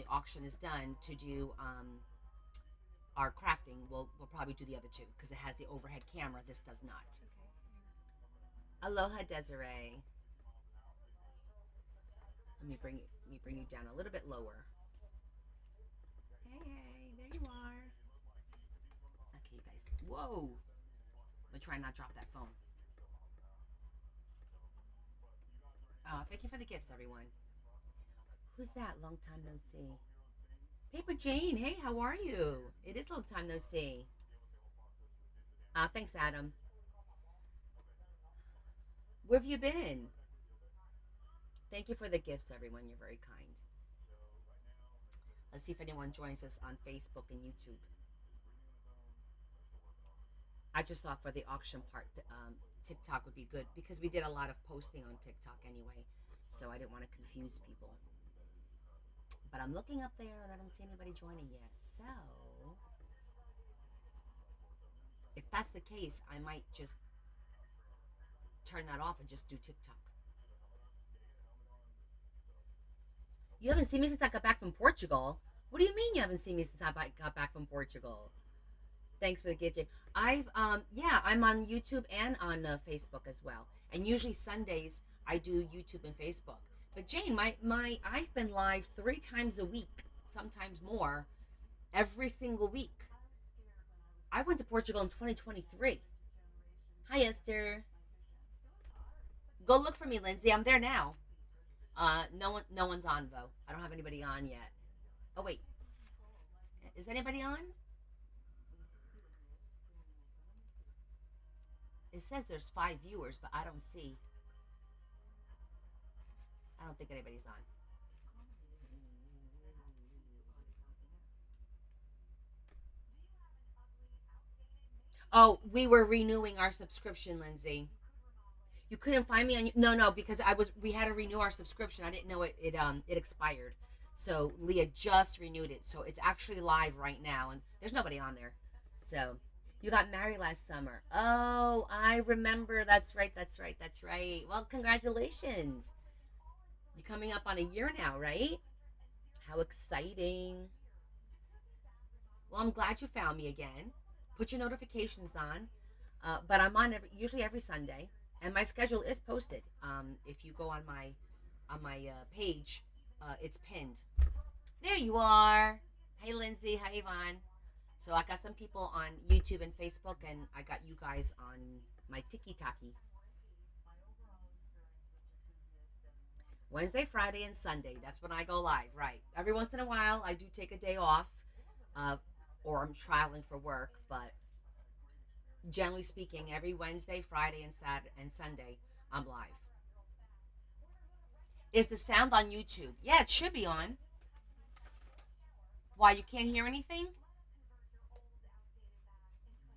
the auction is done to do our crafting, we'll probably do the other two because it has the overhead camera. This does not. Aloha, Desiree. Let me bring you down a little bit lower. Hey, there you are. Okay, you guys. Whoa. I'm gonna try not drop that phone. Thank you for the gifts, everyone. Who's that? Long time no see. Paper Jane. Hey, how are you? It is long time no see. Thanks, Adam. Where have you been? Thank you for the gifts, everyone. You're very kind. Let's see if anyone joins us on Facebook and YouTube. I just thought for the auction part, TikTok would be good because we did a lot of posting on TikTok anyway. So I didn't want to confuse people. But I'm looking up there and I don't see anybody joining yet. So if that's the case, I might just turn that off and just do TikTok. You haven't seen me since I got back from Portugal. What do you mean you haven't seen me since I got back from Portugal? Thanks for the gift, Jane. I'm on YouTube and on Facebook as well. And usually Sundays I do YouTube and Facebook. But Jane, I've been live 3 times a week, sometimes more, every single week. I went to Portugal in 2023. Hi, Esther. Go look for me, Lindsay. I'm there now. No one's on though. I don't have anybody on yet. Oh wait, is anybody on? It says there's 5 viewers, but I don't see. I don't think anybody's on. Oh, we were renewing our subscription, Lindsay. You couldn't find me on no because we had to renew our subscription. I didn't know it expired. So Leah just renewed it. So it's actually live right now and there's nobody on there. So you got married last summer. Oh, I remember. That's right. Well, congratulations. You're coming up on a year now, right? How exciting. Well, I'm glad you found me again. Put your notifications on. But I'm on usually every Sunday. And my schedule is posted. If you go on my page, it's pinned. There you are. Hey, Lindsay. Hi, Yvonne. So I got some people on YouTube and Facebook, and I got you guys on my Tiki-Taki. Wednesday, Friday, and Sunday. That's when I go live, right? Every once in a while, I do take a day off, or I'm traveling for work, but generally speaking, every Wednesday, Friday, and Saturday and Sunday, I'm live. Is the sound on YouTube? Yeah, it should be on. Why, you can't hear anything?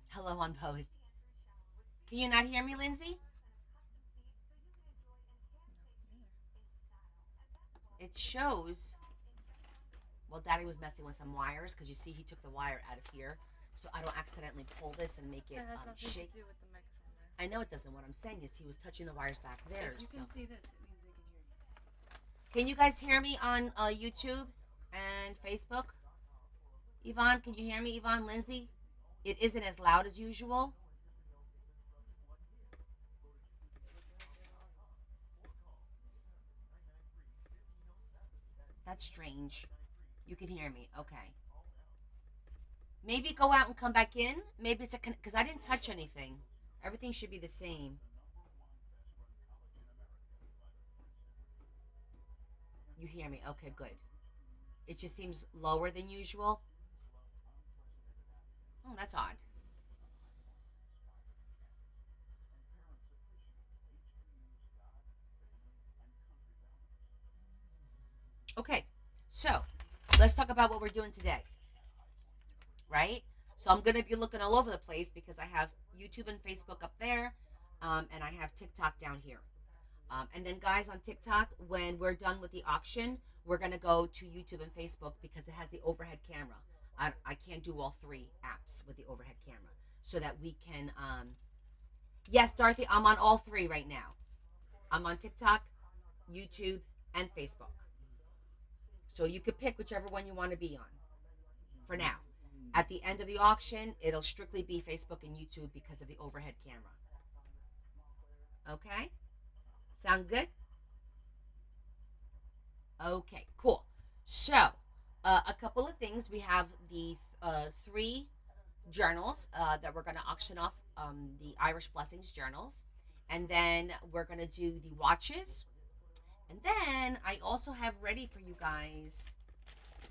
Hello on both. Can you not hear me, Lindsay? It shows. Well, Daddy was messing with some wires because you see he took the wire out of here, so I don't accidentally pull this and make it That has nothing shake. to do with the microphone there. I know it doesn't. What I'm saying is he was touching the wires back there. If you can see this, it means they can hear you. Can you guys hear me on YouTube and Facebook? Yvonne, can you hear me? Yvonne, Lindsay? It isn't as loud as usual. That's strange. You can hear me. Okay. Maybe go out and come back in. Maybe it's because I didn't touch anything. Everything should be the same. You hear me? Okay, good. It just seems lower than usual. Oh, that's odd. Okay, so let's talk about what we're doing today. Right? So I'm going to be looking all over the place because I have YouTube and Facebook up there, and I have TikTok down here. And then, guys, on TikTok, when we're done with the auction, we're going to go to YouTube and Facebook because it has the overhead camera. I can't do all 3 apps with the overhead camera so that we can. Yes, Dorothy, I'm on all 3 right now. I'm on TikTok, YouTube, and Facebook. So you could pick whichever one you want to be on for now. At the end of the auction, it'll strictly be Facebook and YouTube because of the overhead camera. Okay? Sound good? Okay, cool. So, a couple of things. We have the three journals that we're going to auction off, the Irish Blessings journals. And then we're going to do the watches. And then I also have ready for you guys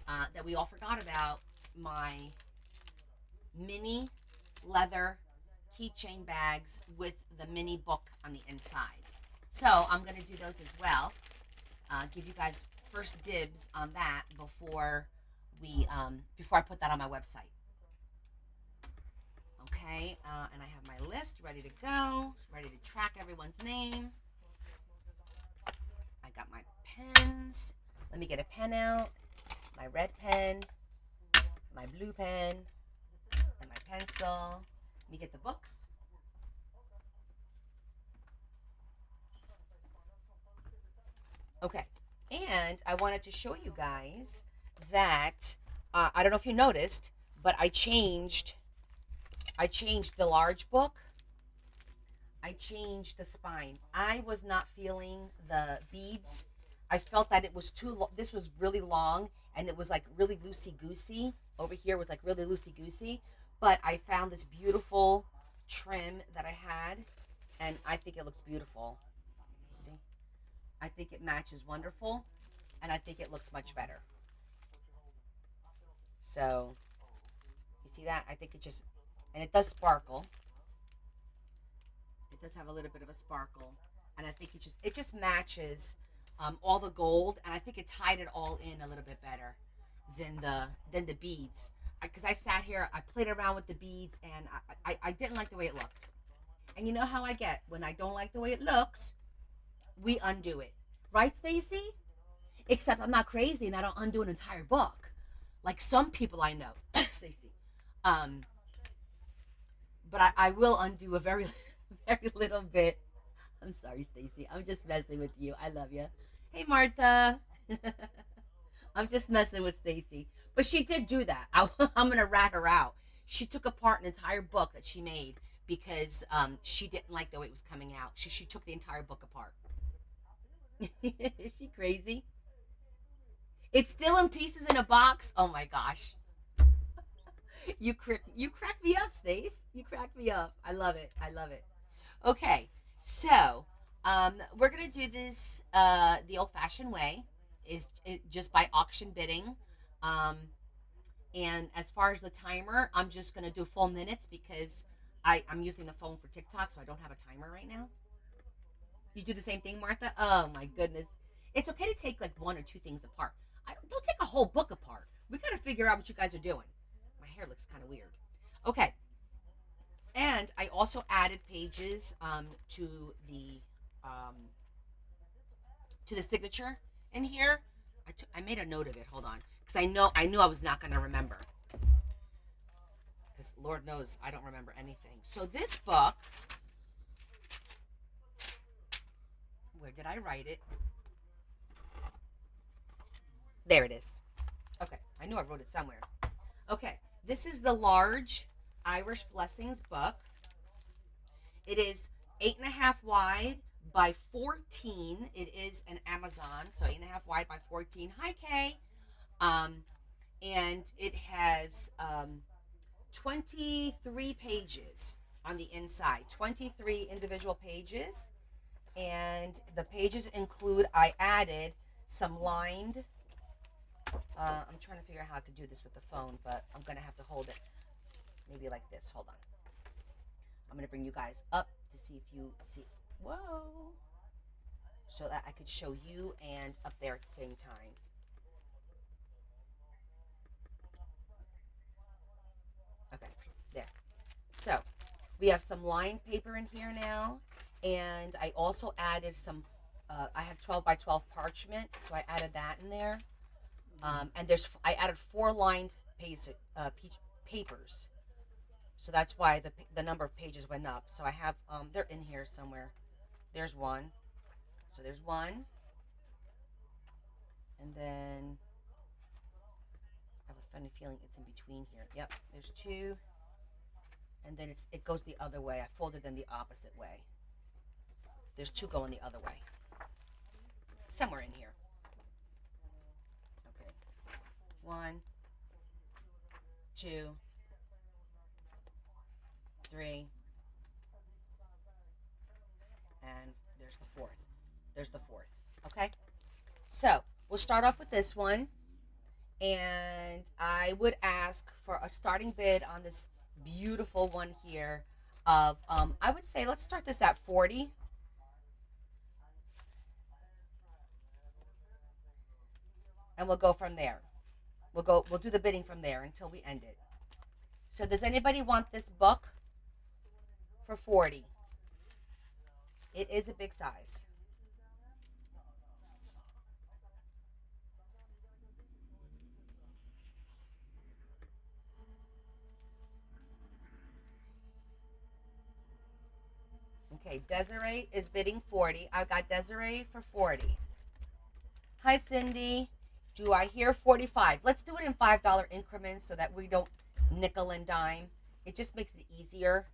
that we all forgot about my mini leather keychain bags with the mini book on the inside. So I'm going to do those as well. Give you guys first dibs on that before I put that on my website. Okay, and I have my list ready to go, ready to track everyone's name. I got my pens. Let me get a pen out. My red pen, my blue pen, and my pencil. Let me get the books. Okay, and I wanted to show you guys that I don't know if you noticed, but I changed the large book. I changed the spine. I was not feeling the beads. I felt that it was this was really long and it was like really loosey-goosey. Over here was like really loosey-goosey. But I found this beautiful trim that I had and I think it looks beautiful. See? I think it matches wonderful and I think it looks much better. So, you see that? I think it just, and it does sparkle. It does have a little bit of a sparkle, and I think it just matches all the gold, and I think it tied it all in a little bit better than the beads. Because I sat here, I played around with the beads, and I didn't like the way it looked. And you know how I get when I don't like the way it looks, we undo it, right, Stacy? Except I'm not crazy, and I don't undo an entire book like some people I know, Stacy. But I will undo a very very little bit. I'm sorry, Stacy. I'm just messing with you. I love you. Hey, Martha. I'm just messing with Stacy. But she did do that. I'm going to rat her out. She took apart an entire book that she made because she didn't like the way it was coming out. She took the entire book apart. Is she crazy? It's still in pieces in a box. Oh my gosh. You crack me up, Stace. You crack me up. I love it. I love it. Okay, so we're gonna do this the old-fashioned way, is just by auction bidding. And as far as the timer, I'm just gonna do full minutes because I'm using the phone for TikTok, so I don't have a timer right now. You do the same thing, Martha? Oh my goodness, it's okay to take like one or two things apart. Don't take a whole book apart. We gotta figure out what you guys are doing. My hair looks kind of weird. Okay. And I also added pages to the signature in here. I made a note of it. Hold on, because I knew I was not going to remember. Because Lord knows I don't remember anything. So this book, where did I write it? There it is. Okay, I knew I wrote it somewhere. Okay, this is the large Irish Blessings book. It is 8.5 wide by 14. It is an Amazon, so 8.5 wide by 14. Hi, Kay. And it has 23 pages on the inside. 23 individual pages, and the pages include. I added some lined. I'm trying to figure out how I could do this with the phone, but I'm gonna have to hold it. Maybe like this. Hold on. I'm going to bring you guys up to see if you see. Whoa. So that I could show you and up there at the same time. Okay. There. So we have some lined paper in here now. And I also added some, I have 12 by 12 parchment. So I added that in there. And I added 4 lined papers. So that's why the number of pages went up. So I have, they're in here somewhere. There's one. So there's one. And then funny feeling it's in between here. Yep, there's 2. And then it goes the other way. I folded them the opposite way. There's 2 going the other way. Somewhere in here. Okay. 1, 2, 3. And there's the 4th. There's the 4th. Okay? So, we'll start off with this one. And I would ask for a starting bid on this beautiful one here of, I would say, let's start this at 40. And we'll go from there. We'll do the bidding from there until we end it. So does anybody want this book for 40? It is a big size. Okay, Desiree is bidding 40. I've got Desiree for 40. Hi, Cindy. Do I hear 45? Let's do it in $5 increments so that we don't nickel and dime. It just makes it easier.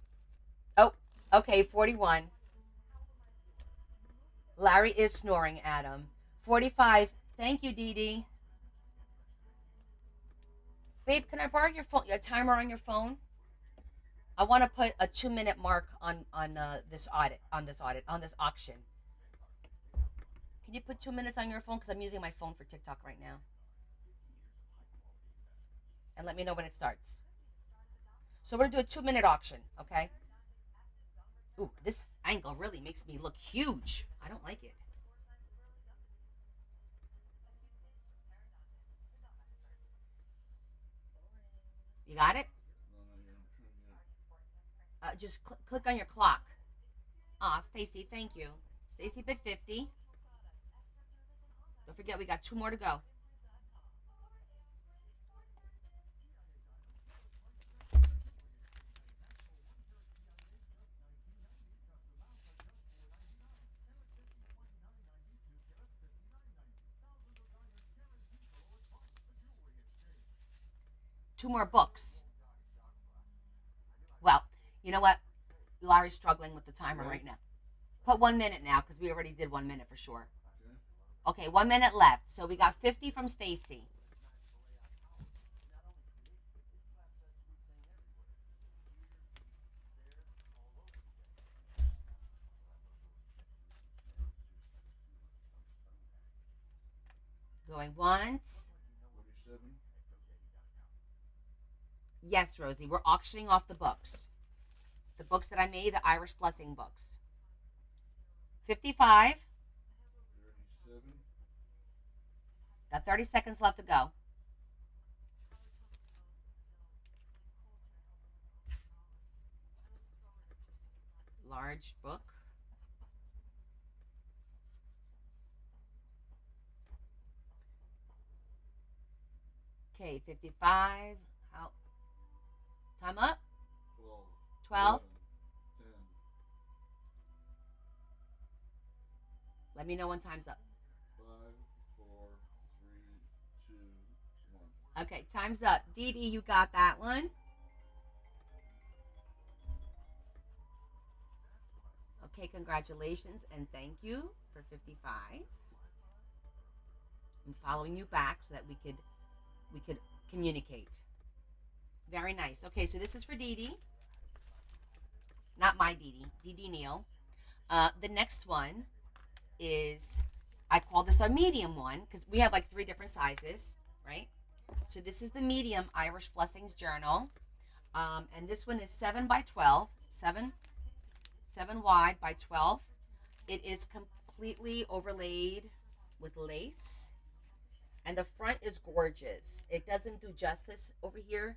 Oh, okay, 41. Larry is snoring, Adam. 45. Thank you, Dee Dee. Babe, can I borrow your phone? A timer on your phone? I want to put a 2-minute mark on this auction. Can you put 2 minutes on your phone? Because I'm using my phone for TikTok right now. And let me know when it starts. So we're going to do a 2-minute auction, okay? Ooh, this angle really makes me look huge. I don't like it. You got it? Just click on your clock. Aw, Stacy, thank you. Stacy bid 50. Don't forget, we got 2 more to go. Two more books. Well, you know what? Larry's struggling with the timer right now. Put 1 minute now because we already did 1 minute for sure. Okay, 1 minute left. So we got 50 from Stacy. Going once. Yes, Rosie, we're auctioning off the books. The books that I made, the Irish Blessing books. 55. Got 30 seconds left to go. Large book. Okay, 55. How? Time up? 12. 10. Let me know when time's up. 5, 4, 3, 2, 1. Okay, time's up. Dee Dee, you got that one. Okay, congratulations and thank you for 55. I'm following you back so that we could communicate. Very nice. Okay, so this is for Dee Dee. Not my Dee Dee. Dee Dee Neal. The next one is, I call this our medium one because we have like 3 different sizes, right? So this is the medium Irish Blessings Journal. And this one is 7 by 12. 7 wide by 12. It is completely overlaid with lace. And the front is gorgeous. It doesn't do justice over here.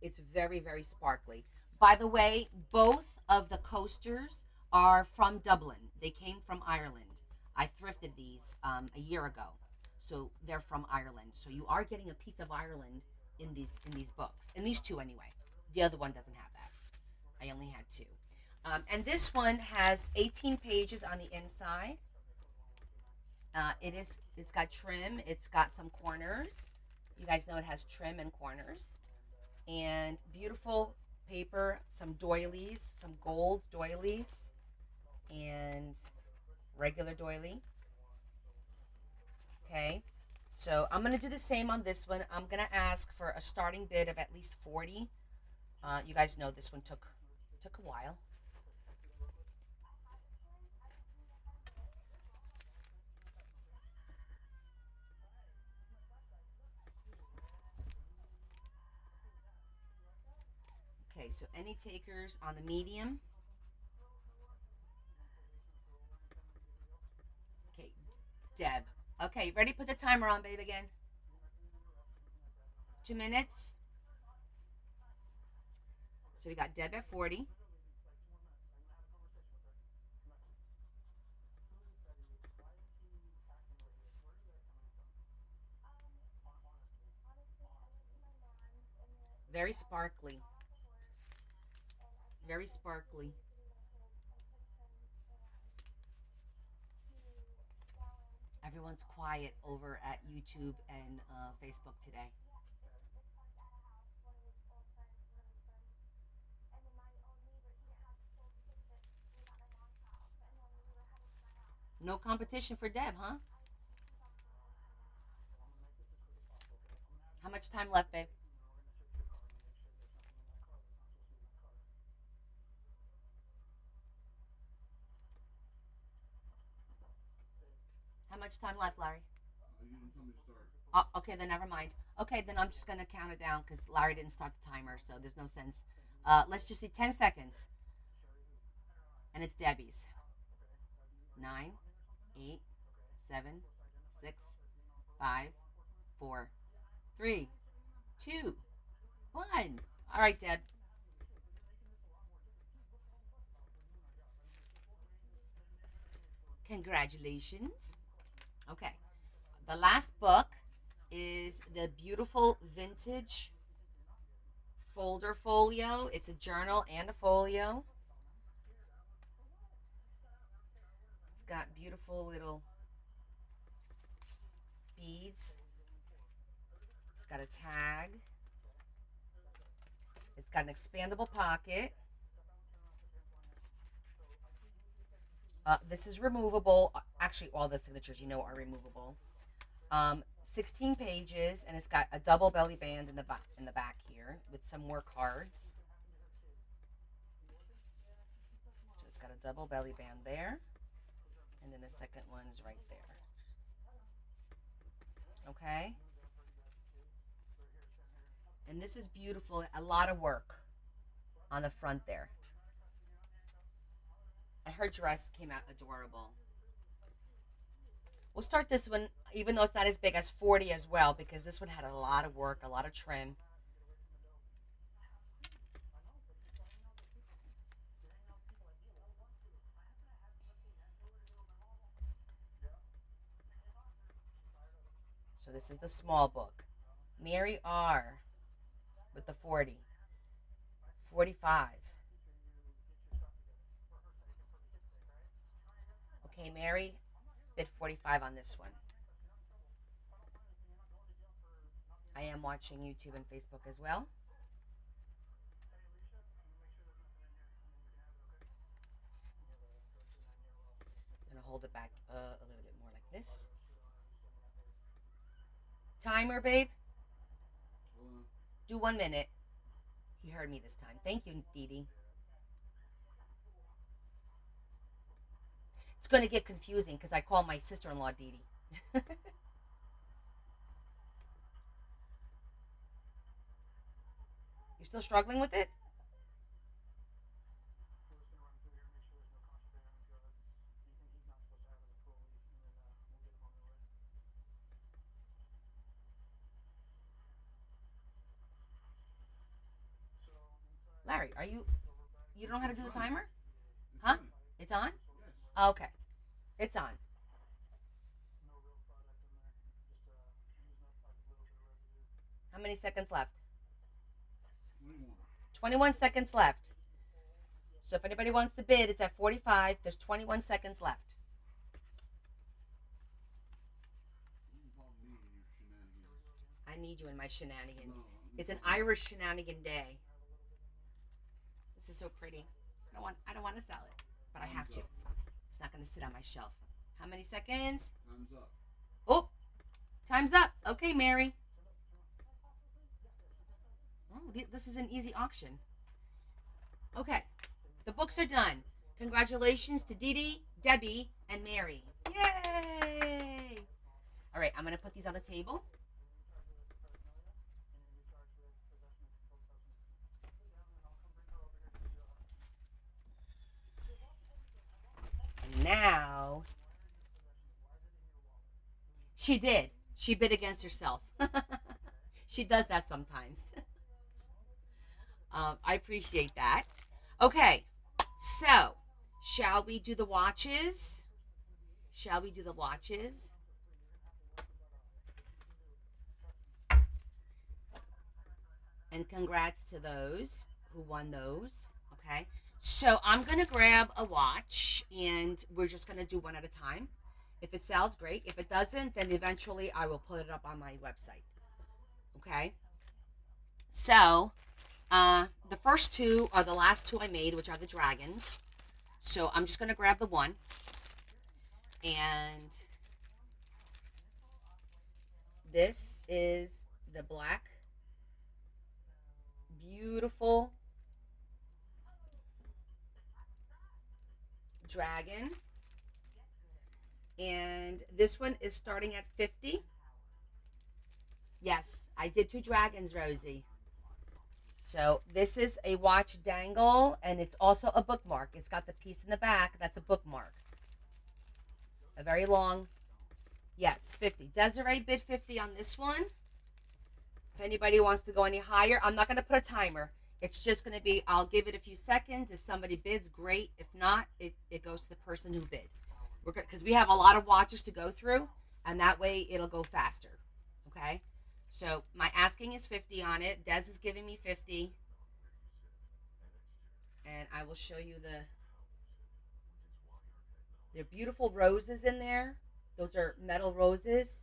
It's very, very sparkly. By the way, both of the coasters are from Dublin. They came from Ireland. I thrifted these a year ago. So they're from Ireland. So you are getting a piece of Ireland in these books. In these 2 anyway. The other one doesn't have that. I only had 2. And this one has 18 pages on the inside. It's got trim. It's got some corners. You guys know it has trim and corners. And beautiful paper, some doilies, some gold doilies, and regular doily. Okay, so I'm gonna do the same on this one. I'm gonna ask for a starting bid of at least 40. You guys know this one took a while. Okay, so any takers on the medium? Okay, Deb. Okay, ready? Put the timer on, babe, again. 2 minutes. So we got Deb at 40. Very sparkly. Very sparkly. Everyone's quiet over at YouTube and Facebook today. No competition for Deb, huh? How much time left, babe? How much time left, Larry? Okay, then never mind. Okay, then I'm just gonna count it down because Larry didn't start the timer, so there's no sense. Let's just do 10 seconds, and it's Debbie's. 9, 8, 7, 6, 5, 4, 3, 2, 1. All right, Deb. Congratulations. Okay. The last book is the beautiful vintage folder folio. It's a journal and a folio. It's got beautiful little beads. It's got a tag. It's got an expandable pocket. This is removable. Actually, all the signatures you know are removable. 16 pages, and it's got a double belly band in the back here with some more cards. So it's got a double belly band there, and then the second one is right there. Okay. And this is beautiful. A lot of work on the front there. And her dress came out adorable. We'll start this one, even though it's not as big as 40 as well, because this one had a lot of work, a lot of trim. So this is the small book. Mary R. with the 40. 45. Okay, Mary, bid 45 on this one. I am watching YouTube and Facebook as well. I'm going to hold it back a little bit more like this. Timer, babe. Do 1 minute. He heard me this time. Thank you, Dee Dee. It's going to get confusing because I call my sister-in-law Dee Dee. You still struggling with it? Larry, you don't know how to do the timer? Huh? It's on? Okay. It's on. How many seconds left? 21 seconds left. So if anybody wants to bid, it's at 45. There's 21 seconds left. I need you in my shenanigans. It's an Irish shenanigan day. This is so pretty. I don't want to sell it, but I have to. It's not going to sit on my shelf. How many seconds? Time's up. Oh, time's up. Okay, Mary. Oh, this is an easy auction. Okay, the books are done. Congratulations to Dee Dee, Debbie, and Mary. Yay! All right, I'm going to put these on the table. And now, she did. She bid against herself. She does that sometimes. I appreciate that. Okay, so shall we do the watches? Shall we do the watches? And congrats to those who won those. Okay, so I'm gonna grab a watch, and we're just gonna do one at a time. If it sells, great. If it doesn't, then eventually I will put it up on my website. Okay. So, the first two are the last two I made, which are the dragons. So I'm just gonna grab the one, and this is the black, beautiful dragon. And this one is starting at 50. Yes, I did two dragons, Rosie. So this is a watch dangle, and it's also a bookmark. It's got the piece in the back. That's a bookmark. A very long, yes, 50. Desiree bid 50 on this one. If anybody wants to go any higher, I'm not going to put a timer. It's just going to be, I'll give it a few seconds. If somebody bids, great. If not, it goes to the person who bid. Because we have a lot of watches to go through, and that way it'll go faster. Okay? So my asking is 50 on it. Des is giving me 50. And I will show you they're beautiful roses in there. Those are metal roses.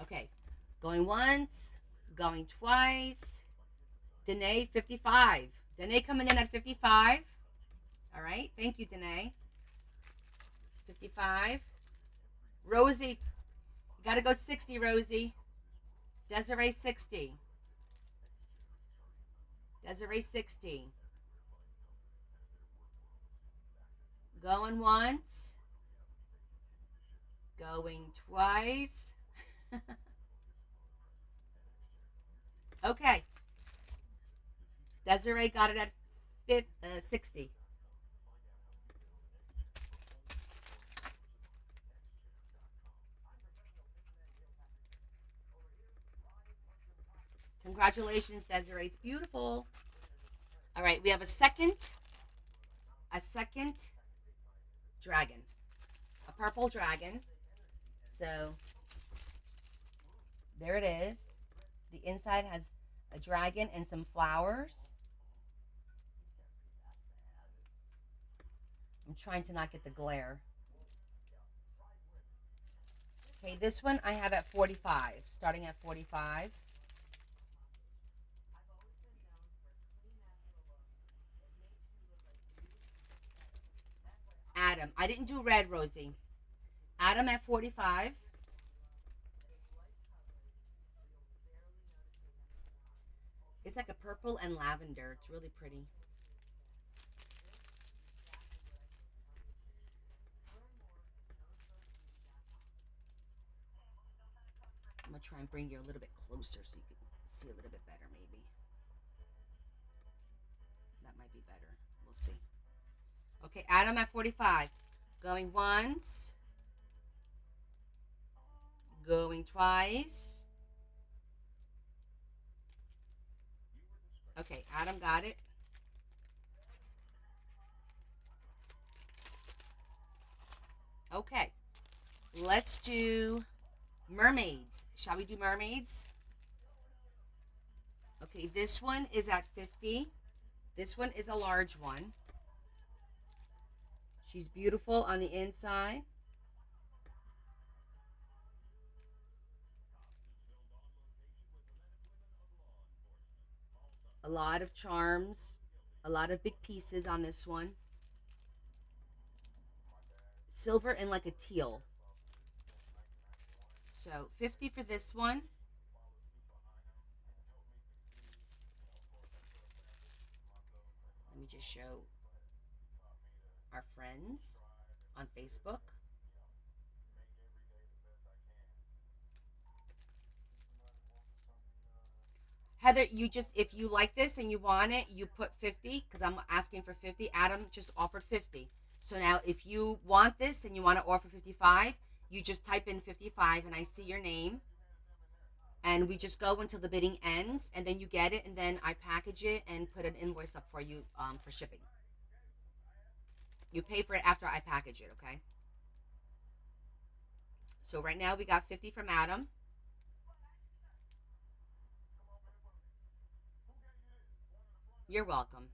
Okay. Going once, going twice. Danae, 55. Danae coming in at 55. All right. Thank you, Danae. 55. Rosie, you got to go 60, Rosie. Desiree, 60. Desiree, 60. Going once. Going twice. Okay. Desiree got it at 60. Congratulations, Desiree. It's beautiful. All right, we have a second dragon, a purple dragon. So there it is. The inside has a dragon and some flowers. I'm trying to not get the glare. Okay, this one I have at 45, starting at 45. Adam. I didn't do red, Rosie. Adam at 45. It's like a purple and lavender. It's really pretty. I'm going to try and bring you a little bit closer so you can see a little bit better, maybe. That might be better. We'll see. Okay, Adam at 45. Going once. Going twice. Okay, Adam got it. Okay, let's do mermaids. Shall we do mermaids? Okay, this one is at 50. This one is a large one. She's beautiful on the inside. A lot of charms, a lot of big pieces on this one. Silver and like a teal. So 50 for this one. Let me just show our friends on Facebook. Heather, you just, if you like this and you want it, you put 50 because I'm asking for 50. Adam just offered 50. So now if you want this and you want to offer 55, you just type in 55 and I see your name. And we just go until the bidding ends and then you get it and then I package it and put an invoice up for you for shipping. You pay for it after I package it, okay? So right now we got 50 from Adam. You're welcome.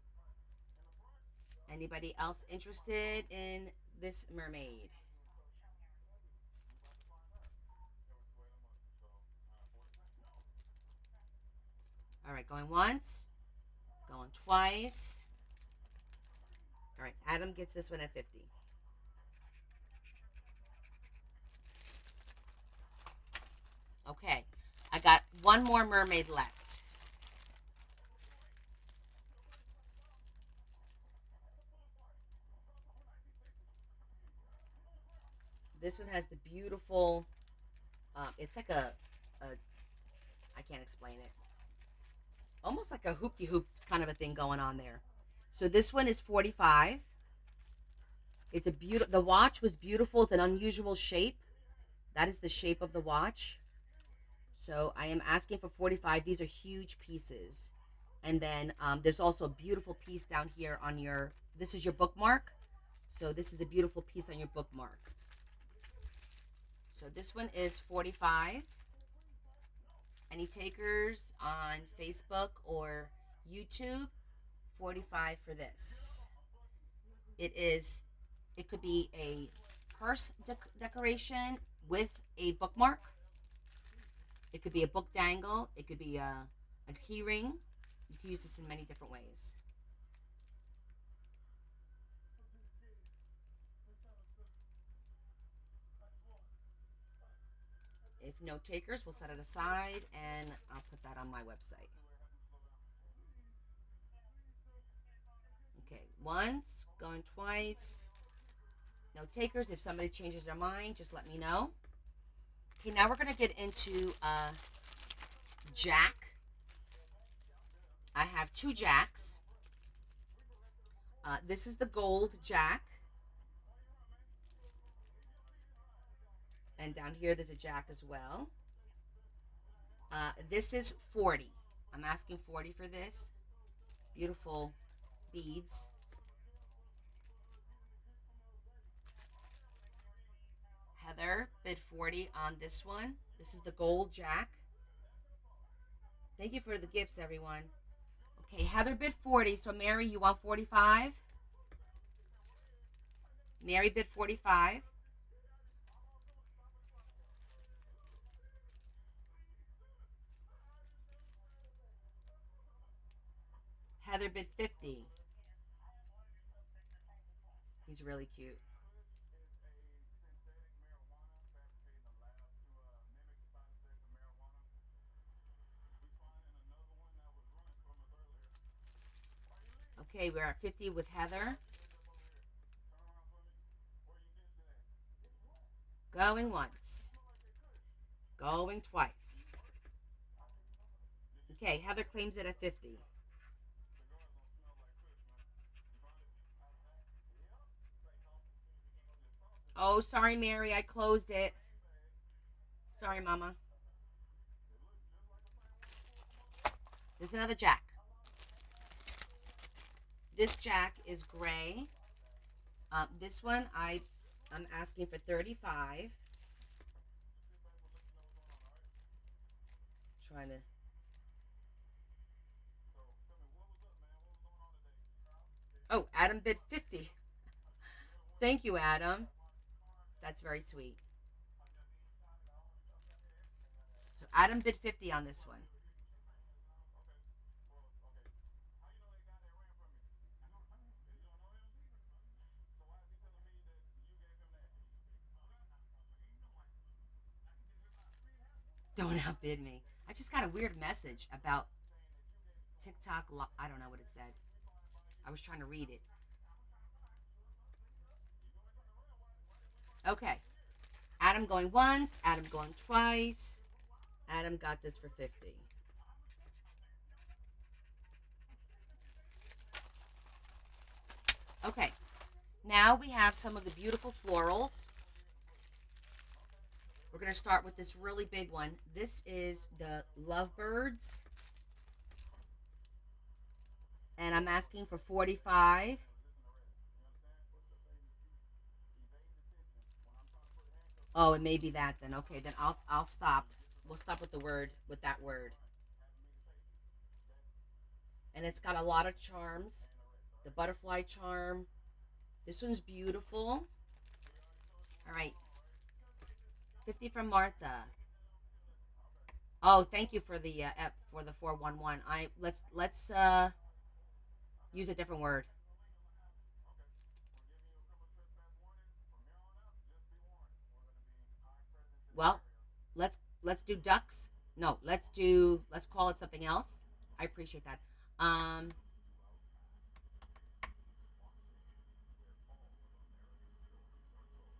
Anybody else interested in this mermaid? All right, going once, going twice. All right, Adam gets this one at 50. Okay, I got one more mermaid left. This one has the beautiful, it's like a, I can't explain it. Almost like a hoop-de-hoop kind of a thing going on there. So this one is 45. It's a beautiful, the watch was beautiful. It's an unusual shape. That is the shape of the watch. So I am asking for 45. These are huge pieces. And then there's also a beautiful piece down here on your, this is your bookmark. So this is a beautiful piece on your bookmark. So this one is 45. Any takers on Facebook or YouTube? 45 for this. It could be a purse decoration with a bookmark. It could be a book dangle. It could be a key ring. You can use this in many different ways. If no takers, we'll set it aside and I'll put that on my website. Okay, once, going twice. No takers. If somebody changes their mind, just let me know. Okay, now we're going to get into Jack. I have two Jacks. This is the gold Jack. And down here, there's a Jack as well. This is 40. I'm asking 40 for this. Beautiful beads. Heather bid 40 on this one. This is the gold Jack. Thank you for the gifts, everyone. Okay, Heather bid 40. So, Mary, you want 45? Mary bid 45. Heather bid 50. He's really cute. Okay, we're at 50 with Heather. Going once. Going twice. Okay, Heather claims it at 50. Oh, sorry, Mary. I closed it. Sorry, Mama. There's another Jack. This Jack is gray. This one I'm asking for 35. Trying to. Oh, Adam bid 50. Thank you, Adam. That's very sweet. So Adam bid 50 on this one. Don't outbid me. I just got a weird message about TikTok. I don't know what it said. I was trying to read it. Okay. Adam going once. Adam going twice. Adam got this for 50. Okay. Now we have some of the beautiful florals. We're going to start with this really big one. This is the Lovebirds. And I'm asking for 45. Oh, it may be that then. Okay, then I'll stop. We'll stop with the word with that word. And it's got a lot of charms. The butterfly charm. This one's beautiful. All right. 50 from Martha. Oh, thank you for the 411. Let's use a different word. Well, let's do ducks. No, let's call it something else. I appreciate that.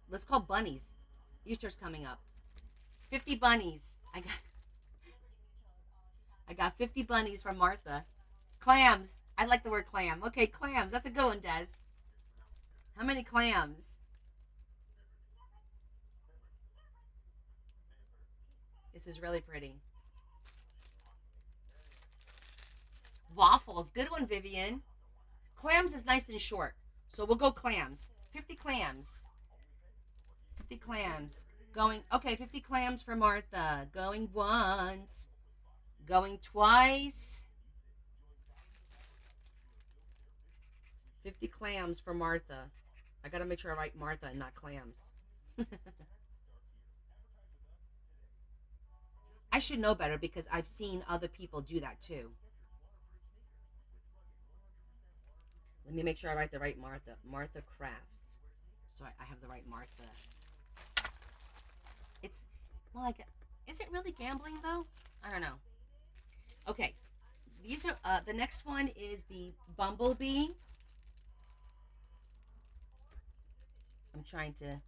Let's call bunnies. Easter's coming up. 50 bunnies. I got 50 bunnies from Martha. Clams. I like the word clam. Okay, clams. That's a good one, Des. How many clams? This is really pretty. Waffles. Good one, Vivian. Clams is nice and short. So we'll go clams. 50 clams. 50 clams. Going, okay, 50 clams for Martha. Going once. Going twice. 50 clams for Martha. I gotta make sure I write Martha and not clams. I should know better because I've seen other people do that too. Let me make sure I write the right Martha. Martha Crafts. So I have the right Martha. It's, well, like, is it really gambling though? I don't know. Okay. These are, the next one is the Bumblebee. I'm trying to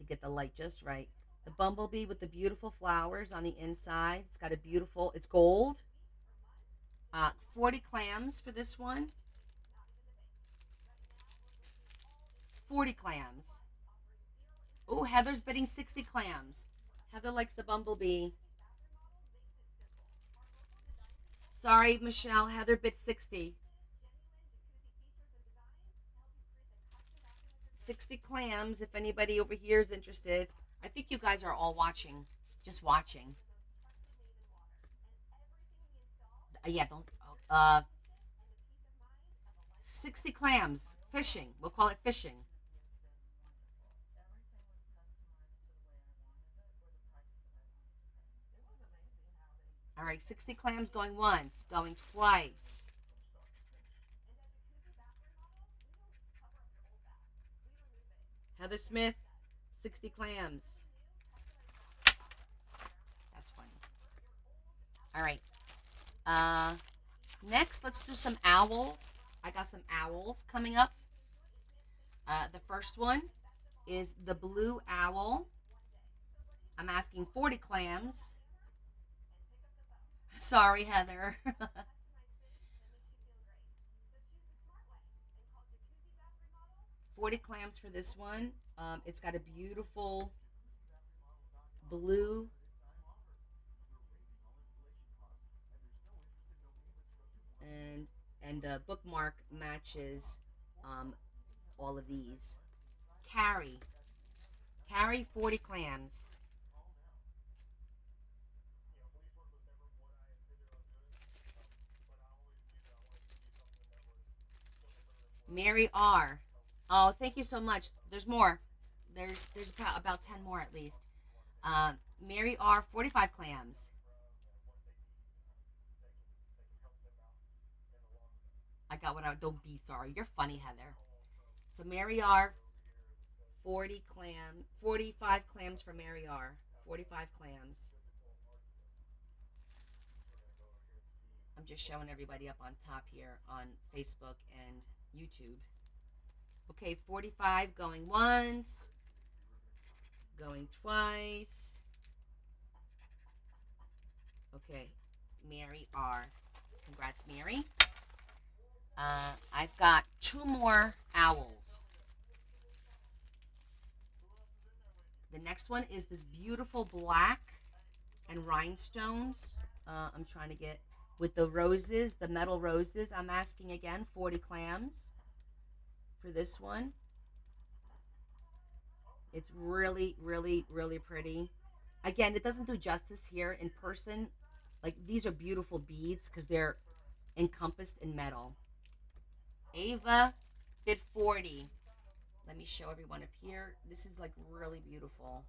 get the light just right. The bumblebee with the beautiful flowers on the inside. It's got a beautiful, it's gold. 40 clams for this one. 40 clams. Oh, Heather's bidding 60 clams. Heather likes the bumblebee. Sorry, Michelle. Heather bid 60. 60 clams if anybody over here is interested. I think you guys are all watching. Just watching. Yeah, don't. 60 clams. Fishing. We'll call it fishing. All right, 60 clams going once, going twice. Heather Smith, 60 clams. That's funny. All right. Next, let's do some owls. I got some owls coming up. The first one is the blue owl. I'm asking 40 clams. Sorry, Heather. 40 clams for this one. It's got a beautiful blue and the bookmark matches all of these. Carry 40 clams. Mary R. Oh, thank you so much. There's more. There's about 10 more at least. Mary R. 45 clams. I got what I don't be sorry. You're funny, Heather. So Mary R. 45 clams for Mary R. 45 clams. just showing everybody up on top here on Facebook and YouTube. Okay, 45 going once, going twice. Okay, Mary R. Congrats, Mary. I've got two more owls. The next one is this beautiful black and rhinestones. I'm trying to get with the roses, the metal roses. I'm asking again, 40 clams for this one. It's really, really, really pretty. Again, it doesn't do justice here in person. Like, these are beautiful beads because they're encompassed in metal. Ava bid 40. Let me show everyone up here. This is like really beautiful.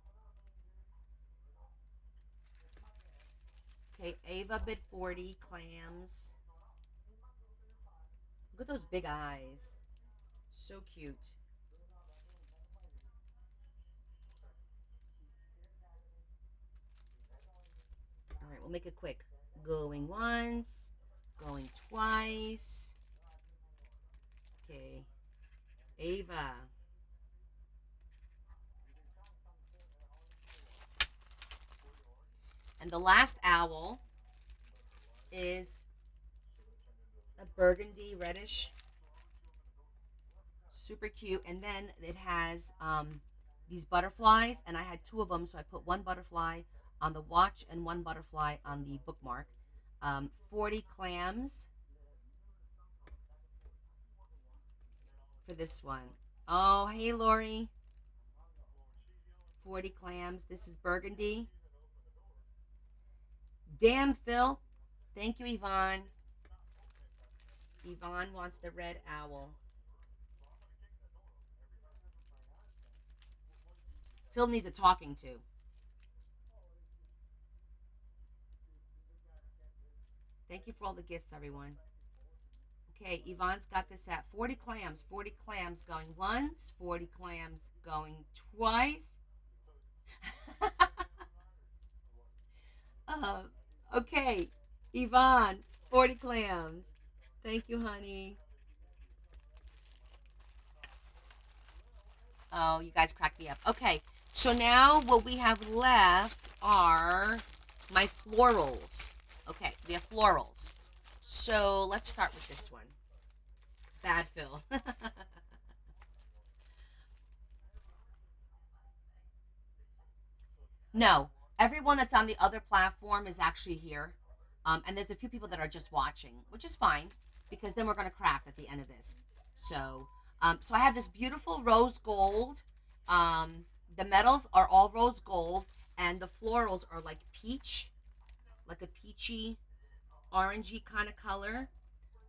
Okay, Ava bid 40 clams. Look at those big eyes. So cute. All right, we'll make it quick. Going once, going twice. Okay, Ava. And the last owl is a burgundy reddish. Super cute. And then it has these butterflies, and I had two of them, so I put one butterfly on the watch and one butterfly on the bookmark. 40 clams for this one. Oh, hey, Lori. 40 clams. This is burgundy. Damn, Phil. Thank you, Yvonne. Yvonne wants the red owl. Phil needs a talking to. Thank you for all the gifts, everyone. Okay, Yvonne's got this at 40 clams. 40 clams going once, 40 clams going twice. uh, okay, Yvonne, 40 clams. Thank you, honey. Oh, you guys cracked me up. Okay, so now what we have left are my florals. Okay, we have florals. So let's start with this one. Bad Phil. No, everyone that's on the other platform is actually here. And there's a few people that are just watching, which is fine because then we're going to craft at the end of this. So I have this beautiful rose gold. The metals are all rose gold, and the florals are like peach, like a peachy, orangey kind of color.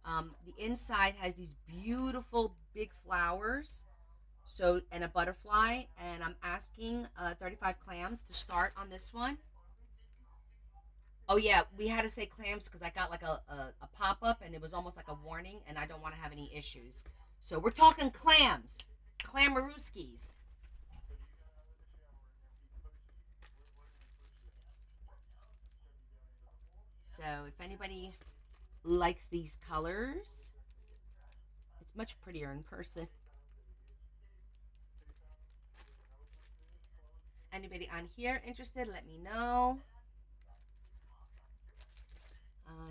The inside has these beautiful big flowers, so and a butterfly. And I'm asking 35 clams to start on this one. Oh yeah, we had to say clams because I got like a pop up and it was almost like a warning, and I don't want to have any issues. So we're talking clams, clamarooskies. So if anybody likes these colors, it's much prettier in person. Anybody on here interested, let me know.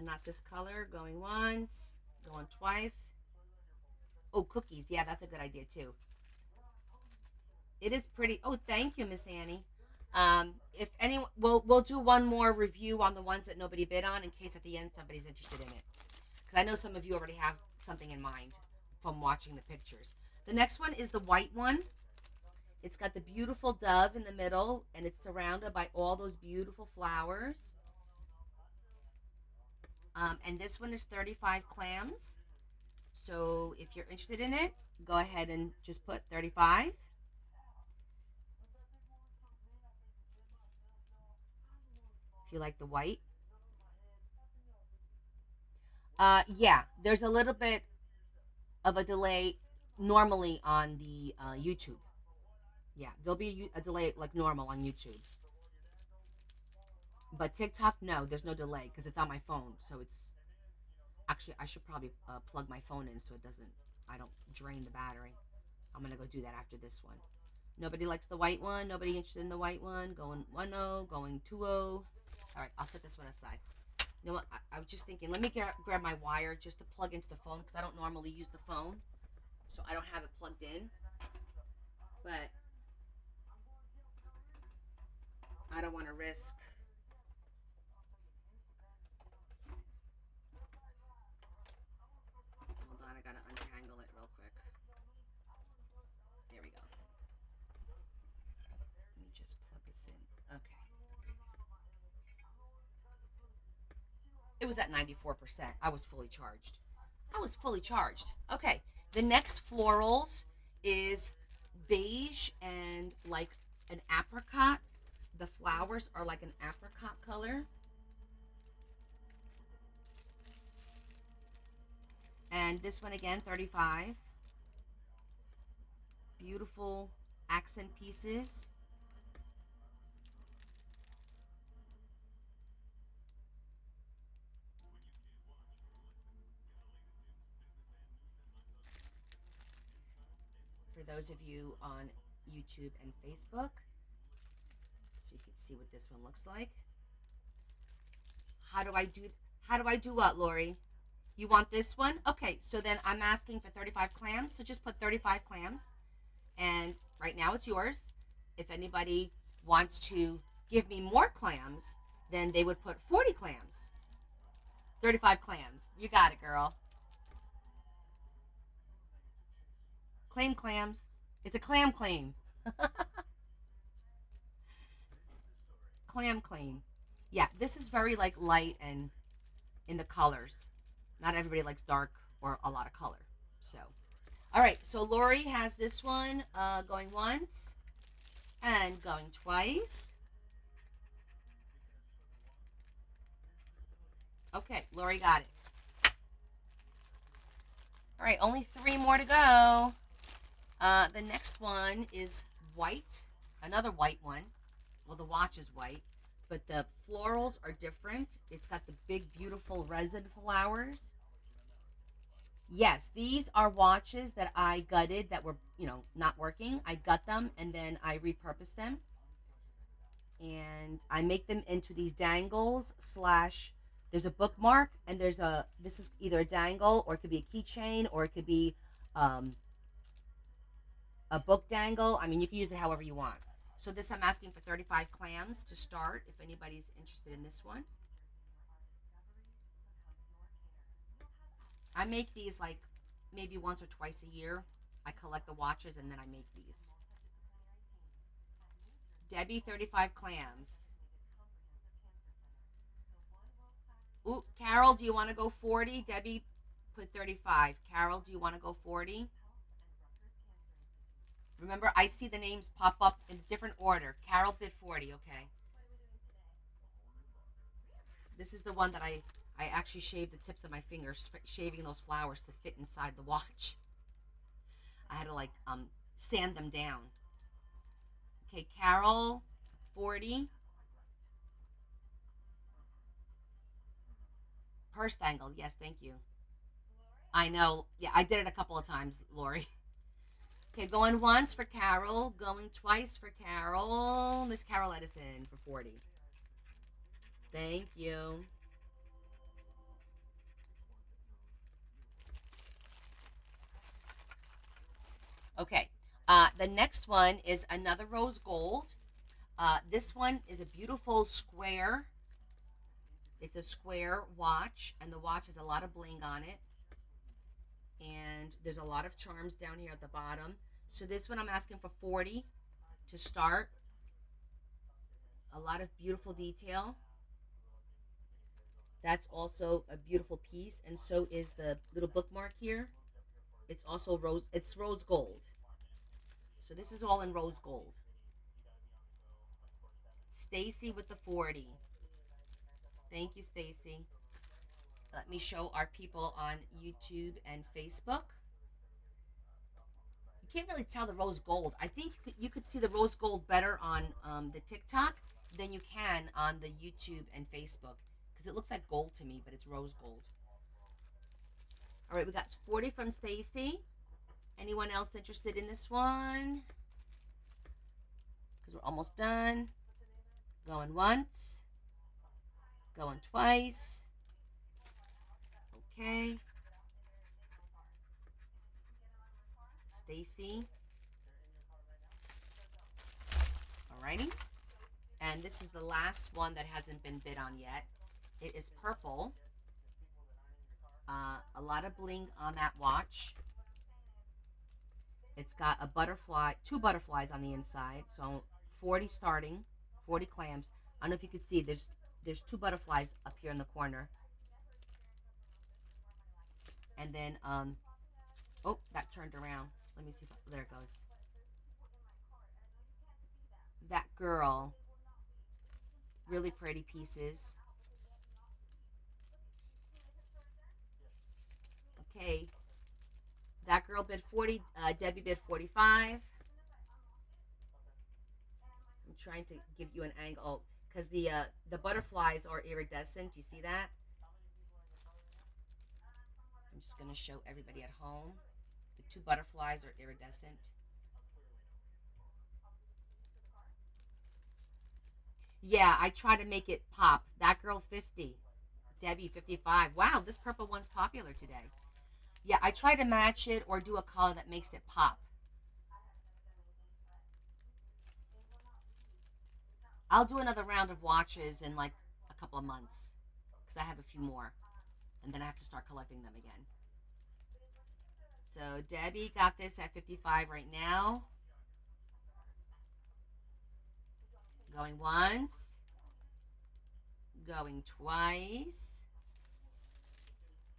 Not this color, going once, going twice. Oh, cookies. Yeah, that's a good idea too. It is pretty. Oh, thank you, Miss Annie. If anyone, we'll do one more review on the ones that nobody bid on in case at the end somebody's interested in it. Because I know some of you already have something in mind from watching the pictures. The next one is the white one. It's got the beautiful dove in the middle, and it's surrounded by all those beautiful flowers. And this one is 35 clams. So if you're interested in it, go ahead and just put 35. If you like the white. Yeah, there's a little bit of a delay normally on the YouTube. Yeah, there'll be a delay like normal on YouTube. But TikTok, no, there's no delay because it's on my phone. So it's Actually, I should probably plug my phone in so it doesn't, I don't drain the battery. I'm gonna go do that after this one. Nobody likes the white one. Nobody interested in the white one. Going 1-0, going 2-0. All right, I'll set this one aside. You know what? I was just thinking, let me grab my wire just to plug into the phone because I don't normally use the phone. So I don't have it plugged in. But I don't want to risk. Hold on, I got to untangle it real quick. There we go. Let me just plug this in. Okay. It was at 94%. I was fully charged. Okay. The next florals is beige and like an apricot. The flowers are like an apricot color. And this one again, 35. Beautiful accent pieces. For those of you on YouTube and Facebook, so you can see what this one looks like. How do I do what, Lori? You want this one? Okay, so then I'm asking for 35 clams, so just put 35 clams. And right now it's yours. If anybody wants to give me more clams, then they would put 40 clams. 35 clams. You got it, girl. Claim clams. It's a clam claim. Clam claim. Yeah, this is very like light and in the colors. Not everybody likes dark or a lot of color. So, all right. So Lori has this one going once and going twice. Okay, Lori got it. All right, only 3 more to go. The next one is white, another white one. Well, the watch is white, but the florals are different. It's got the big, beautiful resin flowers. Yes, these are watches that I gutted that were, not working. I gut them and then I repurpose them. And I make them into these dangles slash there's a bookmark and this is either a dangle or it could be a keychain or it could be a book dangle. I mean, you can use it however you want. So this I'm asking for 35 clams to start if anybody's interested in this one. I make these like maybe once or twice a year. I collect the watches and then I make these. Debbie, 35 clams. Ooh, Carol, do you want to go 40? Debbie put 35. Carol, do you want to go 40? Remember, I see the names pop up in different order. Carol bid 40, okay. This is the one that I actually shaved the tips of my fingers, shaving those flowers to fit inside the watch. I had to like sand them down. Okay, Carol, 40. Purse dangle, yes, thank you. I know, yeah, I did it a couple of times, Lori. Okay, going once for Carol, going twice for Carol. Miss Carol Edison for 40. Thank you. Okay, the next one is another rose gold. This one is a beautiful square. It's a square watch, and the watch has a lot of bling on it. And there's a lot of charms down here at the bottom. So this one I'm asking for 40 to start. A lot of beautiful detail. That's also a beautiful piece, and so is the little bookmark here. It's also rose gold. So this is all in rose gold. Stacy with the 40. Thank you, Stacy. Let me show our people on YouTube and Facebook. You can't really tell the rose gold. I think you could see the rose gold better on the TikTok than you can on the YouTube and Facebook because it looks like gold to me, but it's rose gold. All right, we got 40 from Stacy. Anyone else interested in this one? Because we're almost done. Going once. Going twice. Okay. Stacy. Alrighty. And this is the last one that hasn't been bid on yet. It is purple. A lot of bling on that watch. It's got a butterfly, 2 butterflies on the inside. So 40 starting, 40 clams. I don't know if you can see, there's 2 butterflies up here in the corner. And then, oh, that turned around. Let me see if, there it goes. That girl, really pretty pieces. Okay, that girl bid 40, Debbie bid 45. I'm trying to give you an angle because the butterflies are iridescent. You see that? I'm just gonna show everybody at home. The 2 butterflies are iridescent. Yeah, I try to make it pop. That girl 50, Debbie 55. Wow, this purple one's popular today. Yeah, I try to match it or do a color that makes it pop. I'll do another round of watches in like a couple of months because I have a few more. And then I have to start collecting them again. So Debbie got this at 55 right now. Going once. Going twice.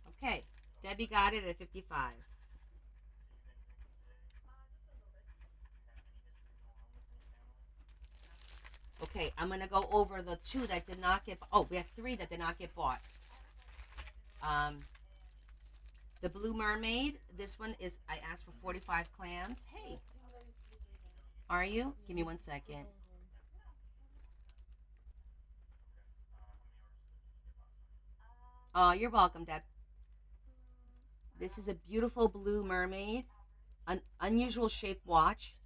Okay, Debbie got it at 55. Okay, I'm gonna go over the 2 that did not get. Oh, we have 3 that did not get bought. The Blue Mermaid. This one is. I asked for 45 clams. Hey, are you? Give me 1 second. Oh, you're welcome, Deb. This is a beautiful Blue Mermaid, an unusual shaped watch.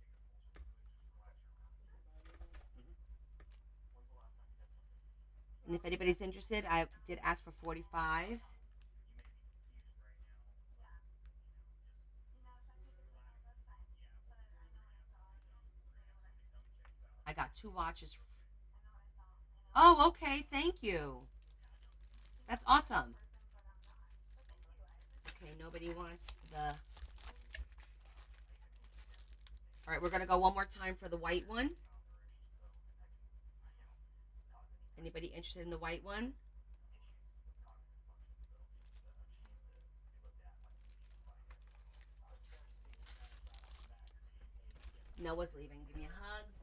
And if anybody's interested, I did ask for 45. I got 2 watches. Oh, okay. Thank you. That's awesome. Okay, nobody wants the. All right, we're going to go one more time for the white one. Anybody interested in the white one? Noah's leaving. Give me hugs.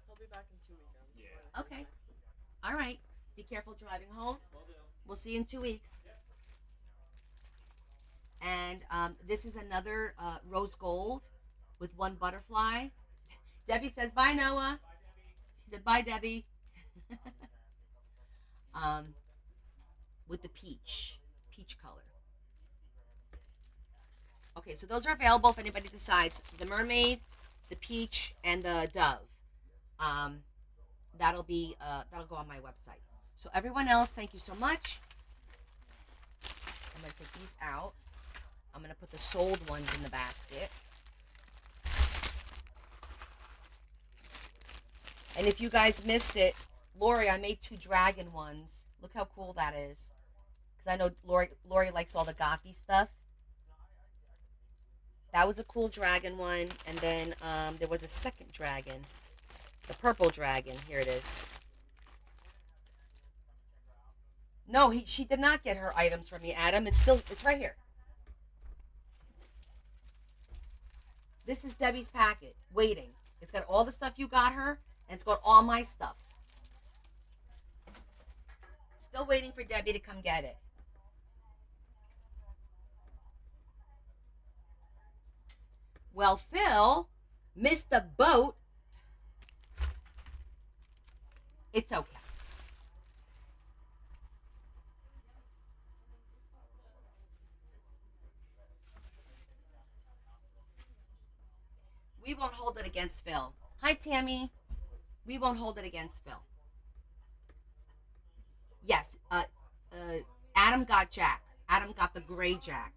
He'll be back in 2 weekends. Yeah. Okay. All right. Be careful driving home. We'll see you in 2 weeks. And this is another rose gold with 1 butterfly. Debbie says bye, Noah. She said bye, Debbie. With the peach color. Okay, so those are available if anybody decides. The mermaid, the peach, and the dove. That'll go on my website. So everyone else, thank you so much. I'm gonna take these out. I'm gonna put the sold ones in the basket. And if you guys missed it, Lori, I made 2 dragon ones. Look how cool that is. Because I know Lori likes all the gothy stuff. That was a cool dragon one. And then there was a second dragon. The purple dragon. Here it is. No, she did not get her items from me, Adam. It's right here. This is Debbie's packet, waiting. It's got all the stuff you got her, and it's got all my stuff. Still waiting for Debbie to come get it. Well, Phil missed the boat. It's okay. We won't hold it against Phil. Hi, Tammy. We won't hold it against Phil. Yes. Adam got Jack. Adam got the gray Jack.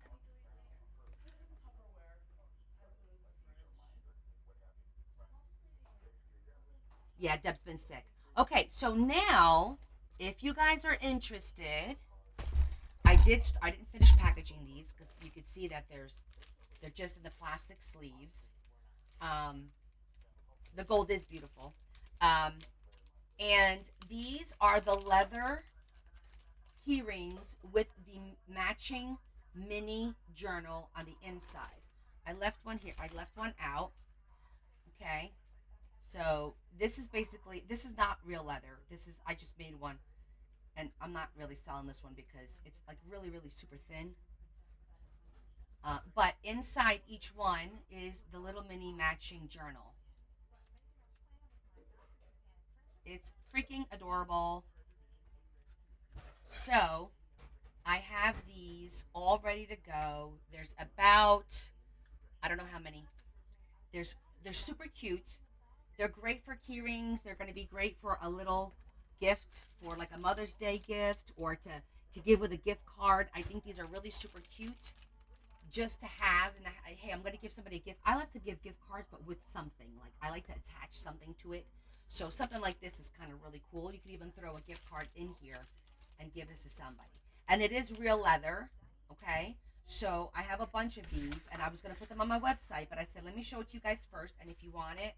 Yeah, Deb's been sick. Okay, so now, if you guys are interested, I didn't finish packaging these because you could see that they're just in the plastic sleeves. Um, the gold is beautiful. Um, and these are the leather key rings with the matching mini journal on the inside. I left one here. I left one out. Okay. So this is not real leather. I just made one, and I'm not really selling this one because it's like really, really super thin. But inside each one is the little mini matching journal. It's freaking adorable. So I have these all ready to go. There's about, I don't know how many. There's they're super cute. They're great for key rings. They're going to be great for a little gift, for like a Mother's Day gift, or to give with a gift card. I think these are really super cute just to have. And hey, I'm going to give somebody a gift. I like to give gift cards, but with something. Like I like to attach something to it. So something like this is kind of really cool. You could even throw a gift card in here and give this to somebody. And it is real leather, okay? So I have a bunch of these, and I was going to put them on my website, but I said, let me show it to you guys first, and if you want it,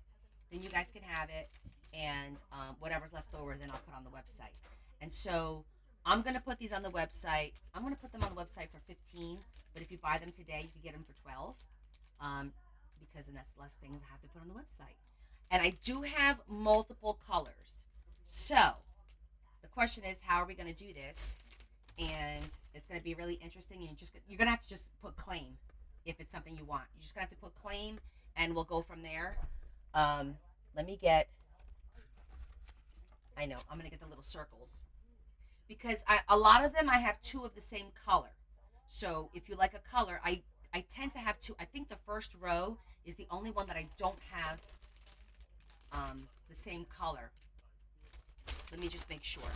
then you guys can have it, and whatever's left over, then I'll put on the website. And so I'm going to put these on the website. I'm going to put them on the website for 15, but if you buy them today, you can get them for 12, because then that's less things I have to put on the website. And I do have multiple colors. So the question is, how are we going to do this? And it's going to be really interesting. You're going to have to just put claim if it's something you want. You're just going to have to put claim, and we'll go from there. Let me get. I know I'm going to get the little circles because a lot of them I have two of the same color. So if you like a color, I tend to have two. I think the first row is the only one that I don't have the same color. Let me just make sure.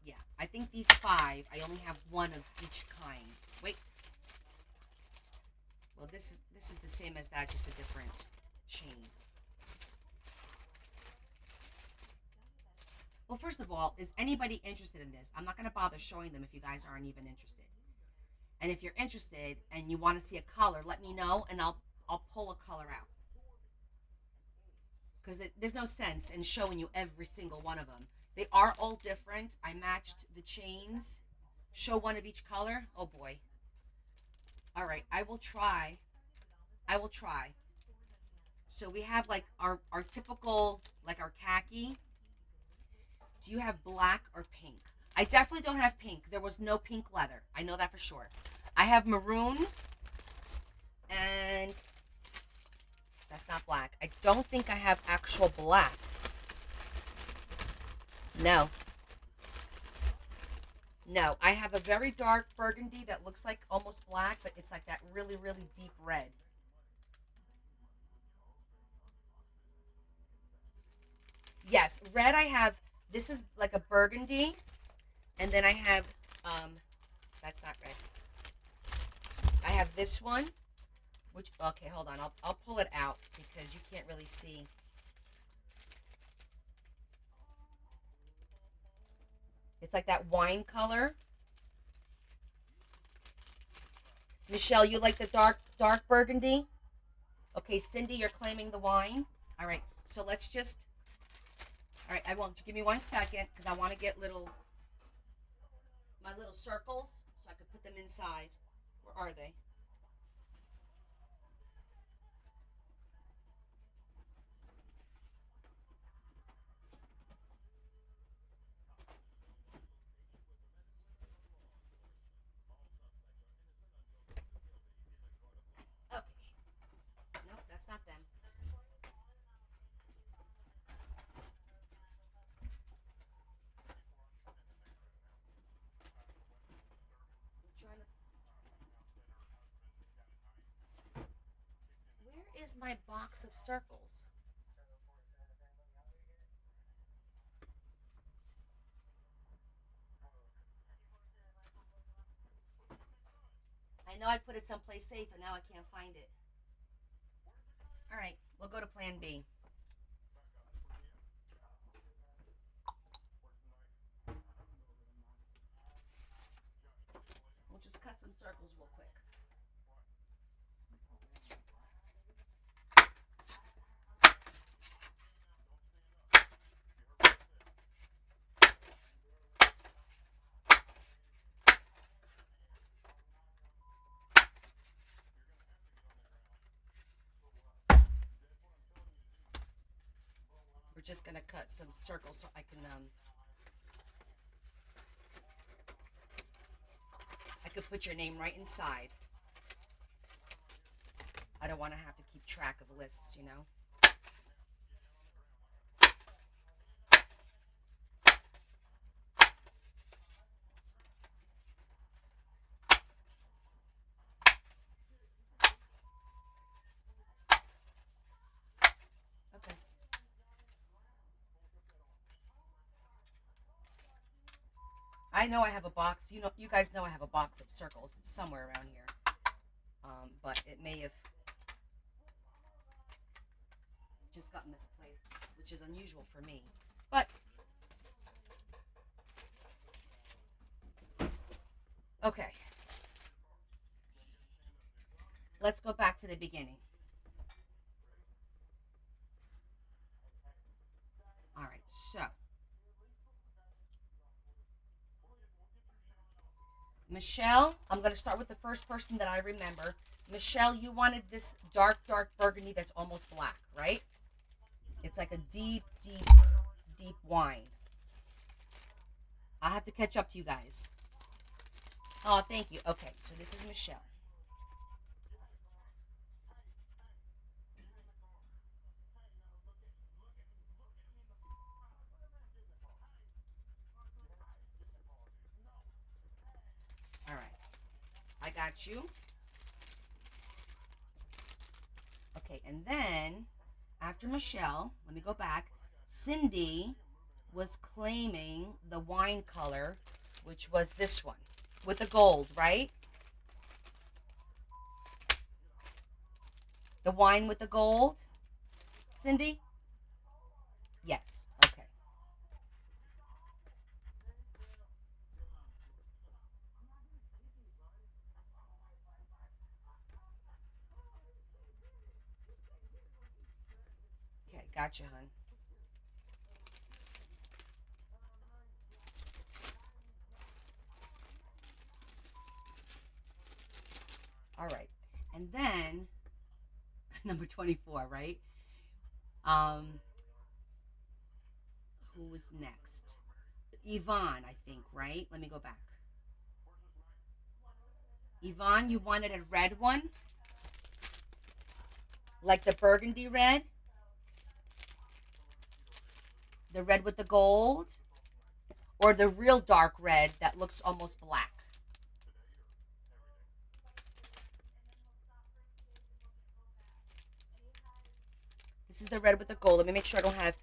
Yeah, I think these 5, I only have one of each kind. Wait. Well, this is the same as that, just a different chain. Well, first of all, is anybody interested in this? I'm not going to bother showing them if you guys aren't even interested. And if you're interested and you want to see a color, let me know, and I'll pull a color out. Because there's no sense in showing you every single one of them. They are all different. I matched the chains. Show one of each color. Oh boy. All right, I will try. I will try. So we have like our typical, like our khaki. Do you have black or pink? I definitely don't have pink. There was no pink leather. I know that for sure. I have maroon, and that's not black. I don't think I have actual black. No. No, I have a very dark burgundy that looks like almost black, but it's like that really, really deep red. Yes, red I have, this is like a burgundy, and then I have, that's not red. I have this one, which, okay, hold on, I'll pull it out because you can't really see. It's like that wine color. Michelle, you like the dark burgundy? Okay, Cindy, you're claiming the wine. All right, so let's just. All right, I won't. Give me 1 second because I want to get my little circles so I can put them inside. Where are they? Okay. Nope, that's not them. I'm trying to. is my box of circles? I know I put it someplace safe and now I can't find it. All right, we'll go to plan B. We'll just cut some circles real quick. We're just gonna cut some circles so I could put your name right inside. I don't want to have to keep track of lists, you know. Okay. I know I have a box. You guys know I have a box of circles somewhere around here. But it may have just got misplaced, which is unusual for me. But okay. Let's go back to the beginning. All right, so Michelle, I'm going to start with the first person that I remember. Michelle, you wanted this dark burgundy that's almost black, right? It's like a deep wine. I'll have to catch up to you guys. Oh, thank you. Okay, so this is Michelle. All right, I got you. Okay, and then after Michelle, let me go back. Cindy was claiming the wine color, which was this one with the gold, right? The wine with the gold, Cindy? Yes. Okay. Okay, gotcha, hon. All right. And then number 24, right? Who was next? Yvonne, I think, right? Let me go back. Yvonne, you wanted a red one? Like the burgundy red? The red with the gold? Or the real dark red that looks almost black? This is the red with the gold. Let me make sure I don't have...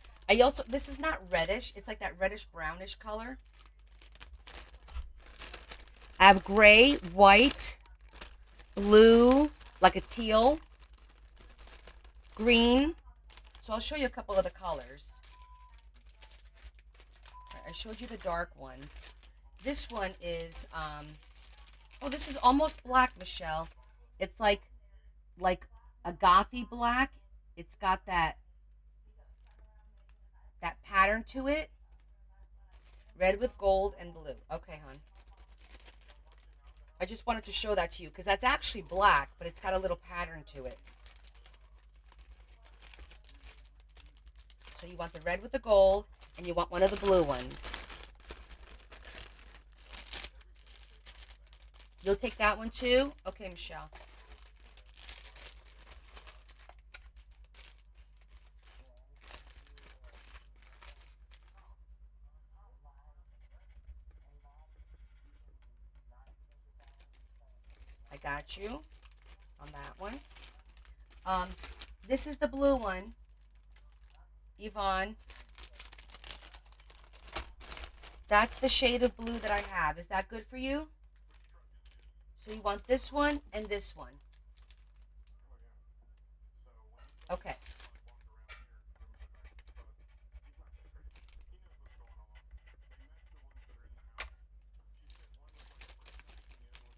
this is not reddish. It's like that reddish brownish color. I have gray, white, blue, like a teal, green. So I'll show you a couple of the colors. I showed you the dark ones. This one is, oh, this is almost black, Michelle. It's like a gothy black. It's got that pattern to it. Red with gold and blue. Okay, hon. I just wanted to show that to you because that's actually black, but it's got a little pattern to it. So you want the red with the gold, and you want one of the blue ones. You'll take that one too? Okay, Michelle. I got you on that one. This is the blue one, Yvonne. That's the shade of blue that I have. Is that good for you? So you want this one and this one. Okay.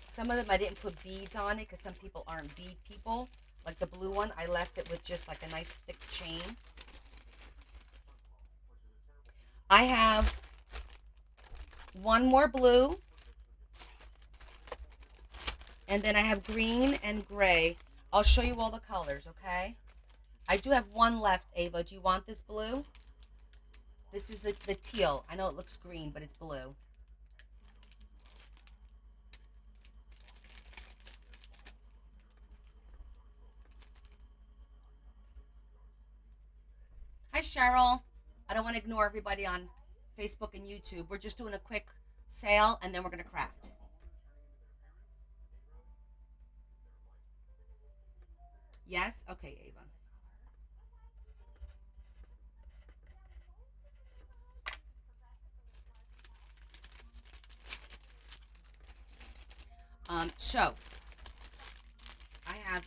Some of them I didn't put beads on it because some people aren't bead people. Like the blue one, I left it with just like a nice thick chain. I have one more blue. And then I have green and gray. I'll show you all the colors, okay? I do have one left, Ava. Do you want this blue? This is the teal. I know it looks green, but it's blue. Hi, Cheryl. I don't want to ignore everybody on Facebook and YouTube. We're just doing a quick sale, and then we're going to craft. Yes? Okay, Ava. So, I have,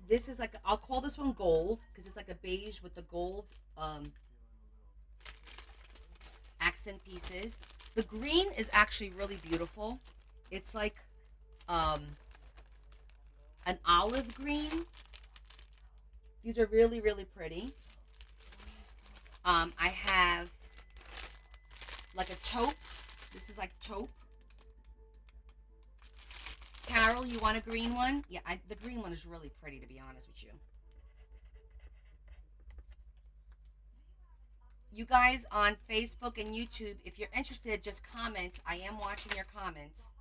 this is like, I'll call this one gold, because it's like a beige with the gold, accent pieces. The green is actually really beautiful. It's like an olive green. These are really, really pretty. I have like a taupe. This is like taupe. Carol, you want a green one? Yeah, the green one is really pretty, to be honest with you. You guys on Facebook and YouTube, if you're interested, just comment. I am watching your comments.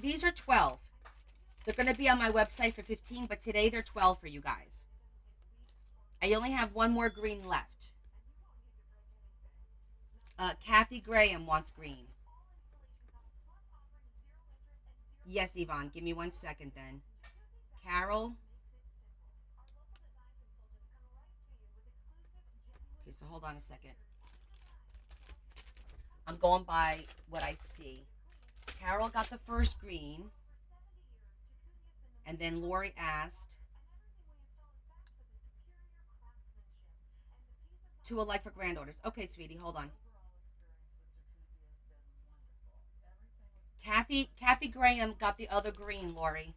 These are 12. They're going to be on my website for 15, but today they're 12 for you guys. I only have one more green left. Kathy Graham wants green. Yes, Yvonne. Give me 1 second then. Carol. Okay, so hold on a second. I'm going by what I see. Carol got the first green. And then Lori asked to a like for granddaughters. Okay, sweetie, hold on. Kathy Graham got the other green, Lori.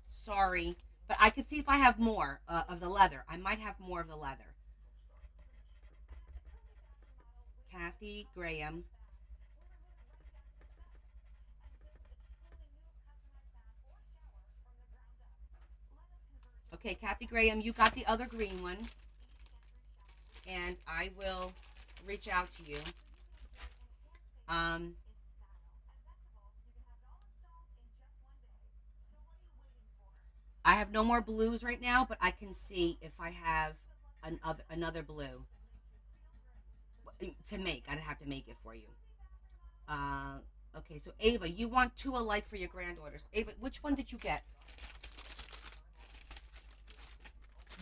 Sorry. But I could see if I have more of the leather. I might have more of the leather. Kathy Graham. Okay, Kathy Graham, you got the other green one. And I will reach out to you. I have no more blues right now, but I can see if I have another blue to make. I'd have to make it for you. Okay, so Ava, you want two alike for your granddaughters. Ava, which one did you get?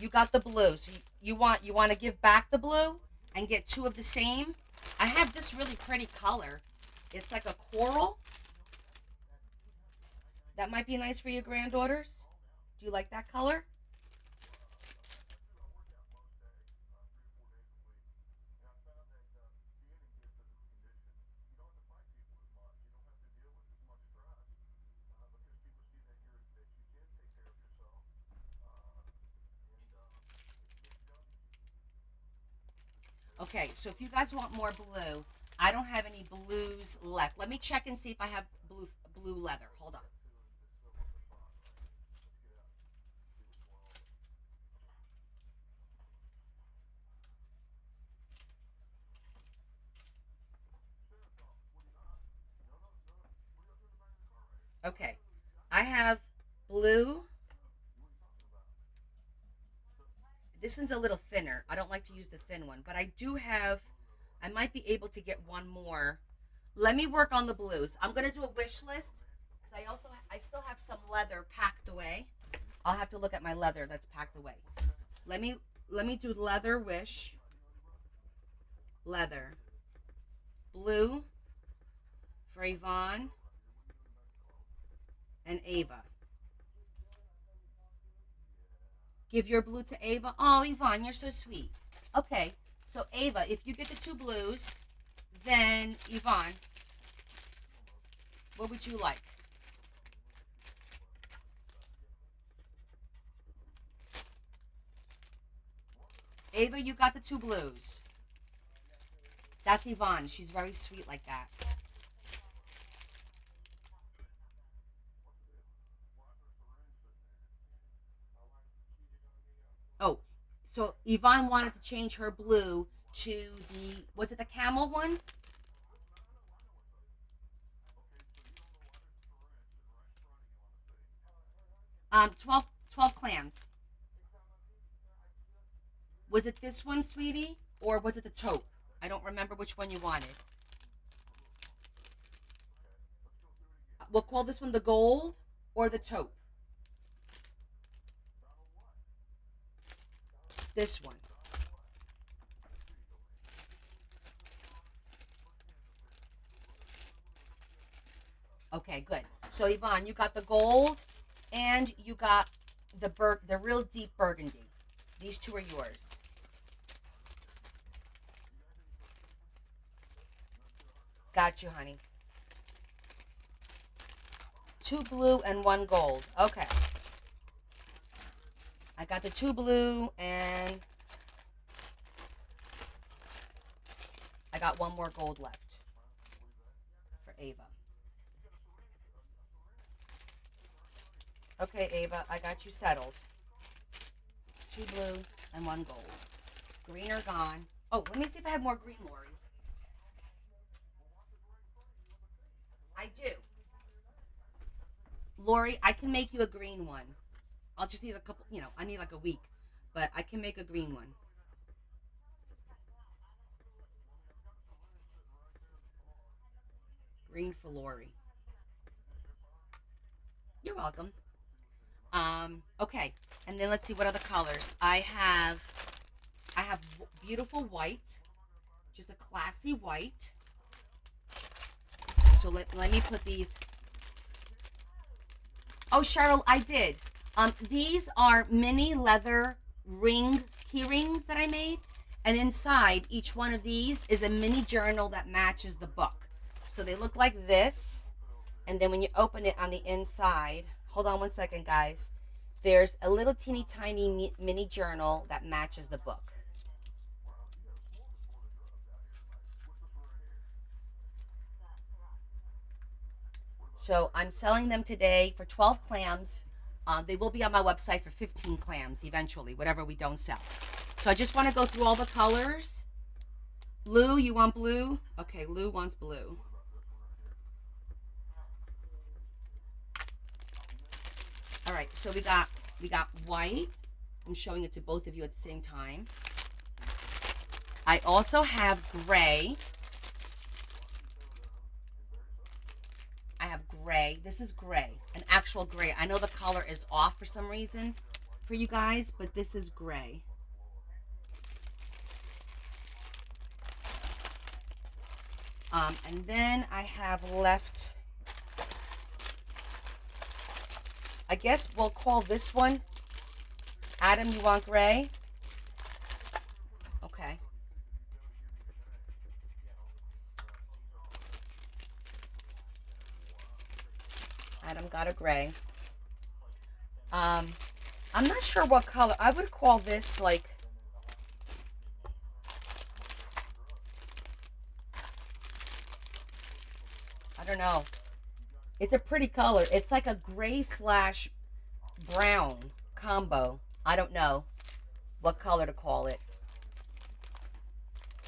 You got the blue. So you want to give back the blue and get two of the same? I have this really pretty color. It's like a coral. That might be nice for your granddaughters. Do you like that color? Okay, so if you guys want more blue, I don't have any blues left. Let me check and see if I have blue leather. Hold on. Okay, I have blue. This one's a little thinner. I don't like to use the thin one, but I do have, I might be able to get one more. Let me work on the blues. I'm going to do a wish list. because I still have some leather packed away. I'll have to look at my leather that's packed away. Let me do leather wish. Leather. Blue for Yvonne and Ava. Give your blue to Ava. Oh, Yvonne, you're so sweet. Okay, so Ava, if you get the 2 blues, then Yvonne, what would you like? Ava, you got the 2 blues. That's Yvonne. She's very sweet like that. Oh, so Yvonne wanted to change her blue to the, was it the camel one? 12 clams. Was it this one, sweetie? Or was it the taupe? I don't remember which one you wanted. We'll call this one the gold or the taupe. This one. Okay, good. So Yvonne, you got the gold and you got the real deep burgundy. These 2 are yours. Got you, honey. 2 blue and 1 gold. Okay. I got the 2 blue and I got 1 more gold left for Ava. Okay, Ava, I got you settled. 2 blue and 1 gold. Green are gone. Oh, let me see if I have more green, Lori. I do. Lori, I can make you a green one. I'll just need a couple, I need like a week, but I can make a green one. Green for Lori. You're welcome. Okay, and then let's see what other colors. I have beautiful white, just a classy white. So let me put these. Oh, Cheryl, I did. These are mini leather key rings that I made. And inside each one of these is a mini journal that matches the book. So they look like this. And then when you open it on the inside, hold on one second, guys. There's a little teeny tiny mini journal that matches the book. So I'm selling them today for 12 clams. They will be on my website for 15 clams eventually, whatever we don't sell. So I just want to go through all the colors. Lou, you want blue? Okay, Lou wants blue. All right, so we got white. I'm showing it to both of you at the same time. I also have gray. I have gray. This is gray, an actual gray. I know the color is off for some reason for you guys, but this is gray. And then I have left, I guess we'll call this one, Adam, you want gray? Okay. Adam got a gray. I'm not sure what color. I would call this like, I don't know. It's a pretty color. It's like a gray slash brown combo. I don't know what color to call it.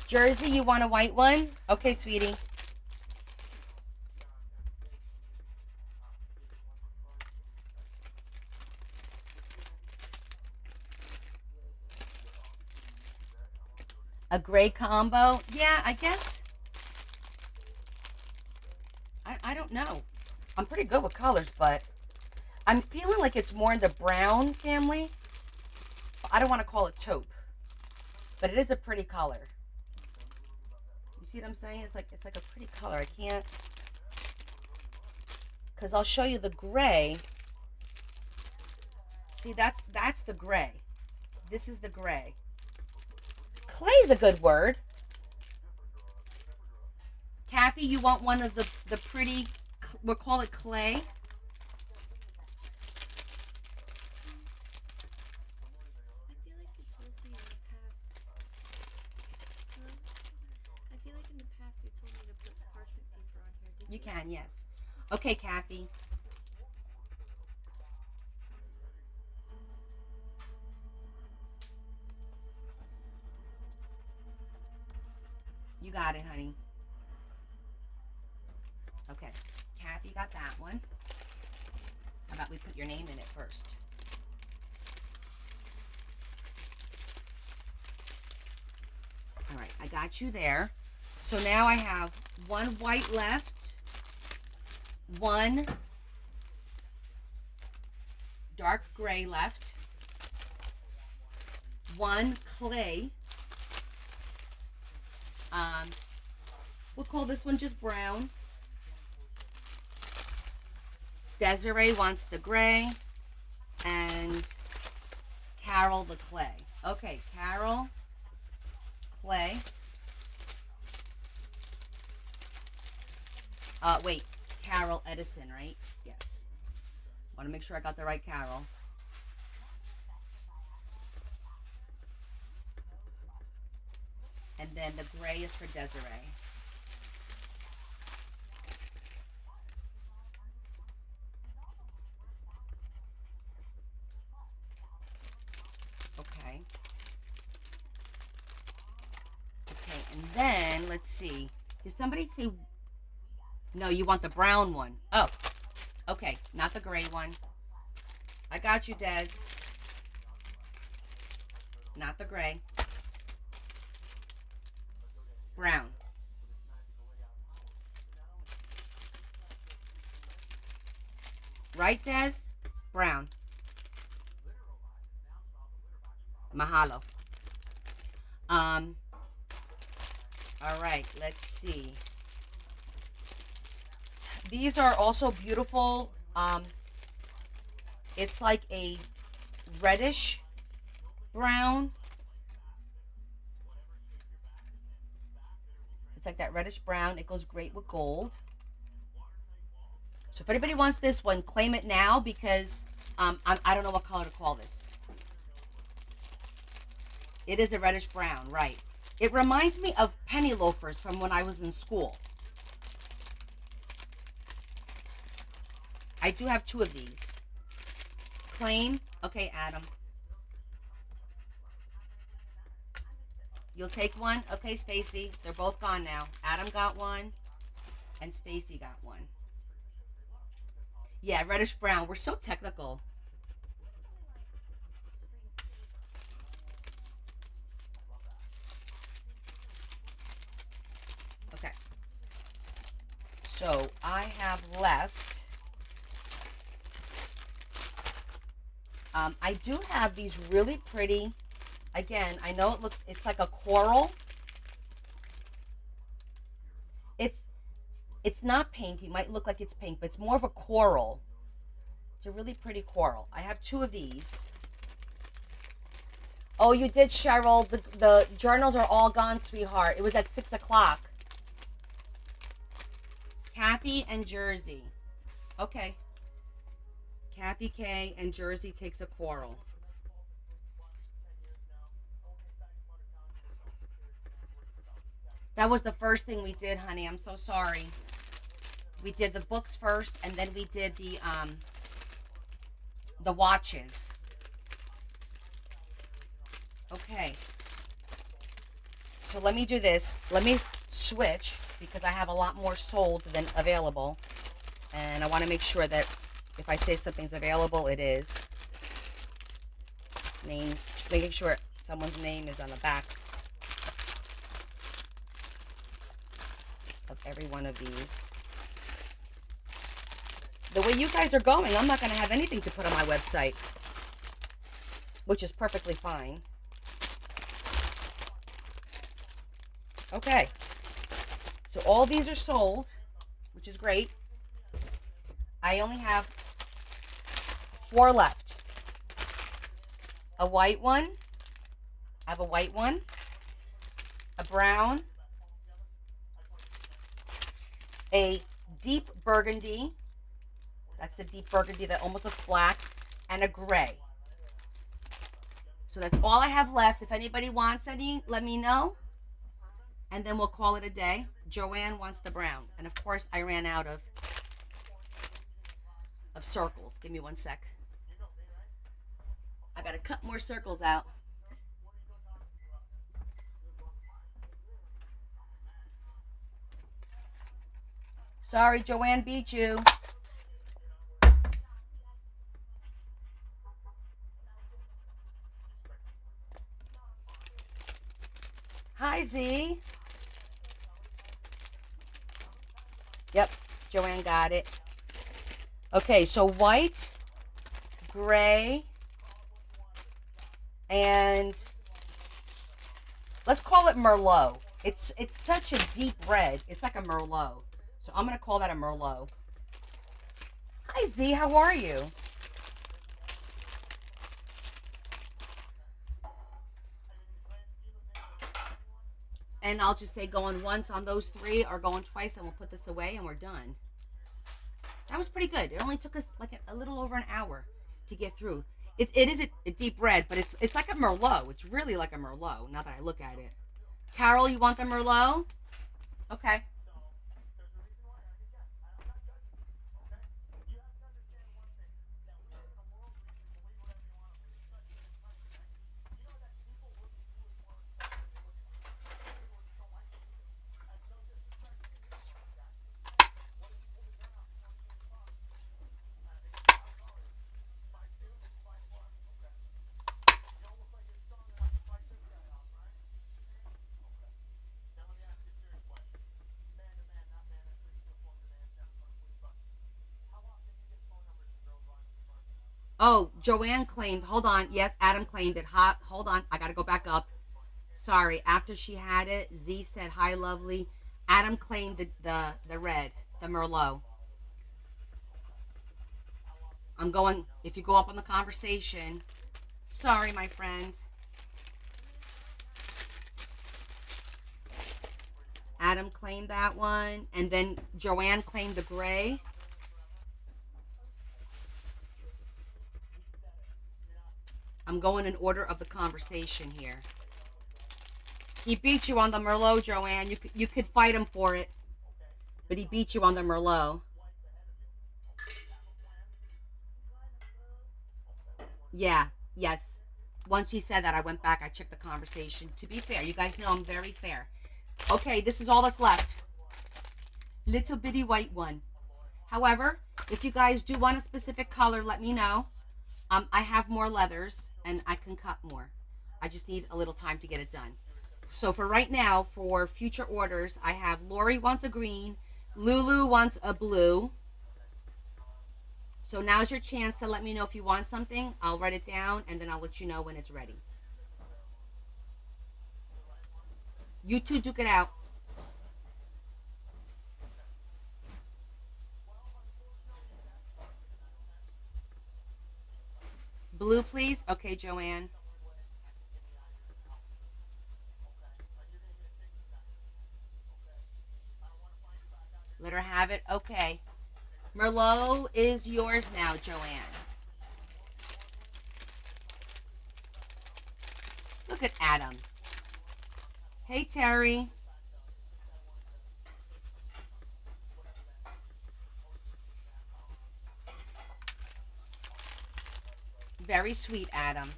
Jersey, you want a white one? Okay, sweetie. A gray combo? Yeah, I guess. I don't know. I'm pretty good with colors, but I'm feeling like it's more in the brown family. I don't want to call it taupe, but it is a pretty color. You see what I'm saying? It's like a pretty color. I can't, because I'll show you the gray. See, that's the gray. This is the gray. Clay is a good word. Kathy, you want one of the pretty, we'll call it clay. I feel like in the past you told me to put parchment paper on here. You can, yes. Okay, Kathy. You got it, honey. Okay, Kathy got that one. How about we put your name in it first? All right, I got you there. So now I have one white left, one dark gray left, one clay. We'll call this one just brown. Desiree wants the gray, and Carol the clay. Okay, Carol, clay. Wait, Carol Edison, right? Yes. Want to make sure I got the right Carol. And then the gray is for Desiree. Okay. Okay, and then, let's see. Did somebody say... No, you want the brown one. Oh, okay. Not the gray one. I got you, Des. Not the gray. Brown. Right, Des? Brown. Mahalo. All right, let's see. These are also beautiful. It's like a reddish brown. It's like that reddish brown. It goes great with gold. So if anybody wants this one, claim it now because I don't know what color to call this. It is a reddish brown, right? It reminds me of penny loafers from when I was in school. I do have two of these. Claim. Okay, Adam. You'll take one? Okay, Stacy. They're both gone now. Adam got one, and Stacy got one. Yeah, reddish brown. We're so technical. Okay. So I have left. I do have these really pretty. Again, I know it's like a coral. It's not pink. It might look like it's pink, but it's more of a coral. It's a really pretty coral. I have two of these. Oh, you did, Cheryl. The journals are all gone, sweetheart. It was at 6 o'clock. Kathy and Jersey. Okay. Kathy K and Jersey takes a coral. That was the first thing we did, honey. I'm so sorry. We did the books first, and then we did the watches. Okay. So let me do this. Let me switch because I have a lot more sold than available. And I want to make sure that if I say something's available, it is. Names. Just making sure someone's name is on the back of every one of these. The way you guys are going, I'm not going to have anything to put on my website, which is perfectly fine. Okay. So all these are sold, which is great. I only have 4 left. A white one. I have a white one. A brown. A deep burgundy. That's the deep burgundy that almost looks black. And a gray. So that's all I have left. If anybody wants any, let me know. And then we'll call it a day. Joanne wants the brown. And of course, I ran out of circles. Give me one sec. I got to cut more circles out. Sorry, Joanne beat you. Hi, Z. Yep, Joanne got it. Okay, so white, gray, and let's call it Merlot. It's such a deep red. It's like a Merlot. So I'm going to call that a Merlot. Hi, Z. How are you? And I'll just say going once on those 3 or going twice, and we'll put this away and we're done. That was pretty good. It only took us like a little over an hour to get through. It is a deep red, but it's like a Merlot. It's really like a Merlot, now that I look at it. Carol, you want the Merlot? Okay. Oh, Joanne claimed. Hold on. Yes, Adam claimed it. Hold on. I got to go back up. Sorry. After she had it, Z said, hi, lovely. Adam claimed the red, the Merlot. I'm going, if you go up on the conversation. Sorry, my friend. Adam claimed that one. And then Joanne claimed the gray. I'm going in order of the conversation here. He beat you on the Merlot, Joanne. You could fight him for it. But he beat you on the Merlot. Yeah, yes. Once he said that, I went back. I checked the conversation. To be fair, you guys know I'm very fair. Okay, this is all that's left. Little bitty white one. However, if you guys do want a specific color, let me know. I have more leathers and I can cut more. I just need a little time to get it done. So for right now, for future orders, I have Lori wants a green, Lulu wants a blue. So now's your chance to let me know if you want something. I'll write it down and then I'll let you know when it's ready. You two duke it out. Blue, please. Okay, Joanne. Let her have it. Okay. Merlot is yours now, Joanne. Look at Adam. Hey, Terry. Very sweet, Adam.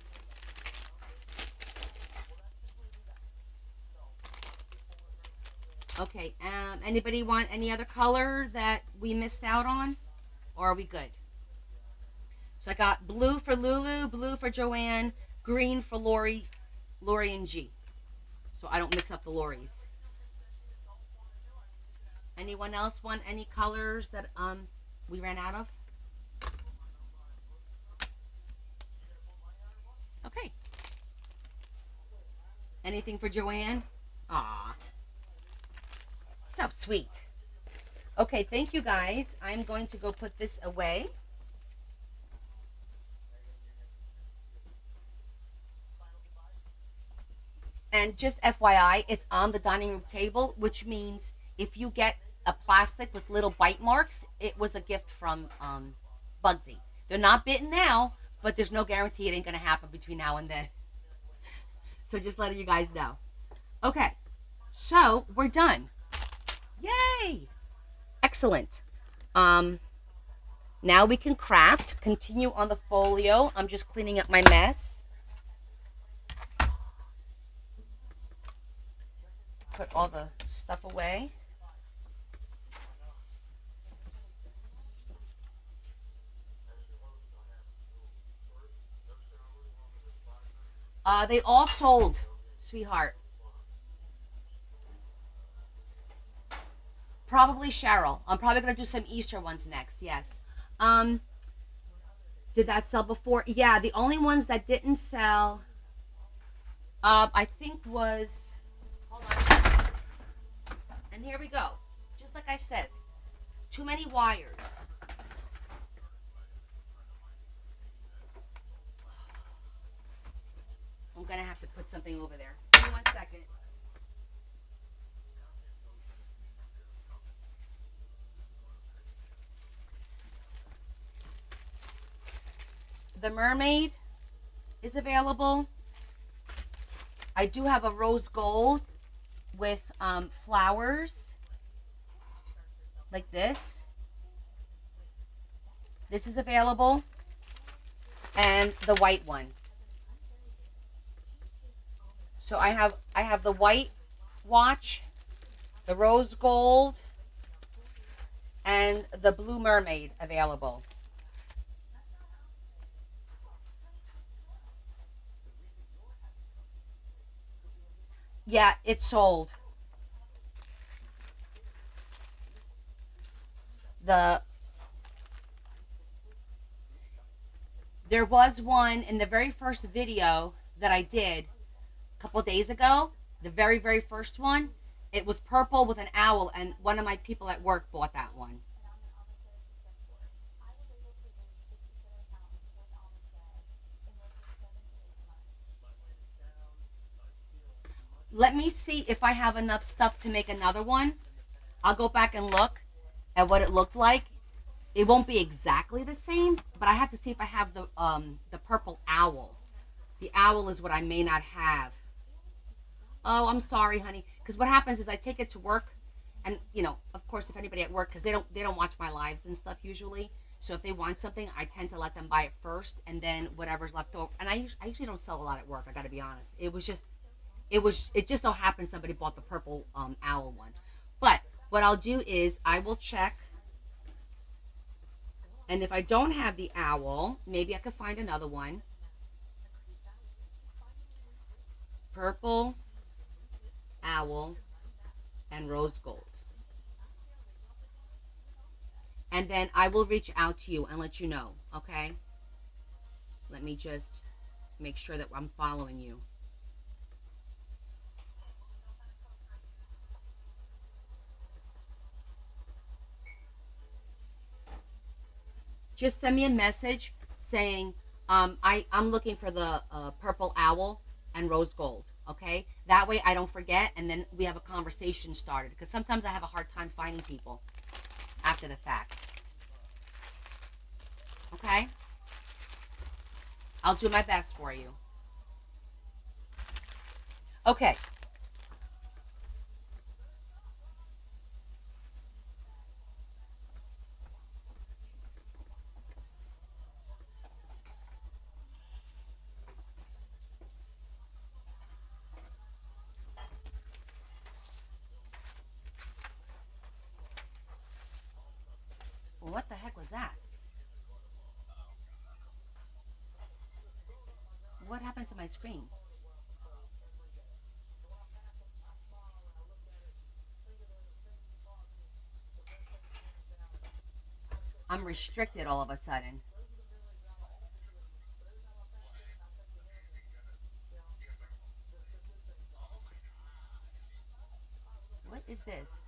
Okay, anybody want any other color that we missed out on? Or are we good? So I got blue for Lulu, blue for Joanne, green for Lori and G. So I don't mix up the Loris. Anyone else want any colors that we ran out of? Okay. Anything for Joanne? Aw. So sweet. Okay, thank you guys. I'm going to go put this away. And just FYI, it's on the dining room table, which means if you get a plastic with little bite marks, it was a gift from Bugsy. They're not bitten now, but there's no guarantee it ain't gonna happen between now and then. So just letting you guys know. Okay, so we're done. Yay! Excellent. Um, Now we can craft. Continue on the folio. I'm just cleaning up my mess. Put all the stuff away. They all sold, sweetheart. Probably Cheryl. I'm probably gonna do some Easter ones next. Yes. Um, did that sell before? Yeah. The only ones that didn't sell, I think was. Hold on. And here we go. Just like I said, too many wires. I'm gonna have to put something over there. Give me 1 second. The mermaid is available. I do have a rose gold with flowers like this. This is available. And the white one. So I have the white watch, the rose gold, and the blue mermaid available. Yeah, it's sold. The There was one in the very first video that I did a couple of days ago. The very, very first one. It was purple with an owl, and one of my people at work bought that one. Let me see if I have enough stuff to make another one. I'll go back and look at what it looked like. It won't be exactly the same, but I have to see if I have the purple owl. The owl is what I may not have. Oh, I'm sorry, honey. Because what happens is I take it to work, and of course, if anybody at work, because they don't watch my lives and stuff usually. So if they want something, I tend to let them buy it first, and then whatever's left over. And I usually don't sell a lot at work. I got to be honest. It just so happened somebody bought the purple owl one. But what I'll do is I will check, and if I don't have the owl, maybe I could find another one. Purple owl and rose gold. And then I will reach out to you and let you know, okay? Let me just make sure that I'm following you. Just send me a message saying I'm looking for the purple owl and rose gold. Okay, that way I don't forget, and then we have a conversation started. Because sometimes I have a hard time finding people after the fact. Okay, I'll do my best for you. Okay. Well, what the heck was that? What happened to my screen? I'm restricted all of a sudden. is this?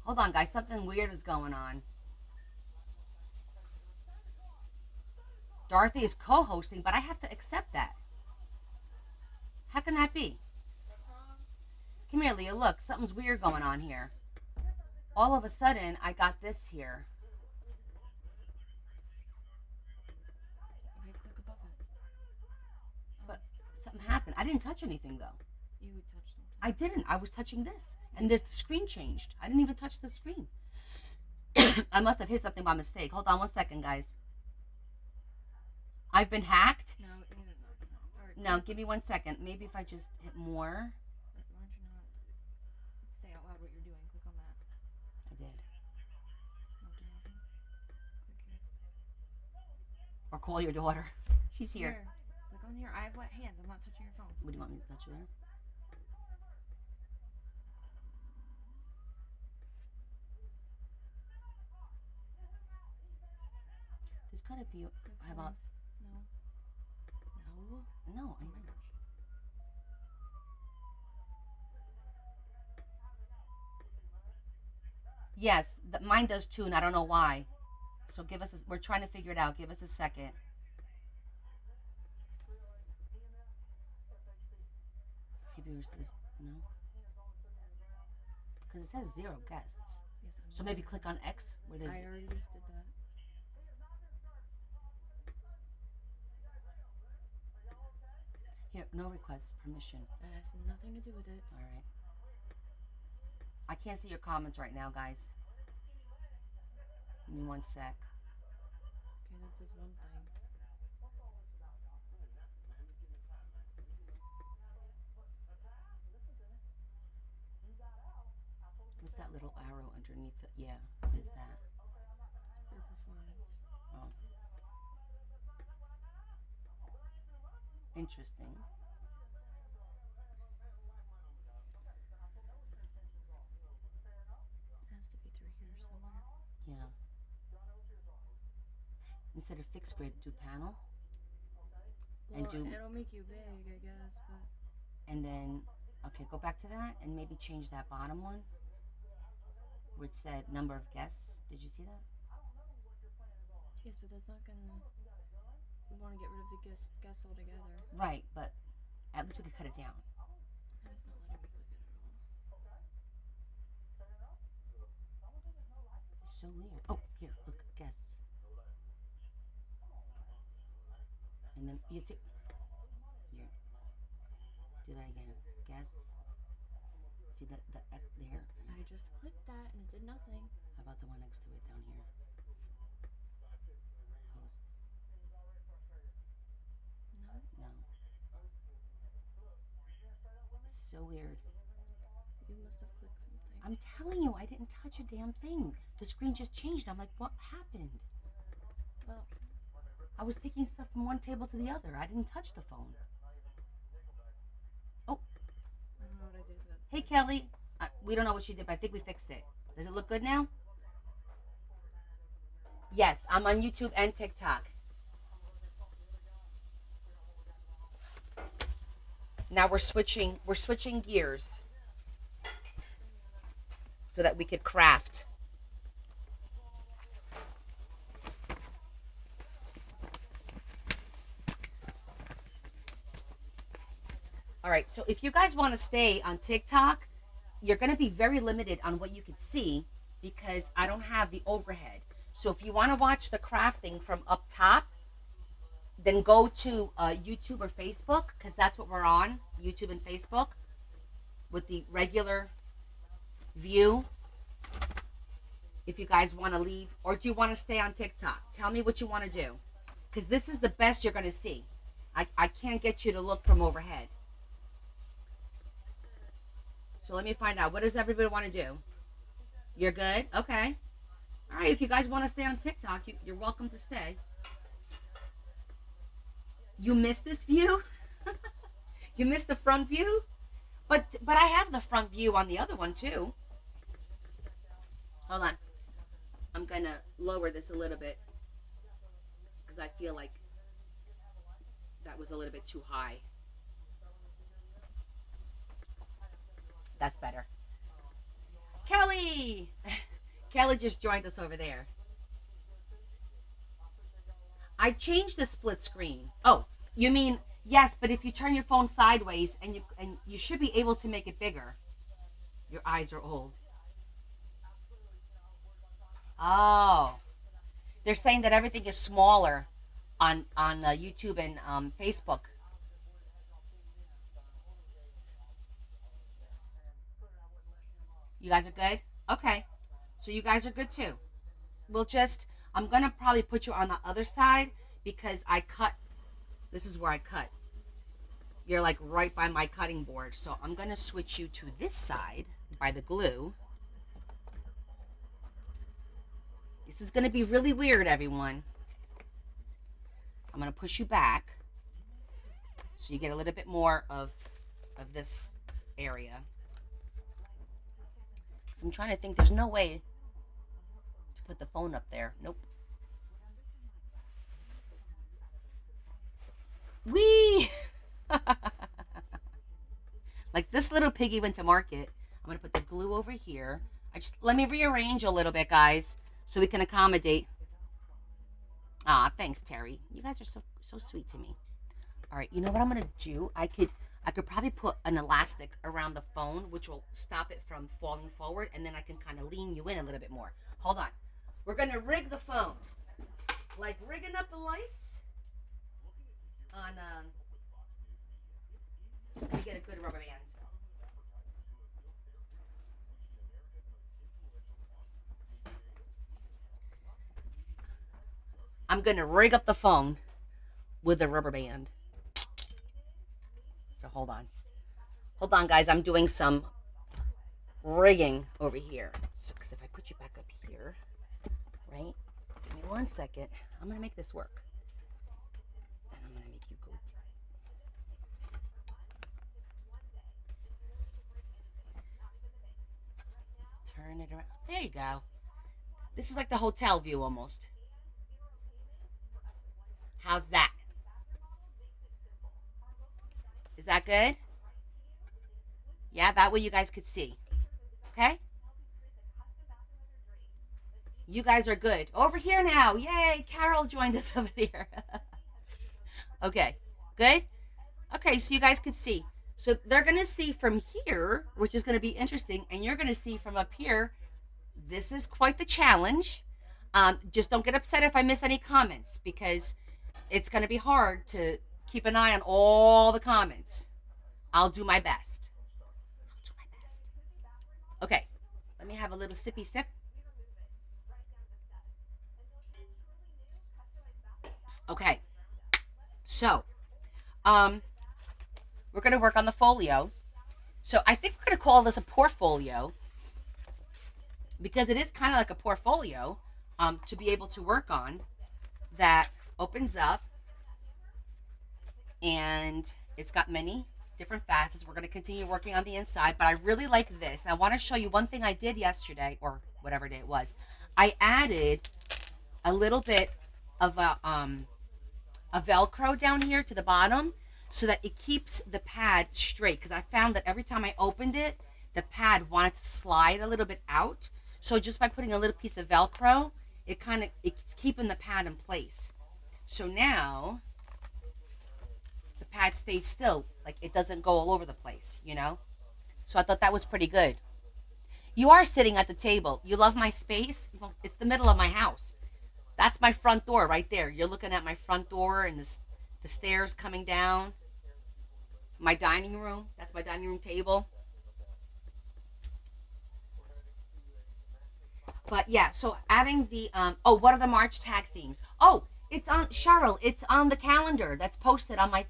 Hold on, guys. Something weird is going on. Dorothy is co-hosting, but I have to accept that. How can that be? Come here, Leah. Look, something's weird going on here. All of a sudden, I got this here. Okay, click above it. But something happened. I didn't touch anything, though. You touched something. I didn't. I was touching this. And this the screen changed. I didn't even touch the screen. I must have hit something by mistake. Hold on 1 second, guys. I've been hacked? No. Alright, No, give me 1 second. Maybe if I just hit more. why don't you not say out loud what you're doing? Click on that. I did. Nothing happened. Click here. Or call your daughter. She's here. Click on here. I have wet hands. I'm not touching your phone. What do you want me to touch you there? There's gotta be. Click How about? once. No. No. Oh my gosh. Yes, mine does too, and I don't know why. So give us. We're trying to figure it out. Give us a second. Maybe yours says no. Because it says 0 guests. Yes, I'm So maybe click on X where there's. I already just did that. Here, no requests, permission. That has nothing to do with it. All right. I can't see your comments right now, guys. Give me 1 sec. Okay, that does one thing. What's that little arrow underneath it? Yeah, what is that? It's your performance. Oh. Interesting. It has to be through here somewhere. Yeah. Instead of fixed grade, do panel. And Well, do- it'll make you big, I guess, but And then, okay, go back to that and maybe change that bottom one where it said number of guests. Did you see that? yes, but that's not gonna. We want to get rid of the guests altogether. Right, but at least we could cut it down. And it's not letting me click it at all. It's so weird. Oh, here, look, guests. And then you see, here, do that again. Guests. See that there? I just clicked that and it did nothing. How about the one next to it down here? Hosts. No, No. It's so weird. you must have clicked something. I'm telling you, I didn't touch a damn thing. The screen just changed. I'm like, what happened? Well, I was taking stuff from one table to the other. I didn't touch the phone. Oh, I don't know what I did, but hey, Kelly. We don't know what she did, but I think we fixed it. Does it look good now? Yes, I'm on YouTube and TikTok. Now we're switching gears so that we could craft. All right, so if you guys want to stay on TikTok, you're going to be very limited on what you can see because I don't have the overhead. So if you want to watch the crafting from up top, then go to YouTube or Facebook because that's what we're on, YouTube and Facebook, with the regular view. If you guys want to leave, or do you want to stay on TikTok? Tell me what you want to do because this is the best you're going to see. I can't get you to look from overhead. So let me find out. What does everybody want to do? You're good? Okay. All right. If you guys want to stay on TikTok, you're welcome to stay. You missed this view? You missed the front view? But I have the front view on the other one too. Hold on. I'm going to lower this a little bit because I feel like that was a little bit too high. That's better. Kelly! Kelly just joined us over there. I changed the split screen. Oh, you mean yes, but if you turn your phone sideways and you should be able to make it bigger. Your eyes are old. Oh, they're saying that everything is smaller on YouTube and Facebook. You guys are good. Okay, so you guys are good too. We'll just. I'm gonna probably put you on the other side because I cut. This is where I cut. You're like right by my cutting board, so I'm gonna switch you to this side by the glue. This is gonna be really weird, everyone. I'm gonna push you back so you get a little bit more of this area. So I'm trying to think. There's no way to put the phone up there. Nope. Wee! Like this little piggy went to market. I'm gonna put the glue over here. Let me rearrange a little bit, guys, so we can accommodate. Ah, thanks, Terry. You guys are so sweet to me. All right, you know what I'm gonna do? I could probably put an elastic around the phone, which will stop it from falling forward, and then I can kind of lean you in a little bit more. Hold on. We're gonna rig the phone, like rigging up the lights on. Let me get a good rubber band. I'm gonna rig up the phone with a rubber band. So hold on, guys. I'm doing some rigging over here. So, because if I put you back up here, right? Give me 1 second. I'm gonna make this work, and I'm gonna make you go. Turn it around. There you go. This is like the hotel view almost. How's that? Is that good? Yeah, that way you guys could see. Okay? You guys are good. Over here now. Yay, Carol joined us over here. Okay, good? Okay, so you guys could see. So they're going to see from here, which is going to be interesting, and you're going to see from up here. This is quite the challenge. Just don't get upset if I miss any comments because it's going to be hard to keep an eye on all the comments. I'll do my best. Okay, let me have a little sippy sip. Okay, so we're going to work on the folio. So I think we're going to call this a portfolio because it is kind of like a portfolio to be able to work on that opens up and it's got many different facets. We're going to continue working on the inside, but I really like this. I want to show you one thing I did yesterday or whatever day it was. I added a little bit of a Velcro down here to the bottom so that it keeps the pad straight because I found that every time I opened it, the pad wanted to slide a little bit out. So just by putting a little piece of Velcro, it's keeping the pad in place. So now the pad stays still, like it doesn't go all over the place, you know? So I thought that was pretty good. You are sitting at the table. You love my space? Well, it's the middle of my house. That's my front door right there. You're looking at my front door and the stairs coming down. My dining room. That's my dining room table. But yeah, so adding the what are the March tag themes? Oh, it's on Cheryl. It's on the calendar that's posted on my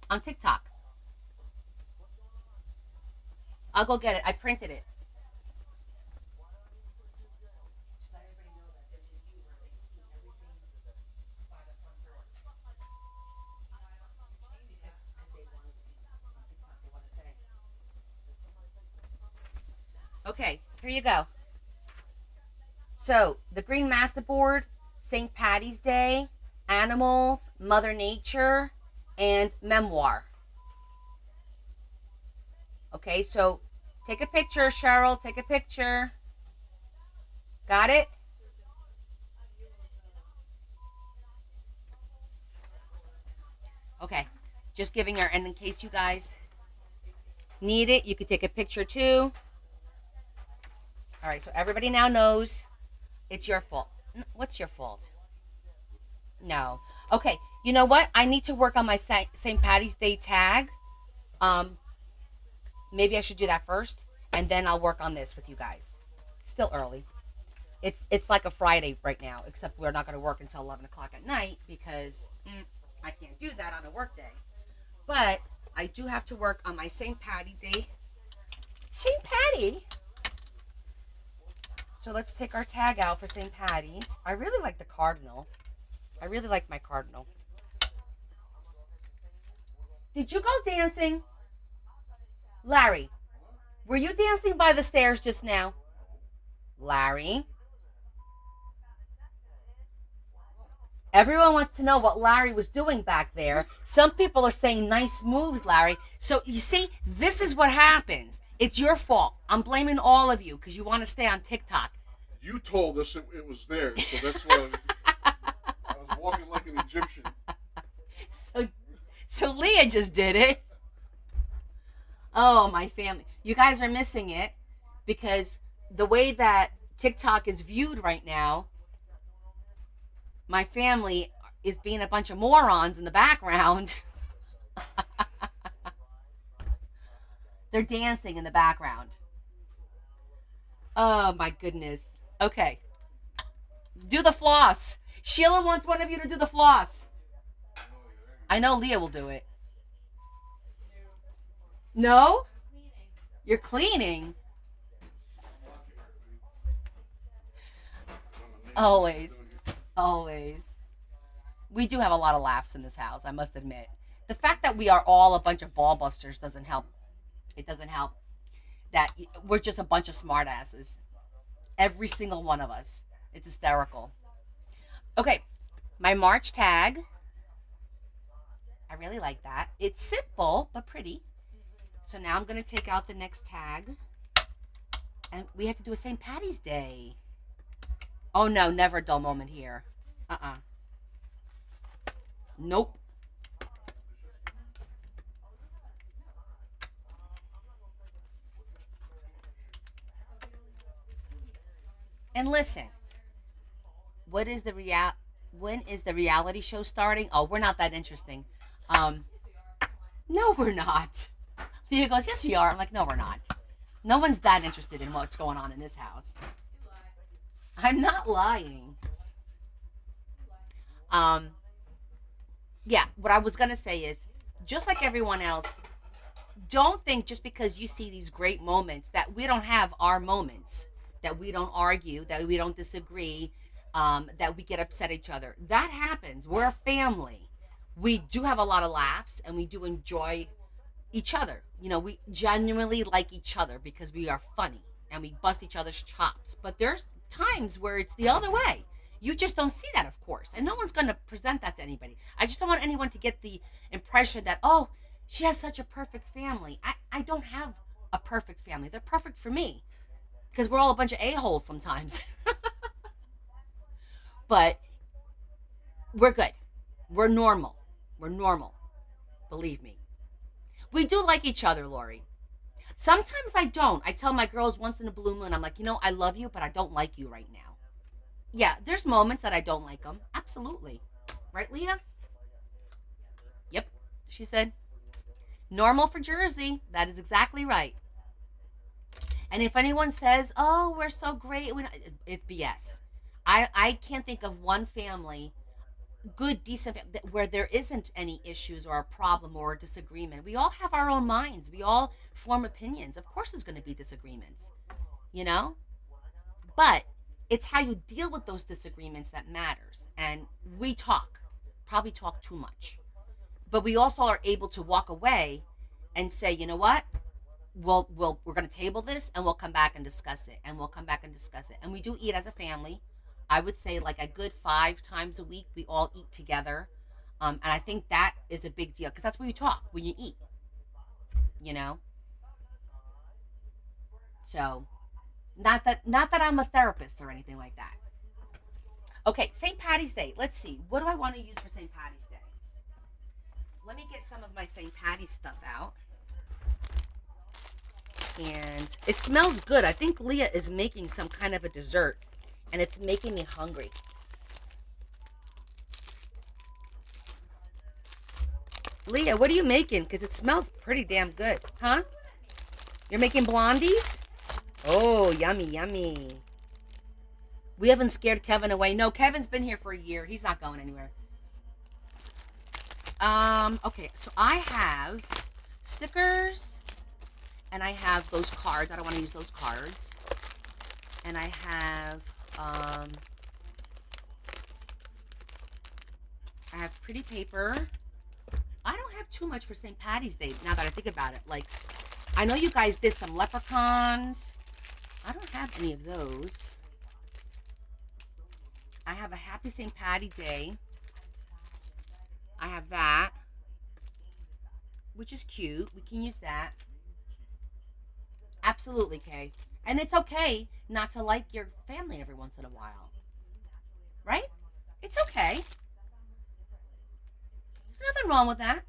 on TikTok. I'll go get it. I printed it. Okay, here you go. So the green masterboard, St. Patty's Day. animals, Mother Nature, and memoir. Okay, so take a picture, Cheryl. Take a picture. Got it? Okay, just giving her, and in case you guys need it, you could take a picture too. All right, so everybody now knows it's your fault. What's your fault? No. Okay, you know what? I need to work on my St. Patty's Day tag. Um, Maybe I should do that first, and then I'll work on this with you guys. Still early. It's like a Friday right now, except we're not going to work until 11 o'clock at night because I can't do that on a work day. But I do have to work on my St. Patty Day. St. Patty? So let's take our tag out for St. Patty's. I really like the cardinal. I really like my cardinal. Did you go dancing? Larry, were you dancing by the stairs just now? Larry? Everyone wants to know what Larry was doing back there. Some people are saying nice moves, Larry. So you see, this is what happens. It's your fault. I'm blaming all of you because you want to stay on TikTok. You told us it was there, so that's why I was walking like an Egyptian. So Leah just did it. Oh, my family. You guys are missing it because the way that TikTok is viewed right now, my family is being a bunch of morons in the background. They're dancing in the background. Oh, my goodness. Okay. Do the floss. Sheila wants one of you to do the floss. I know Leah will do it. No? You're cleaning? Always. Always. We do have a lot of laughs in this house, I must admit. The fact that we are all a bunch of ball busters doesn't help. It doesn't help that we're just a bunch of smartasses. Every single one of us. It's hysterical. Okay, my March tag. I really like that. It's simple, but pretty. So now I'm going to take out the next tag. And we have to do a St. Patty's Day. Oh, no, never a dull moment here. Nope. And listen, when is the reality show starting? Oh, we're not that interesting. No, we're not. Thea goes, yes, we are. I'm like, no, we're not. No one's that interested in what's going on in this house. I'm not lying. Yeah, what I was going to say is, just like everyone else, don't think just because you see these great moments that we don't have our moments, that we don't argue, that we don't disagree, that we get upset at each other. That happens. We're a family. We do have a lot of laughs, and we do enjoy each other. You know, we genuinely like each other because we are funny and we bust each other's chops. But there's times where it's the other way. You just don't see that, of course. And no one's going to present that to anybody. I just don't want anyone to get the impression that, oh, she has such a perfect family. I don't have a perfect family. They're perfect for me because we're all a bunch of a-holes sometimes. But we're good. We're normal. We're normal. Believe me. We do like each other, Lori. Sometimes I don't. I tell my girls once in a blue moon, I'm like, you know, I love you, but I don't like you right now. Yeah, there's moments that I don't like them. Absolutely. Right, Leah? Yep, she said. Normal for Jersey. That is exactly right. And if anyone says, oh, we're so great, it's BS. I can't think of one family, good, decent, where there isn't any issues or a problem or a disagreement. We all have our own minds. We all form opinions. Of course there's going to be disagreements, you know? But it's how you deal with those disagreements that matters. And we probably talk too much. But we also are able to walk away and say, you know what? We're going to table this and we'll come back and discuss it. And we'll come back and discuss it. And we do eat as a family. I would say like a good 5 times a week we all eat together. And I think that is a big deal because that's where you talk when you eat, you know. So not that I'm a therapist or anything like that. Okay, St. Patty's Day. Let's see. What do I want to use for St. Patty's Day? Let me get some of my St. Patty's stuff out. And it smells good. I think Leah is making some kind of a dessert, and it's making me hungry. Leah, what are you making? Because it smells pretty damn good. Huh? You're making blondies? Oh, yummy, yummy. We haven't scared Kevin away. No, Kevin's been here for a year. He's not going anywhere. Okay, so I have stickers, and I have those cards. I don't want to use those cards. And I have, pretty paper. I don't have too much for St. Patty's Day, now that I think about it. Like, I know you guys did some leprechauns. I don't have any of those. I have a Happy St. Patty Day. I have that, which is cute. We can use that. Absolutely, Kay. And it's okay not to like your family every once in a while. Right? It's okay. There's nothing wrong with that.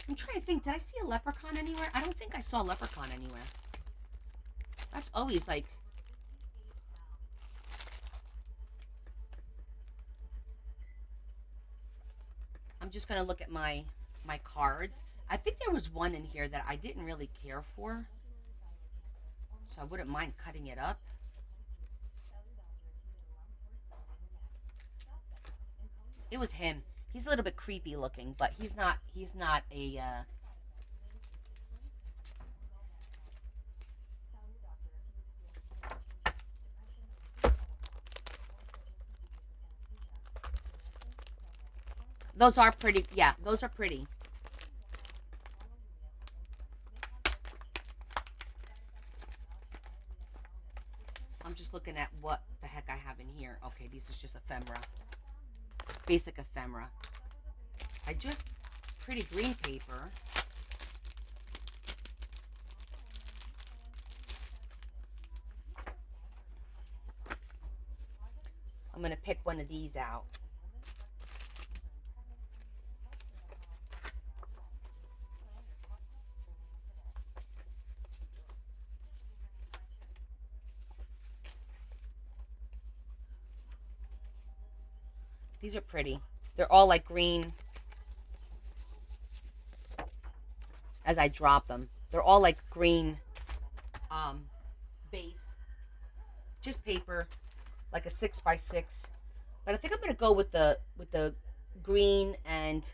I'm trying to think. Did I see a leprechaun anywhere? I don't think I saw a leprechaun anywhere. That's always like... I'm just going to look at my cards. I think there was one in here that I didn't really care for. So I wouldn't mind cutting it up. It was him. He's a little bit creepy looking, but he's not a Those are pretty. Yeah, those are pretty. I'm just looking at what the heck I have in here. Okay, these is just ephemera. Basic ephemera. I do have pretty green paper. I'm going to pick one of these out. These are pretty. They're all like green. As I drop them, they're all like green base. Just paper, like a 6x6. But I think I'm gonna go with the green and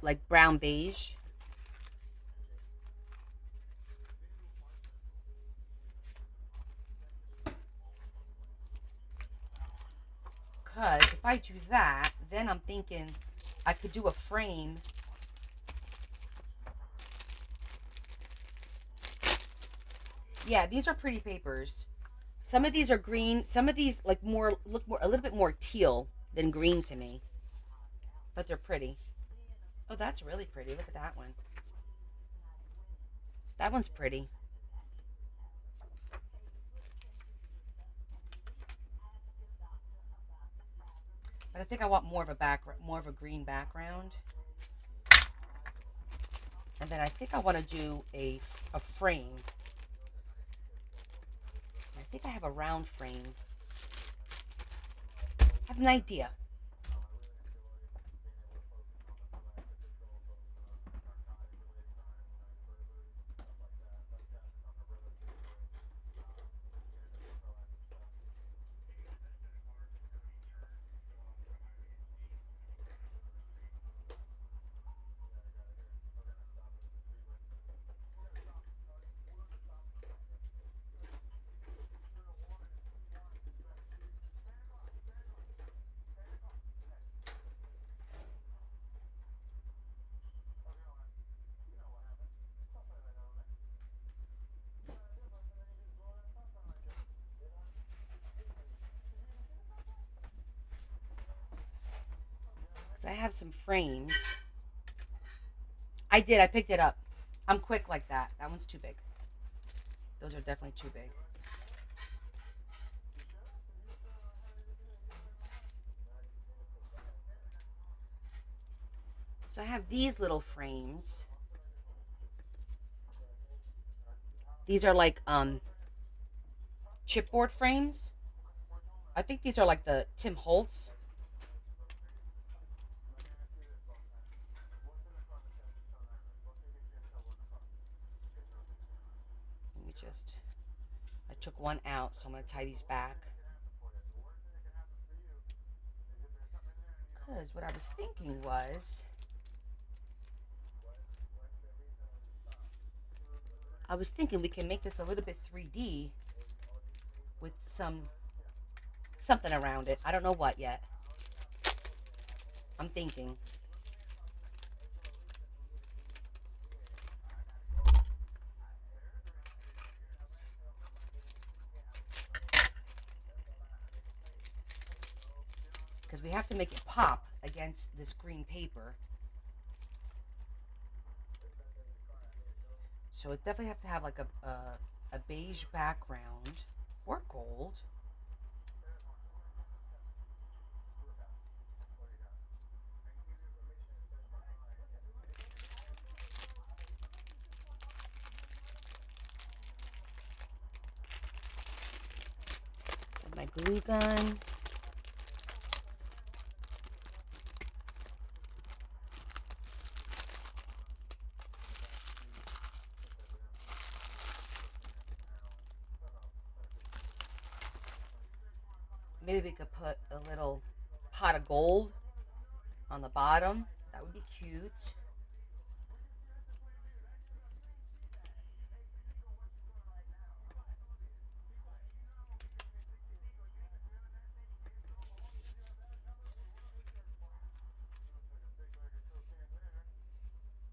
like brown beige. Because if I do that, then I'm thinking I could do a frame. Yeah, these are pretty papers. Some of these are green. Some of these like look a little bit more teal than green to me. But they're pretty. Oh, that's really pretty. Look at that one. That one's pretty. But I think I want more of a green background. And then I think I want to do a frame. I think I have a round frame. I have an idea. because I have some frames. I did. I picked it up. I'm quick like that. That one's too big. Those are definitely too big. So I have these little frames. These are like chipboard frames. I think these are like the Tim Holtz. Let me just, I took one out, so I'm going to tie these back. Because what I was thinking was, we can make this a little bit 3D with something around it. I don't know what yet. I'm thinking. Because we have to make it pop against this green paper. So it definitely have to have like a beige background or gold. And my glue gun. Maybe we could put a little pot of gold on the bottom. That would be cute.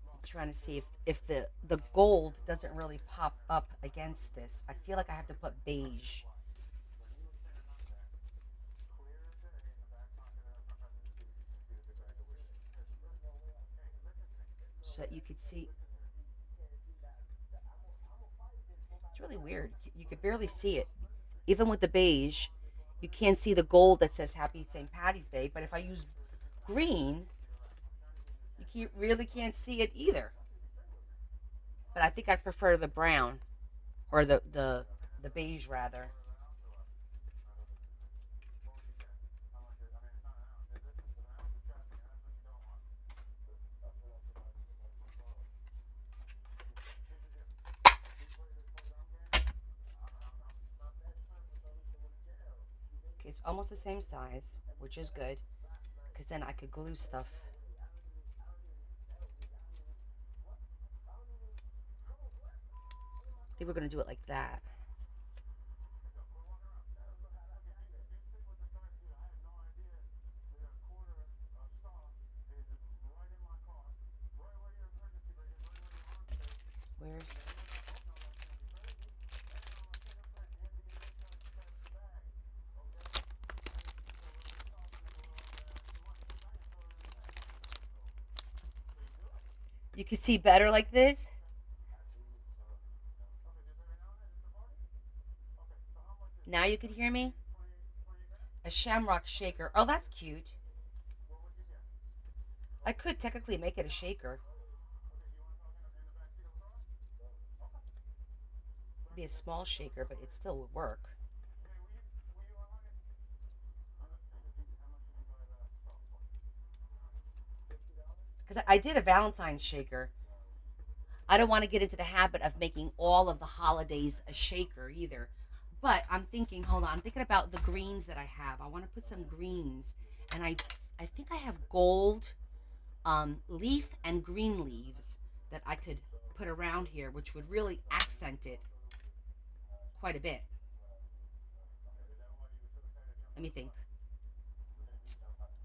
I'm trying to see if the gold doesn't really pop up against this. I feel like I have to put beige. So that you could see. It's really weird. You could barely see it. Even with the beige, you can't see the gold that says Happy St. Patty's Day. But if I use green, you really can't see it either. But I think I prefer the brown, or the beige rather. Okay, it's almost the same size, which is good, because then I could glue stuff. I think we're going to do it like that. Where's... You can see better like this. Now you can hear me? A shamrock shaker. Oh, that's cute. I could technically make it a shaker. It'd be a small shaker, but it still would work. Because I did a Valentine's shaker. I don't want to get into the habit of making all of the holidays a shaker either. But I'm thinking, hold on, I'm thinking about the greens that I have. I want to put some greens. And I think I have gold leaf and green leaves that I could put around here, which would really accent it quite a bit. Let me think.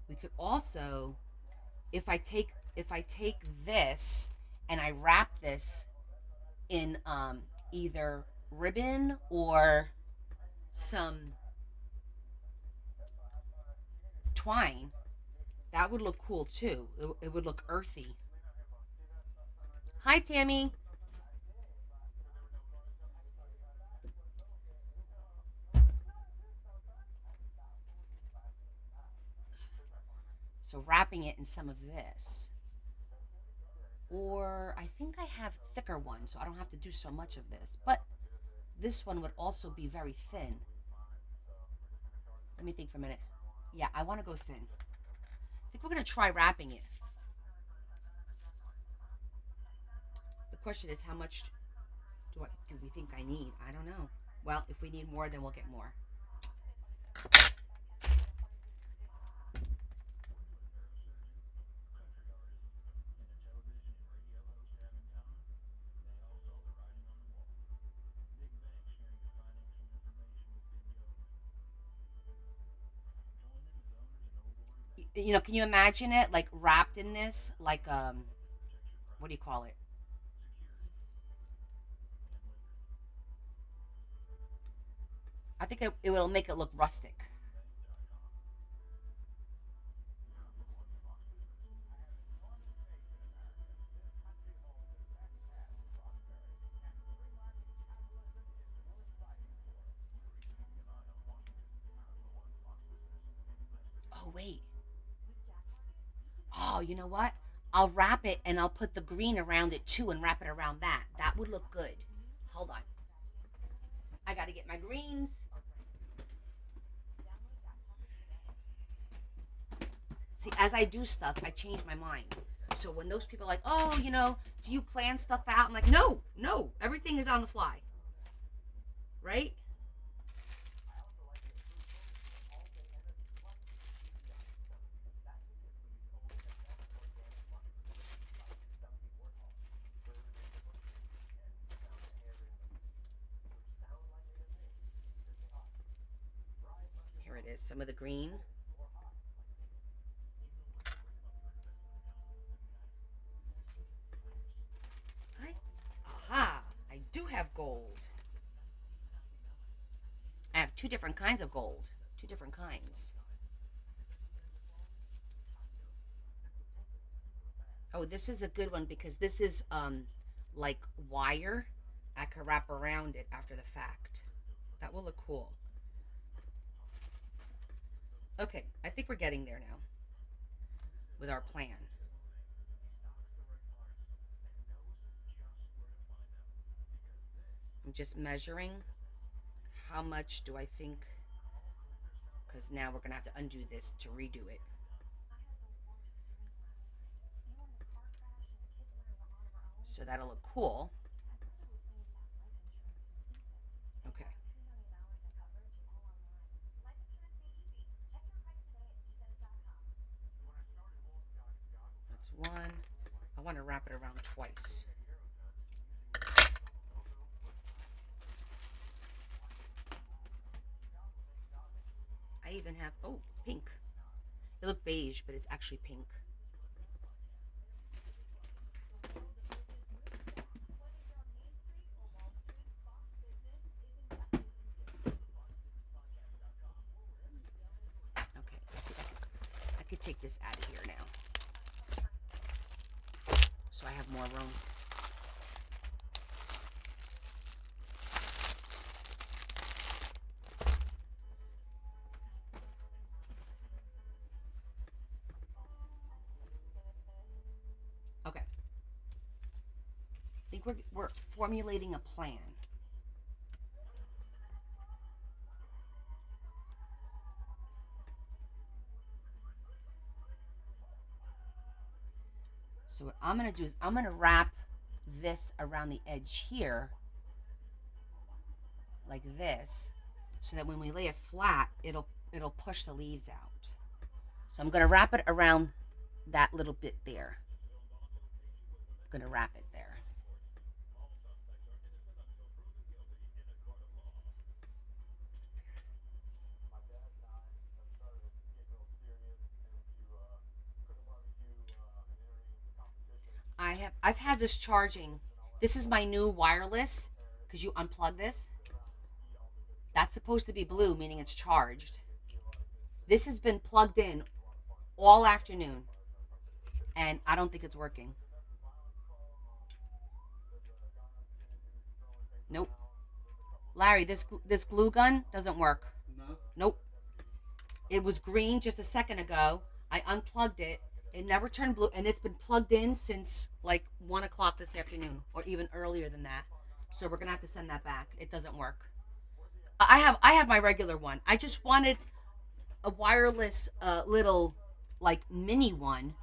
We could also, if I take this and I wrap this in either ribbon or some twine, That would look cool too. It would look earthy. Hi, Tammy. So wrapping it in some of this. Or I think I have thicker ones, so I don't have to do so much of this. But this one would also be very thin. Let me think for a minute. Yeah, I want to go thin. I think we're going to try wrapping it. The question is, how much do we think I need? I don't know. Well, if we need more, then we'll get more. You know, can you imagine it like wrapped in this, like what do you call it? I think it will make it look rustic. Oh wait. Oh, you know what? I'll wrap it and I'll put the green around it too and wrap it around that. That would look good. Hold on. I got to get my greens. See, as I do stuff, I change my mind. So when those people are like, oh, you know, do you plan stuff out? I'm like, no, no, everything is on the fly. Right? Here it is, some of the green. Aha, I do have gold. I have two different kinds of gold. Two different kinds. Oh, this is a good one because this is like wire. I could wrap around it after the fact. That will look cool. Okay, I think we're getting there now with our plan. I'm just measuring how much do I think, because now we're going to have to undo this to redo it. So that'll look cool. Okay. That's one. I want to wrap it around twice. I even have, oh, pink. It looked beige, but it's actually pink. Okay, I could take this out of here now. So I have more room. Okay. I think we're formulating a plan. So what I'm going to do is I'm going to wrap this around the edge here like this so that when we lay it flat, it'll push the leaves out. So I'm going to wrap it around that little bit there. I'm going to wrap it there. I've had this charging. This is my new wireless because you unplug this. That's supposed to be blue, meaning it's charged. This has been plugged in all afternoon, and I don't think it's working. Nope. Larry, this glue gun doesn't work. No. Nope. It was green just a second ago. I unplugged it. It never turned blue, and it's been plugged in since like 1 o'clock this afternoon, or even earlier than that. So we're gonna have to send that back. It doesn't work. I have my regular one. I just wanted a wireless little like mini one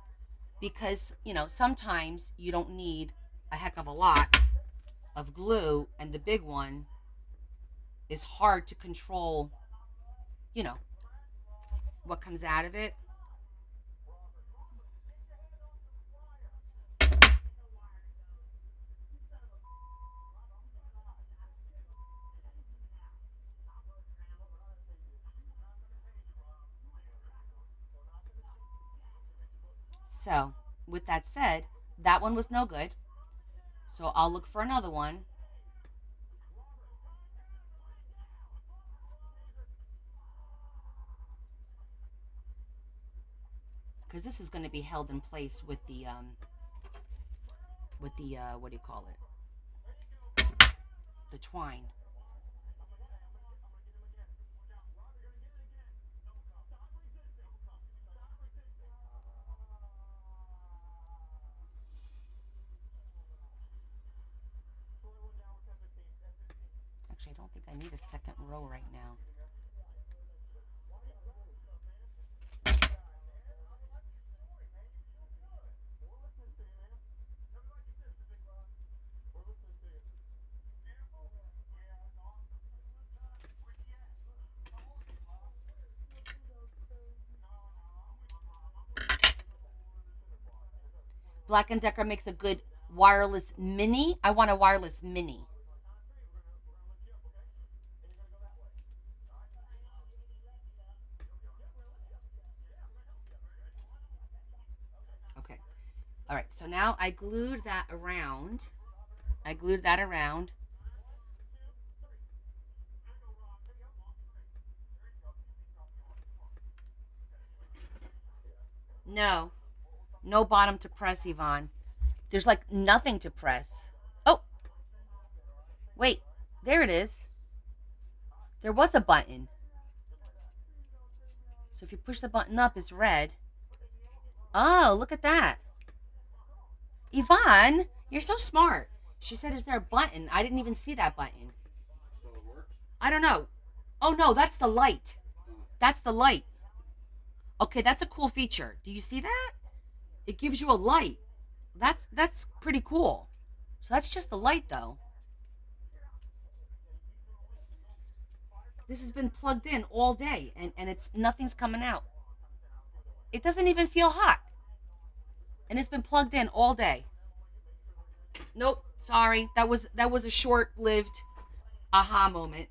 because sometimes you don't need a heck of a lot of glue, and the big one is hard to control. You know what comes out of it. So, with that said, that one was no good. So I'll look for another one. Because this is going to be held in place with the what do you call it? The twine. Actually, I don't think I need a second row right now. Black & Decker makes a good wireless mini. I want a wireless mini. Okay. All right. So now I glued that around. No. No bottom to press, Yvonne. There's like nothing to press. Oh, wait. There it is. There was a button. So if you push the button up, it's red. Oh, look at that. Yvonne, you're so smart. She said, is there a button? I didn't even see that button. So it works? I don't know. Oh, no, that's the light. That's the light. Okay, that's a cool feature. Do you see that? It gives you a light. That's pretty cool. So that's just the light, though. This has been plugged in all day, and it's nothing's coming out. It doesn't even feel hot. And it's been plugged in all day. Nope, sorry. That was a short-lived aha moment.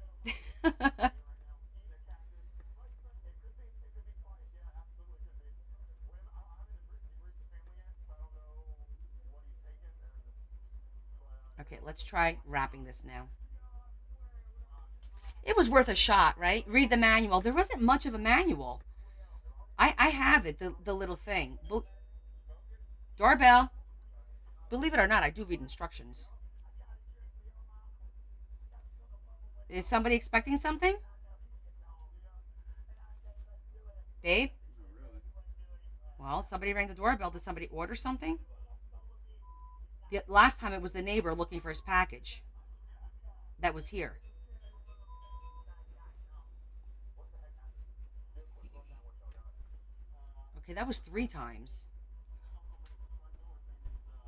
Okay, let's try wrapping this now. It was worth a shot, right? Read the manual. There wasn't much of a manual. I have it, the little thing. Doorbell. Believe it or not, I do read instructions. Is somebody expecting something? Babe? Not really. Well, somebody rang the doorbell. Did somebody order something? The last time it was the neighbor looking for his package that was here. Okay, that was 3 times.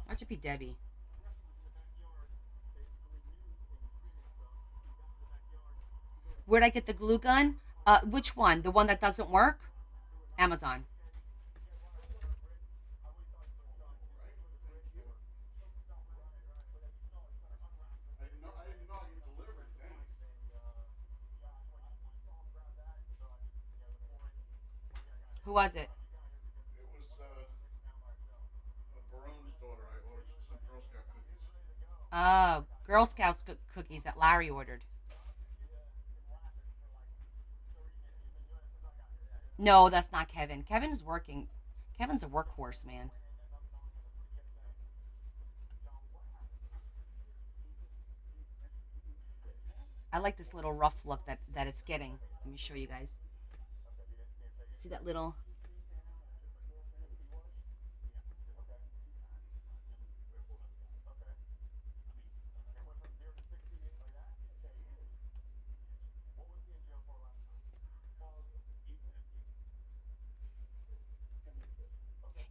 That should be Debbie. Where'd I get the glue gun? Which one? The one that doesn't work? Amazon. I didn't know you delivered things. Who was it? It was a Barone's daughter. I ordered some Girl Scout cookies. Oh, Girl Scouts cookies that Larry ordered. No, that's not Kevin. Kevin's working. Kevin's a workhorse, man. I like this little rough look that it's getting. Let me show you guys. See that little.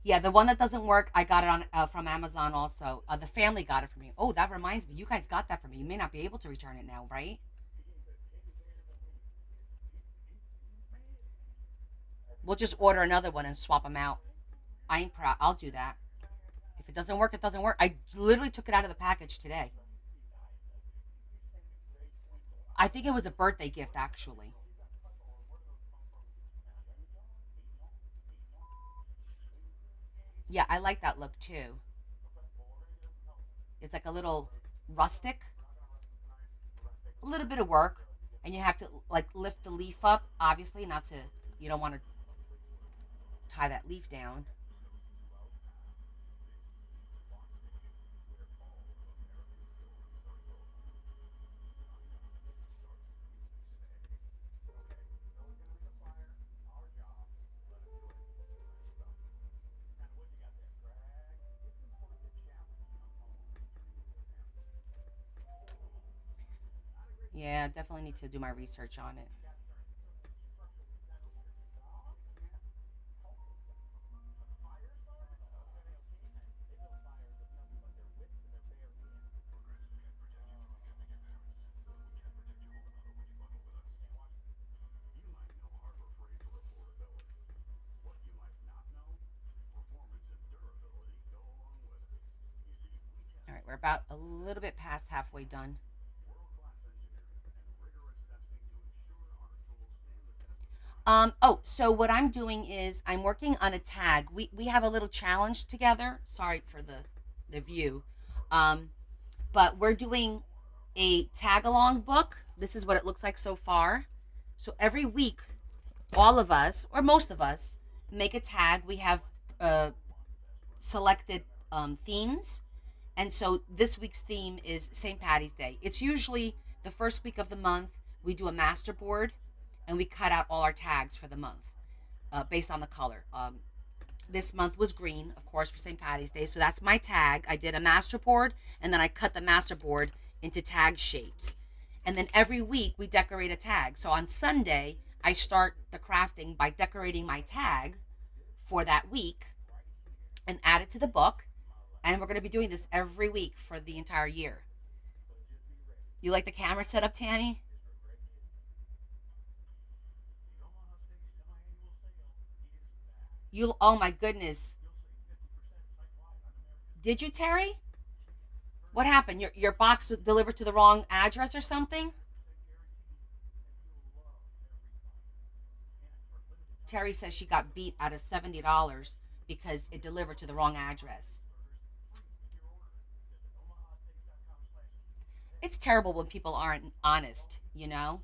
Yeah, the one that doesn't work, I got it on from Amazon also. The family got it for me. Oh, that reminds me, you guys got that for me. You may not be able to return it now, right? We'll just order another one and swap them out. I ain't proud. I'll do that. If it doesn't work, it doesn't work. I literally took it out of the package today. I think it was a birthday gift, actually. Yeah, I like that look too. It's like a little rustic, a little bit of work, and you have to like lift the leaf up. Obviously, not to. You don't want to tie that leaf down. Yeah, definitely need to do my research on it. All right, we're about a little bit past halfway done. So what I'm doing is I'm working on a tag. We have a little challenge together. Sorry for the view. Um, but we're doing a tag along book. This is what it looks like so far. So every week, all of us, or most of us, make a tag. We have uh, selected themes. And so this week's theme is St. Patty's Day. It's usually the first week of the month. We do a master board and we cut out all our tags for the month based on the color. This month was green, of course, for St. Patty's Day. So that's my tag. I did a master board and then I cut the master board into tag shapes. And then every week we decorate a tag. So on Sunday, I start the crafting by decorating my tag for that week and add it to the book. And we're going to be doing this every week for the entire year. You like the camera setup, Tammy? You, oh my goodness. Did you, Terry? What happened? Your box was delivered to the wrong address or something? Terry says she got beat out of $70 because it delivered to the wrong address. It's terrible when people aren't honest, you know?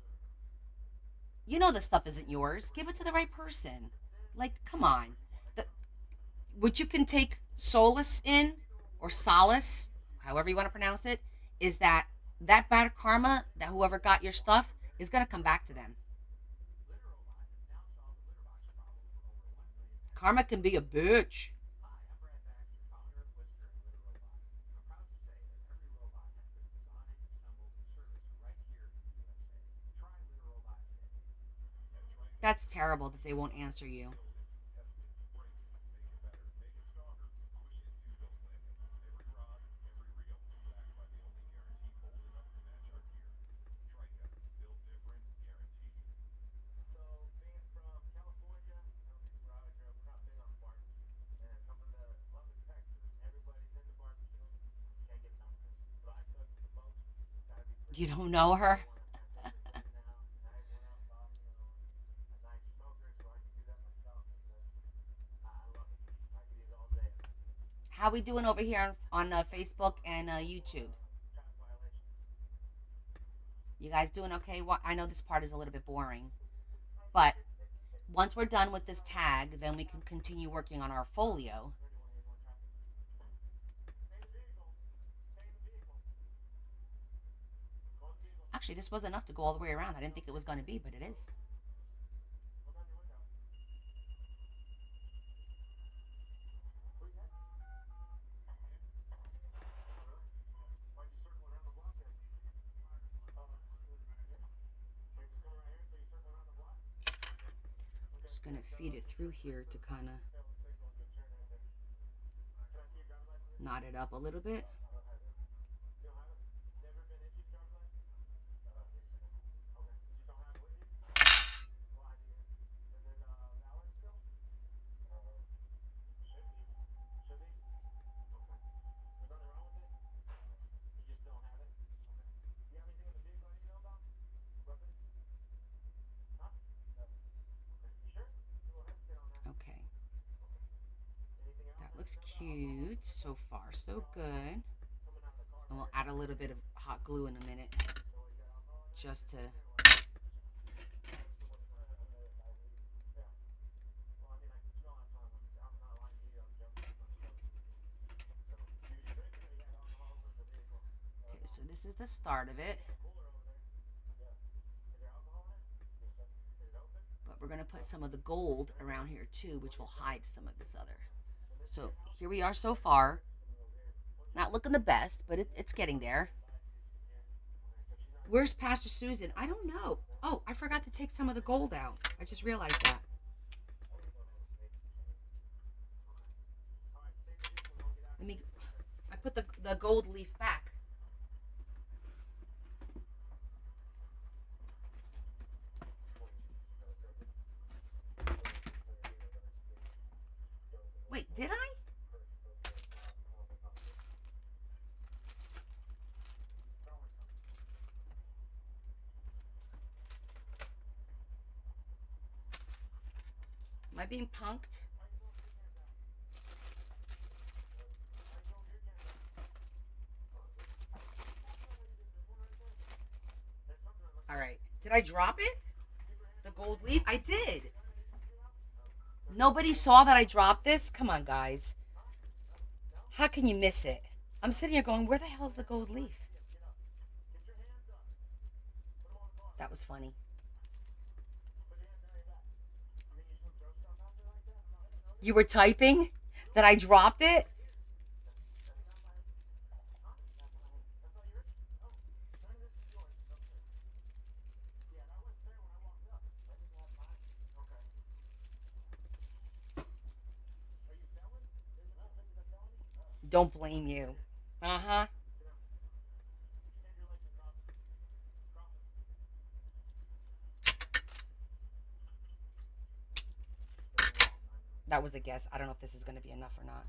You know this stuff isn't yours. Give it to the right person. Like, come on. The, what you can take solace in, or solace, however you want to pronounce it, is that that bad karma that whoever got your stuff is going to come back to them. Karma can be a bitch. That's terrible that they won't answer you. You don't know her? How we doing over here on Facebook and YouTube? You guys doing okay? Well, I know this part is a little bit boring, but Once we're done with this tag, then we can continue working on our folio. Actually, this was enough to go all the way around. I didn't think it was going to be, but it is. Just going to feed it through here to kind of knot it up a little bit. Okay. That looks cute. So far, so good. And we'll add a little bit of hot glue in a minute. Just to... Okay, so this is the start of it. But we're going to put some of the gold around here too, which will hide some of this other. So here we are so far. Not looking the best, but it's getting there. Where's Pastor Susan? I don't know. Oh, I forgot to take some of the gold out. I just realized that. I put the gold leaf back. Wait, did I? Am I being punked? All right. Did I drop it? The gold leaf? I did. Nobody saw that I dropped this? Come on, guys. How can you miss it? I'm sitting here going, where the hell's the gold leaf? That was funny. You were typing that I dropped it? Don't blame you. Uh-huh. That was a guess. I don't know if this is going to be enough or not.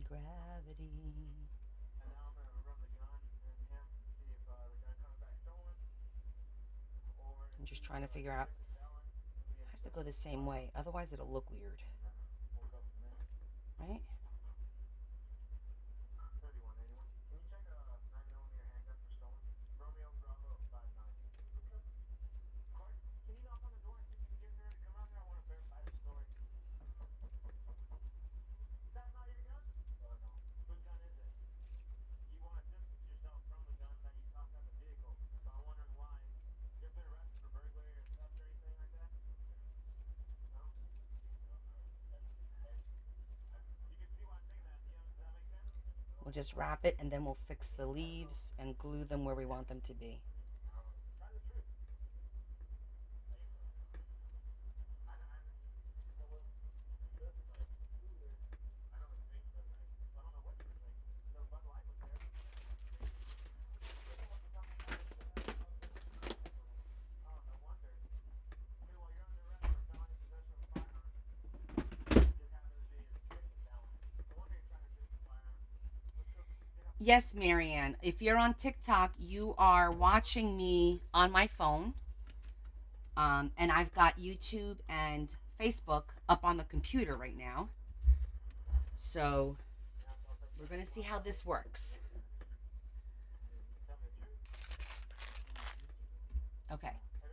Gravity. I'm just trying to figure out. It has to go the same way. Otherwise, it'll look weird. Right? We'll just wrap it and then we'll fix the leaves and glue them where we want them to be. Yes, Marianne. If you're on TikTok, you are watching me on my phone. And I've got YouTube and Facebook up on the computer right now. So we're going to see how this works. Okay,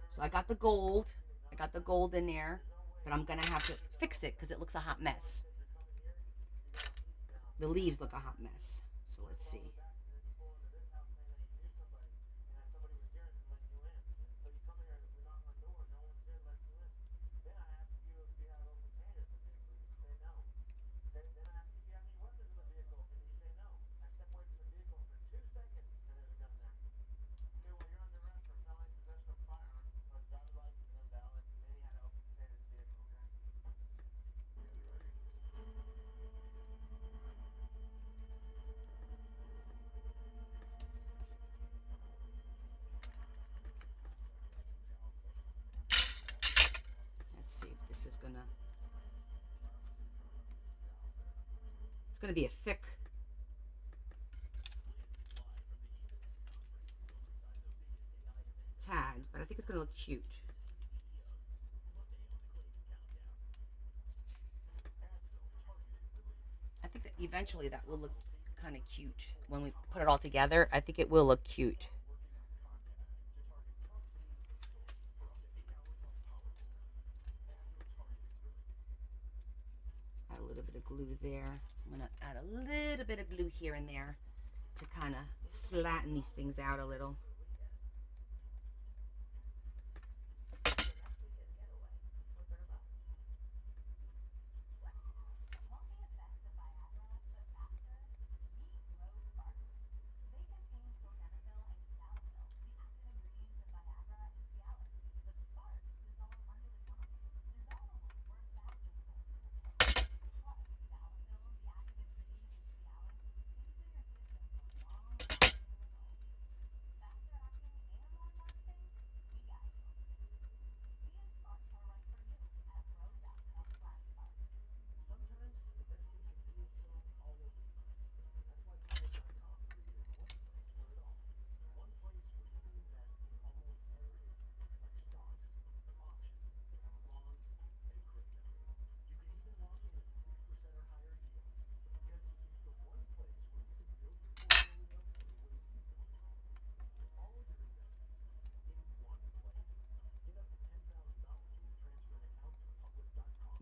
so I got the gold. I got the gold in there, but I'm going to have to fix it because it looks a hot mess. The leaves look a hot mess. So let's see. Let's see if this is gonna. It's gonna be a thick. Tag, but I think it's gonna look cute. I think that eventually that will look kind of cute when we put it all together. I think it will look cute. Add a little bit of glue there. I'm gonna add a little bit of glue here and there to kind of flatten these things out a little.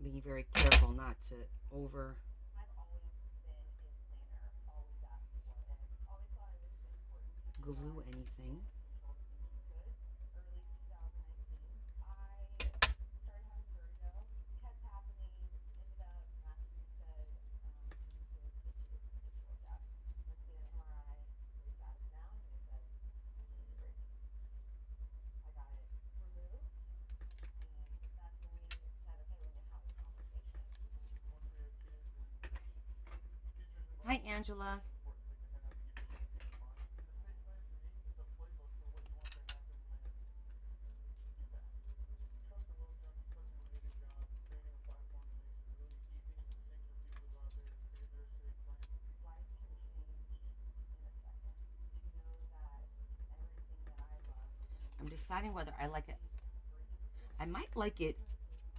Being very careful not to over glue anything. Hi, Angela. I'm deciding whether I like it. I might like it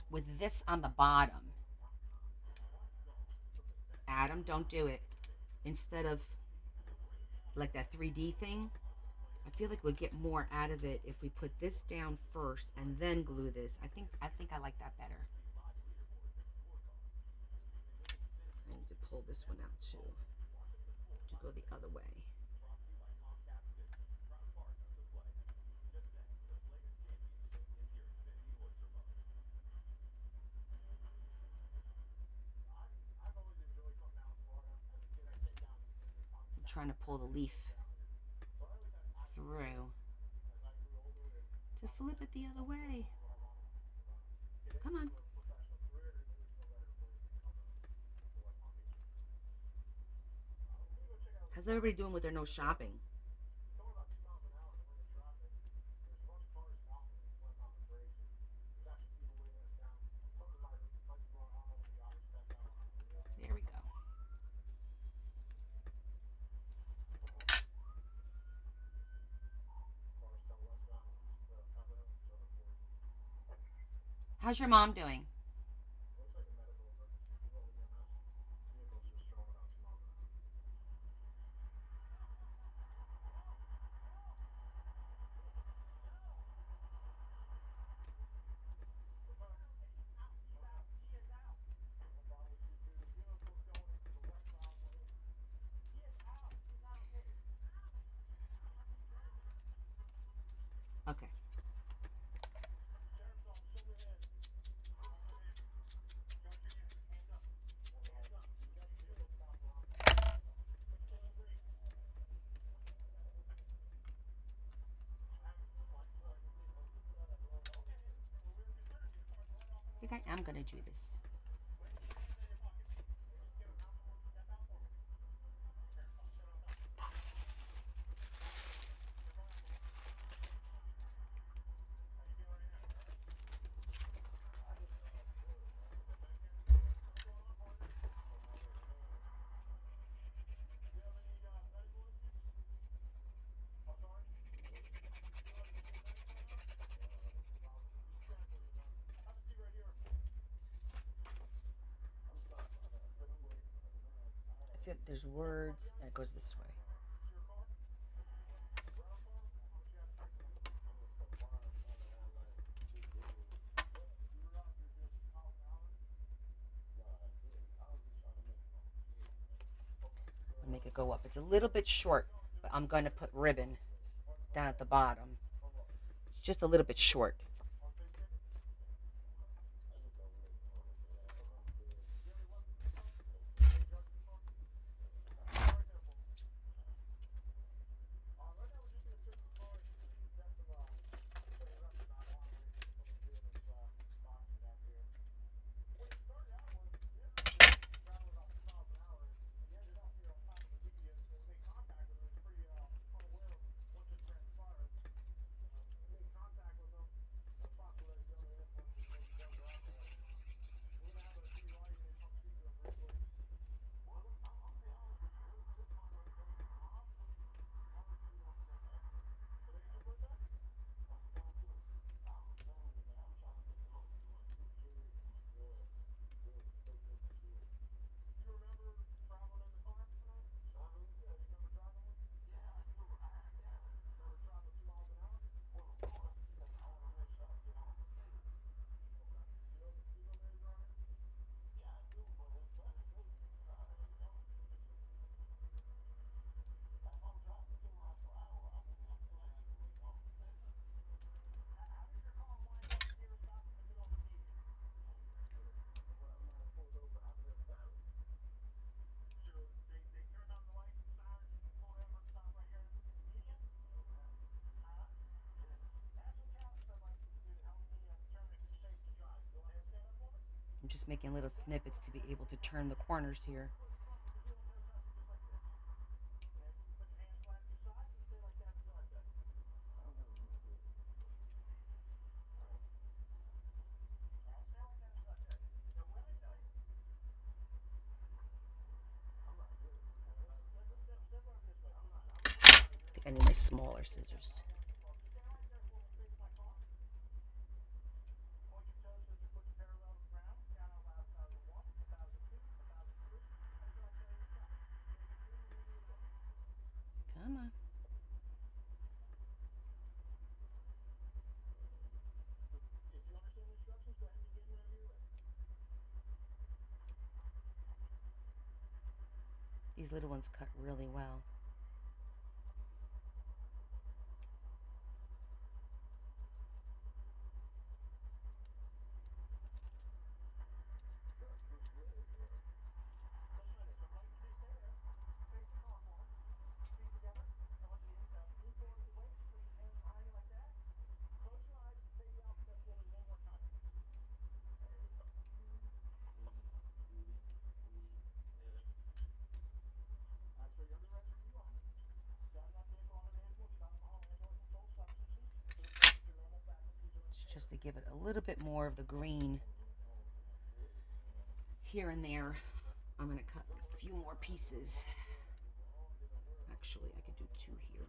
with this on the bottom. Adam, don't do it. Instead of like that 3D thing, I feel like we'll get more out of it if we put this down first and then glue this. I think I like that better. I need to pull this one out too to go the other way. I'm trying to pull the leaf through to flip it the other way. Come on. How's everybody doing with their no shopping? There we go. How's your mom doing? think I am gonna do this. I feel like there's words and it goes this way. Make it go up. It's a little bit short, but I'm going to put ribbon down at the bottom. It's just a little bit short. I'm just making little snippets to be able to turn the corners here. I think I need my smaller scissors. Come on. These little ones cut really well. Just to give it a little bit more of the green here and there. I'm going to cut a few more pieces. Actually, I could do 2 here.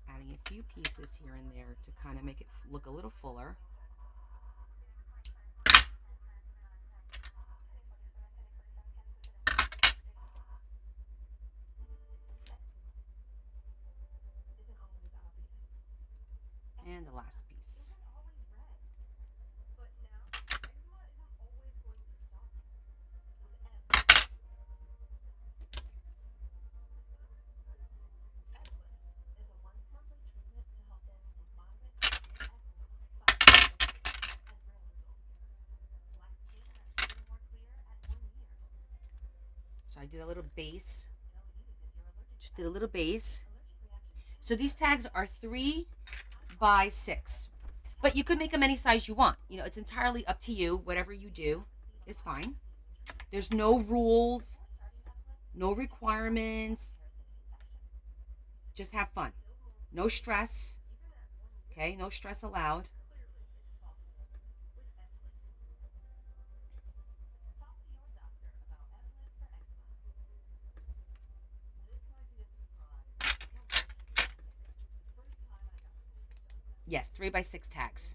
Adding a few pieces here and there to kind of make it look a little fuller. And the last piece. So I did a little base. Just did a little base. So these tags are 3 by 6. But you could make them any size you want. You know, it's entirely up to you. Whatever you do is fine. There's no rules, no requirements. Just have fun. No stress. Okay, no stress allowed. Yes, 3 by 6 tags.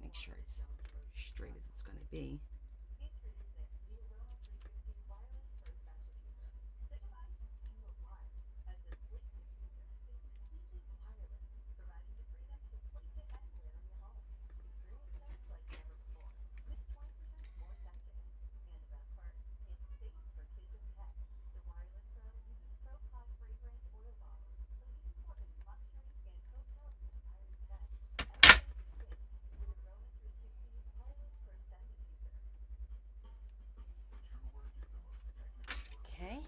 Make sure it's straight as it's going to be. Okay.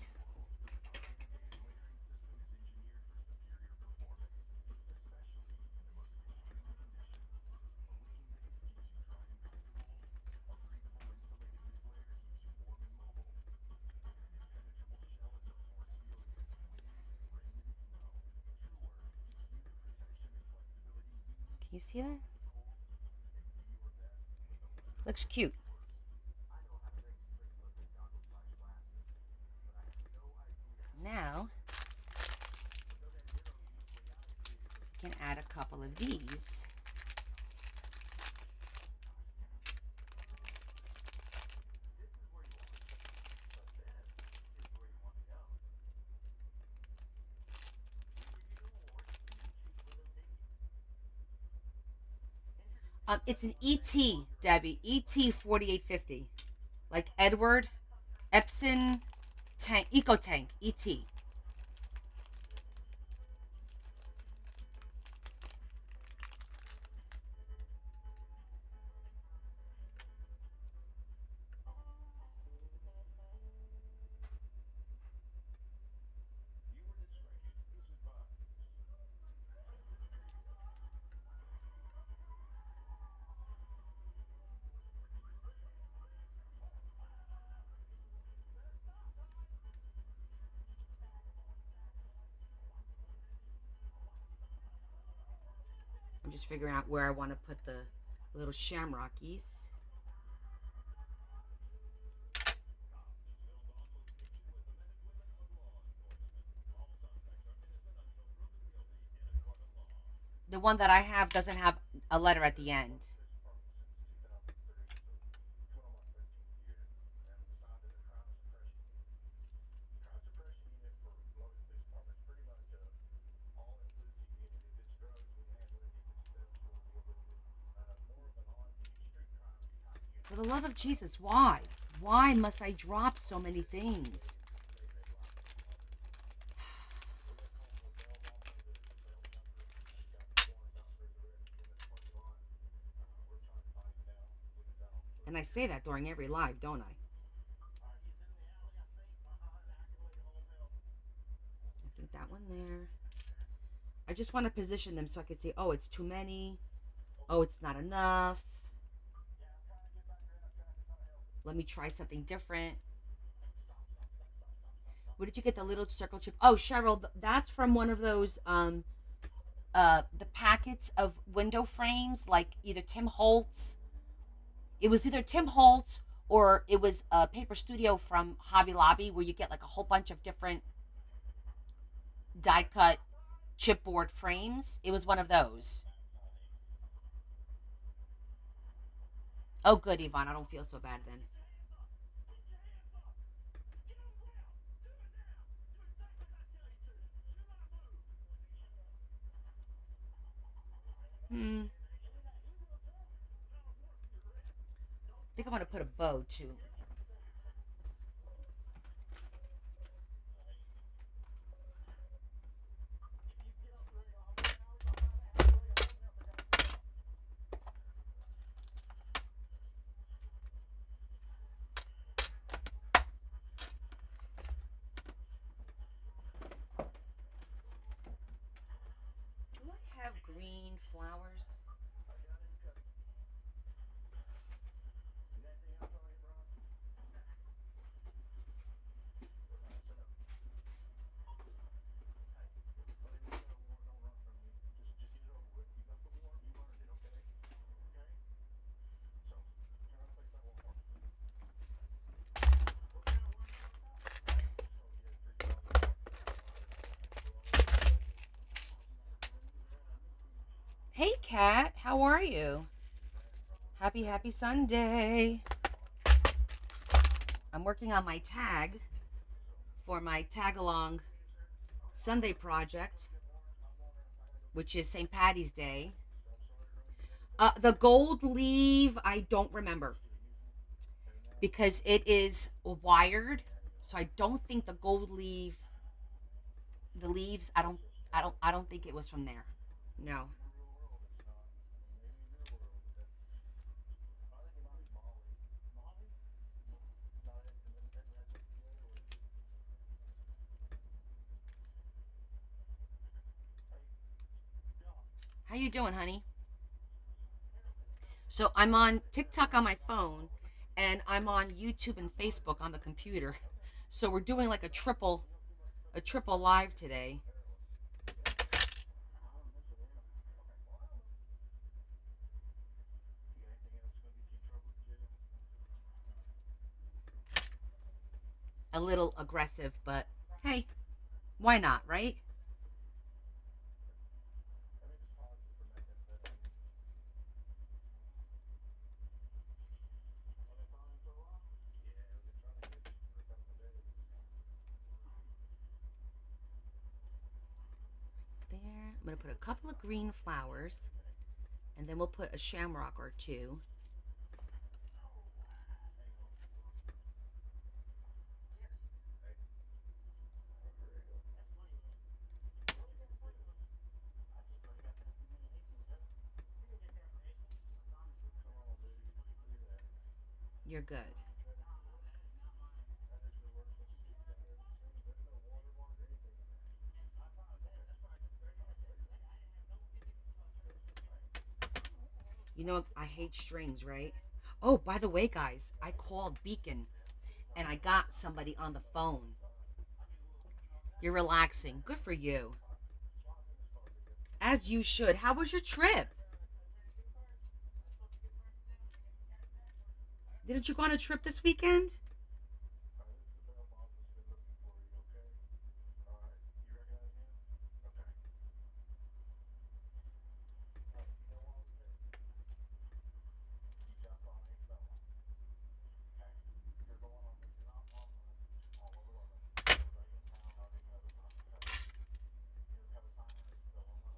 Can you see that? Looks cute. Now, we can add a couple of these. It's an ET, Debbie. ET 4850. Like Edward Epson tank, Eco Tank, ET. I'm just figuring out where I want to put the little shamrockies. The one that I have doesn't have a letter at the end. For the love of Jesus, why? Why must I drop so many things? And I say that during every live, don't I? I think that one there. I just want to position them so I can see, oh, it's too many. Oh, it's not enough. Let me try something different. Where did you get the little circle chip? Oh, Cheryl, that's from one of those the packets of window frames, like either Tim Holtz. It was either Tim Holtz or it was a Paper Studio from Hobby Lobby, where you get like a whole bunch of different die cut chipboard frames. It was one of those. Oh, good, Yvonne. I don't feel so bad then. Hmm. I think I want to put a bow too. Do I have green flowers? Hey, Kat. How are you? Happy Sunday. I'm working on my tag for my tag along Sunday project, which is St. Patty's Day. The gold leaf, I don't remember because it is wired. So I don't think the gold leaf, the leaves, I don't think it was from there. No. How you doing, honey? So I'm on TikTok on my phone, and I'm on YouTube and Facebook on the computer. So we're doing like a triple live today. A little aggressive, but hey, why not, right? There. I'm gonna put a couple of green flowers, and then we'll put a shamrock or two. You're good. You know I hate strings, right? Oh, by the way, guys, I called Beacon and I got somebody on the phone. You're relaxing. Good for you. As you should. How was your trip? Didn't you go on a trip this weekend?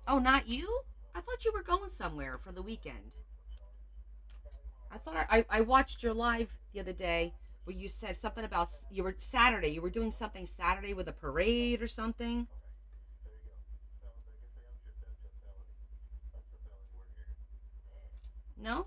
Oh, not you? I thought you were going somewhere for the weekend. I thought I watched your live the other day where you said something about you were Saturday. You were doing something Saturday with a parade or something. No?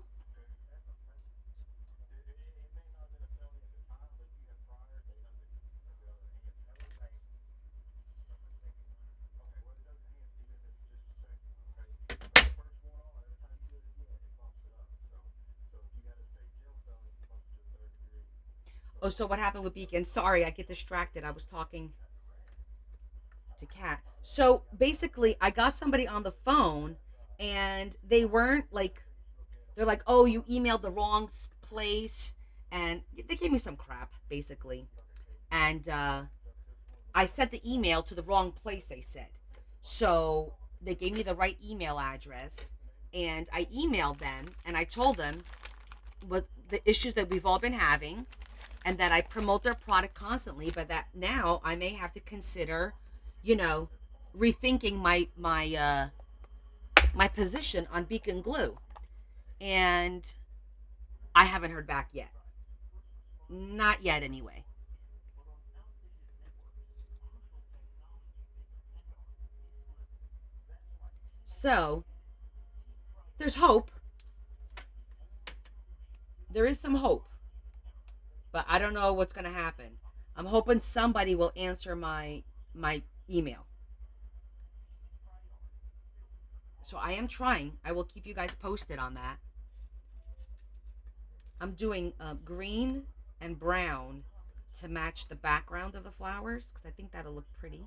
Oh, so what happened with Beacon? Sorry, I get distracted. I was talking to Kat. So basically, I got somebody on the phone, and they weren't like they're like, "Oh, you emailed the wrong place," and they gave me some crap basically. And I sent the email to the wrong place, they said. So they gave me the right email address, and I emailed them and I told them what the issues that we've all been having, and that I promote their product constantly, but that now I may have to consider, you know, rethinking my position on Beacon Glue. And I haven't heard back yet. Not yet, anyway. So there's hope. There is some hope, but I don't know what's going to happen. I'm hoping somebody will answer my email. So I am trying. I will keep you guys posted on that. I'm doing green and brown to match the background of the flowers because I think that'll look pretty.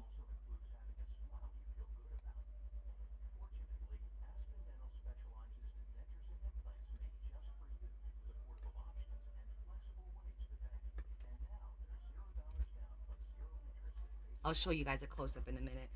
I'll show you guys a close-up in a minute.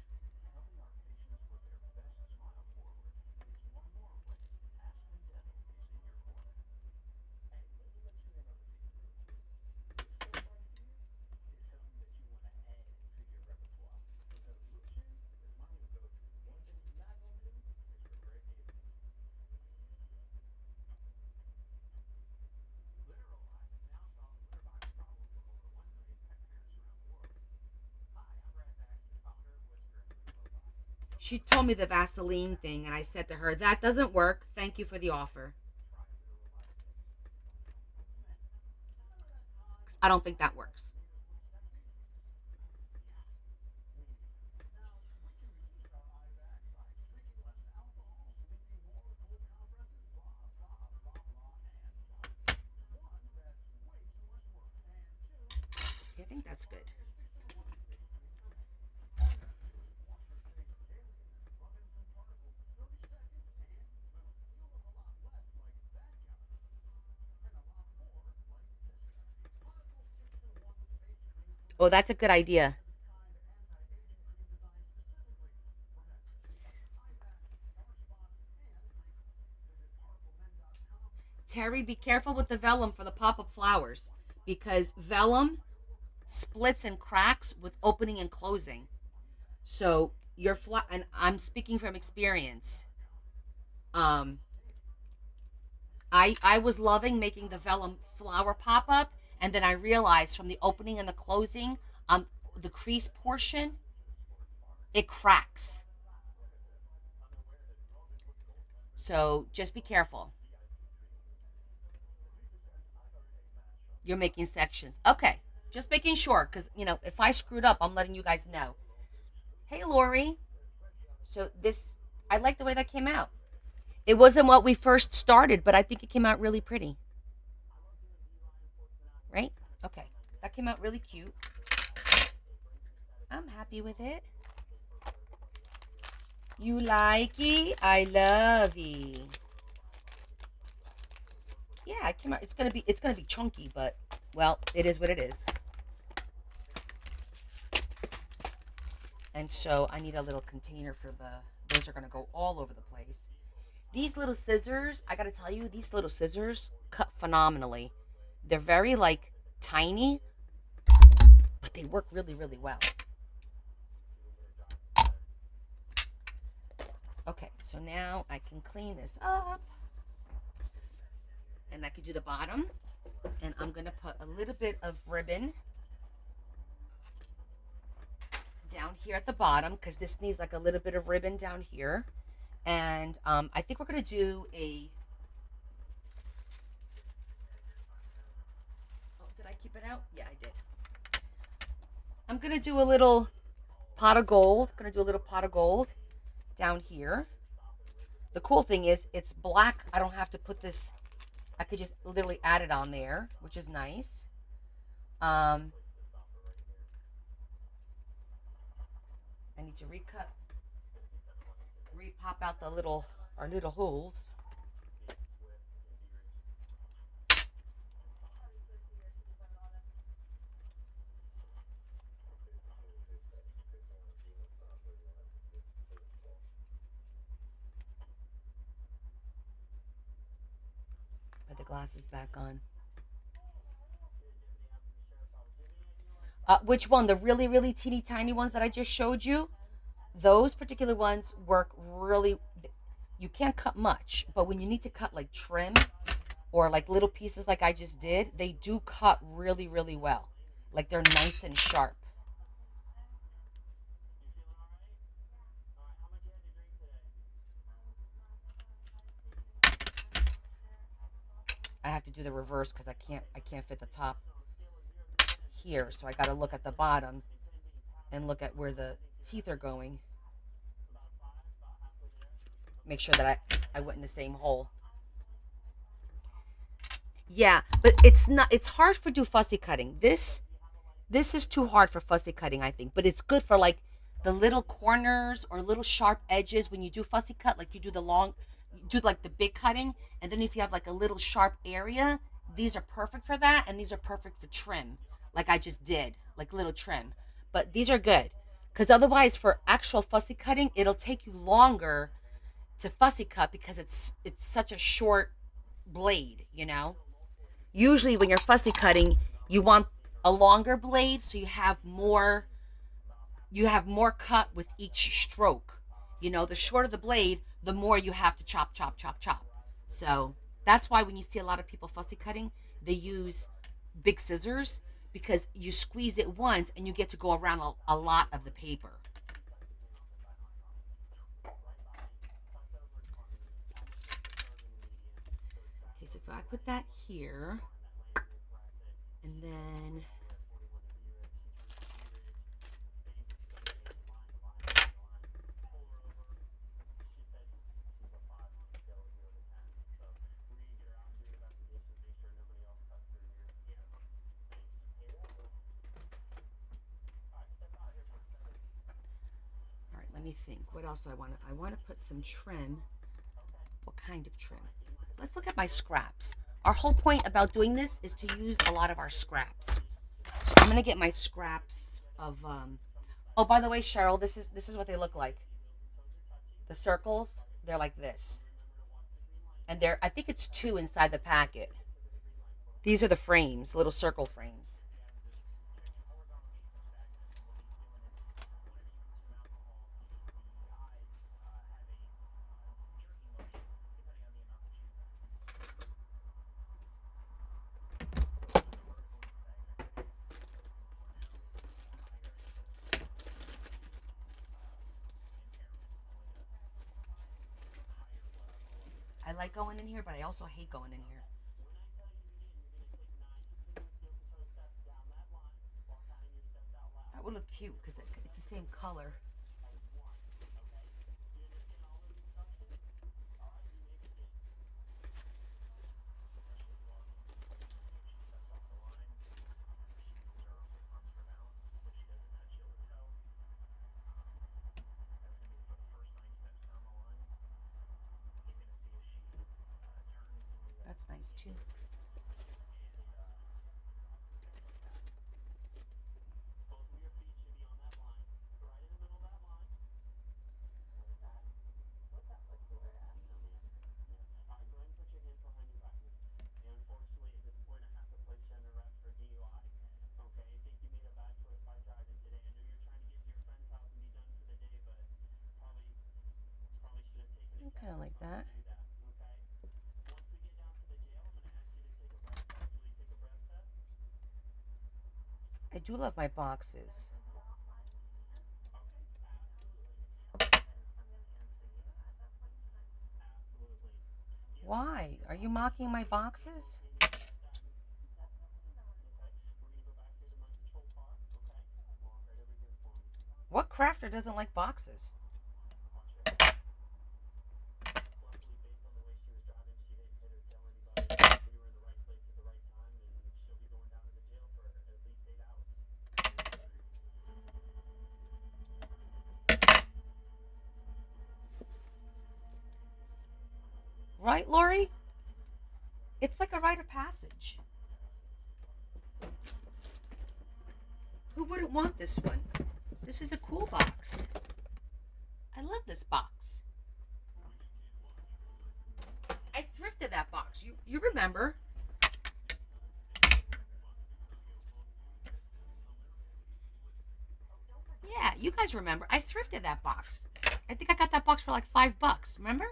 She told me the Vaseline thing, and I said to her, that doesn't work. Thank you for the offer. I don't think that works. I think that's good. Oh, that's a good idea. Terry, be careful with the vellum for the pop-up flowers because vellum splits and cracks with opening and closing. So your and I'm speaking from experience. Um, I was loving making the vellum flower pop up, and then I realized from the opening and the closing, the crease portion, it cracks. So just be careful. You're making sections. Okay, just making sure because if I screwed up, I'm letting you guys know. Hey, Lori. So this, I like the way that came out. It wasn't what we first started, but I think it came out really pretty. Right? Okay, that came out really cute. I'm happy with it. You like it? I love it. Yeah, it came out. It's gonna be chunky, but well, it is what it is. And so I need a little container for those are gonna go all over the place. These little scissors, I gotta tell you, these little scissors cut phenomenally. They're very like tiny, but they work really, really well. Okay, so now I can clean this up. And I could do the bottom. And I'm going to put a little bit of ribbon down here at the bottom because this needs like a little bit of ribbon down here. And I think we're going to do a... Oh, did I keep it out? Yeah, I did. I'm going to do a little pot of gold. I'm going to do a little pot of gold down here. The cool thing is it's black. I don't have to put this... I could just literally add it on there, which is nice. I need to pop out our little holes. the glasses back on. Which one? The really, really teeny tiny ones that I just showed you? Those particular ones work really. You can't cut much, but when you need to cut like trim or like little pieces like I just did, they do cut really, really well. Like they're nice and sharp. I have to do the reverse because I can't fit the top here, so I got to look at the bottom and look at where the teeth are going. Make sure that I went in the same hole. Yeah, but it's hard for do fussy cutting. This is too hard for fussy cutting, I think, but it's good for like the little corners or little sharp edges when you do fussy cut, like you do you do like the big cutting, and then if you have like a little sharp area, these are perfect for that, and these are perfect for trim, like I just did, like little trim. But these are good, because otherwise for actual fussy cutting, it'll take you longer to fussy cut because it's such a short blade, you know? Usually when you're fussy cutting, you want a longer blade so you have more cut with each stroke. You know, the shorter the blade, the more you have to chop, chop, chop, chop. So that's why when you see a lot of people fussy cutting, they use big scissors because you squeeze it once and you get to go around a lot of the paper. Okay, so if I put that here, and then all right, let me think. What else do I want to? I want to put some trim. What kind of trim? Let's look at my scraps. Our whole point about doing this is to use a lot of our scraps. So I'm gonna get my scraps of. Oh, by the way, Cheryl, this is what they look like. The circles, they're like this, and I think it's two inside the packet. These are the frames, little circle frames. I like going in here, but I also hate going in here. That would look cute because it's the same color. That's nice too. Kind of like that. I do love my boxes. Why? Are you mocking my boxes? What crafter doesn't like boxes? Right, Lori? It's like a rite of passage. Who wouldn't want this one? This is a cool box. I love this box. I thrifted that box. You remember? Yeah, you guys remember. I thrifted that box. I think I got that box for like $5. Remember?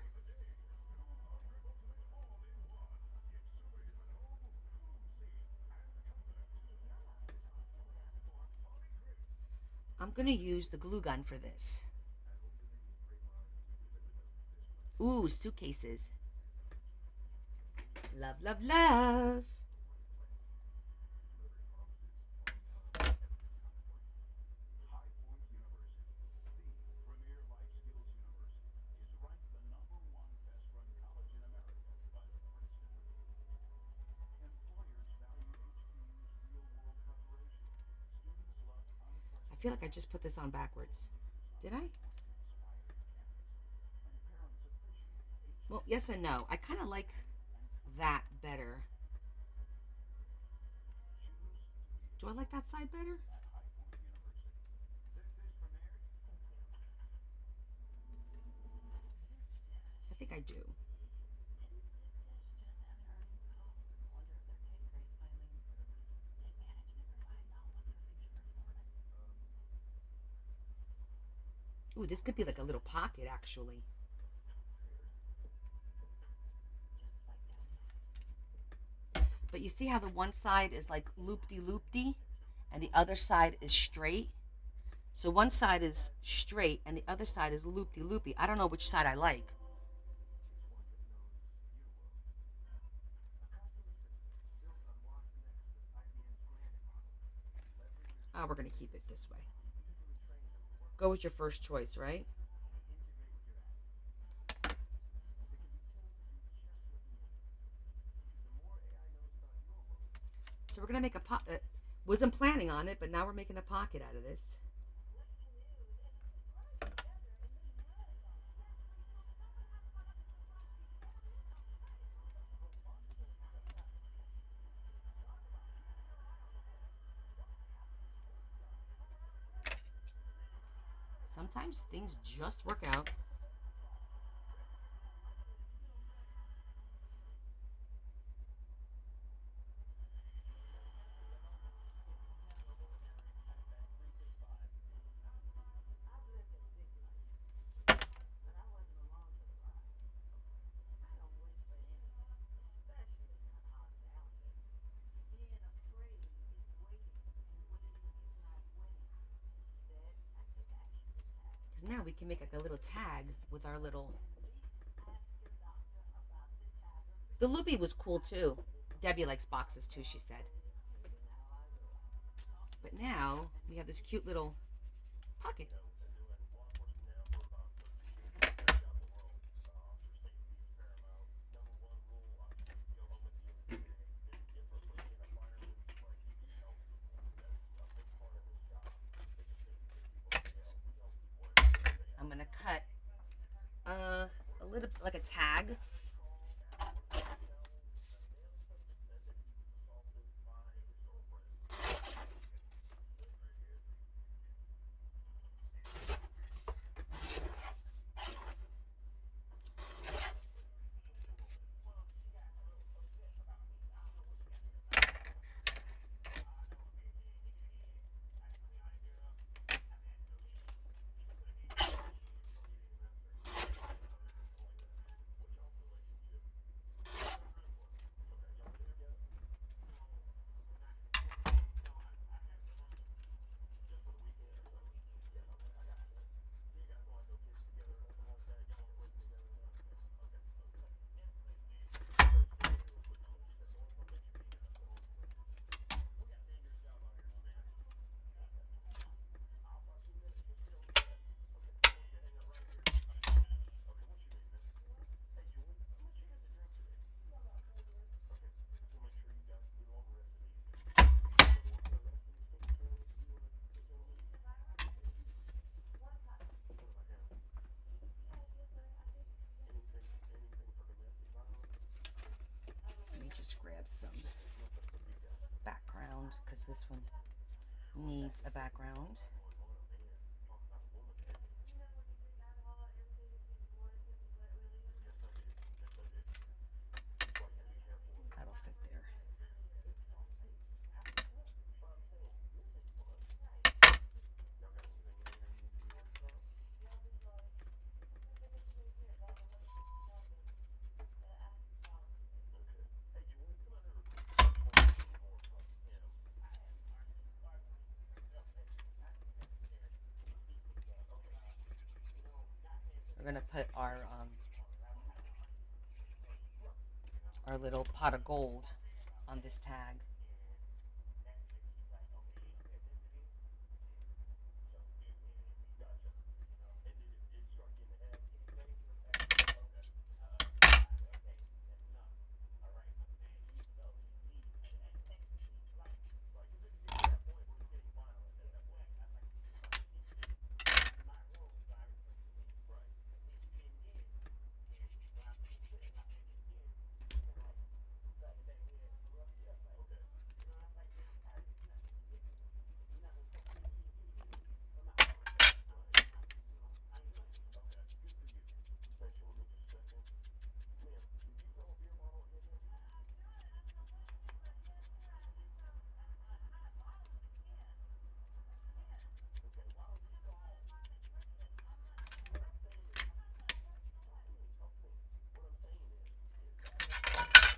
I'm gonna use the glue gun for this. Ooh, suitcases. Love, love, love. I feel like I just put this on backwards. Did I? Well, yes and no. I kind of like that better. Do I like that side better? I think I do. Ooh, this could be like a little pocket actually. But you see how the one side is like loop-de-loop-de and the other side is straight? So one side is straight and the other side is loop-de-loopy. I don't know which side I like. Oh, we're going to keep it this way. Go with your first choice, right? So we're going to make a pocket. Wasn't planning on it, but now we're making a pocket out of this. Sometimes things just work out. Because now we can make like a little tag with our little... The loopy was cool too. Debbie likes boxes too, she said. But now we have this cute little pocket. I'm gonna cut a little like a tag. Let me just grab some background because this one needs a background. We're gonna put our little pot of gold on this tag.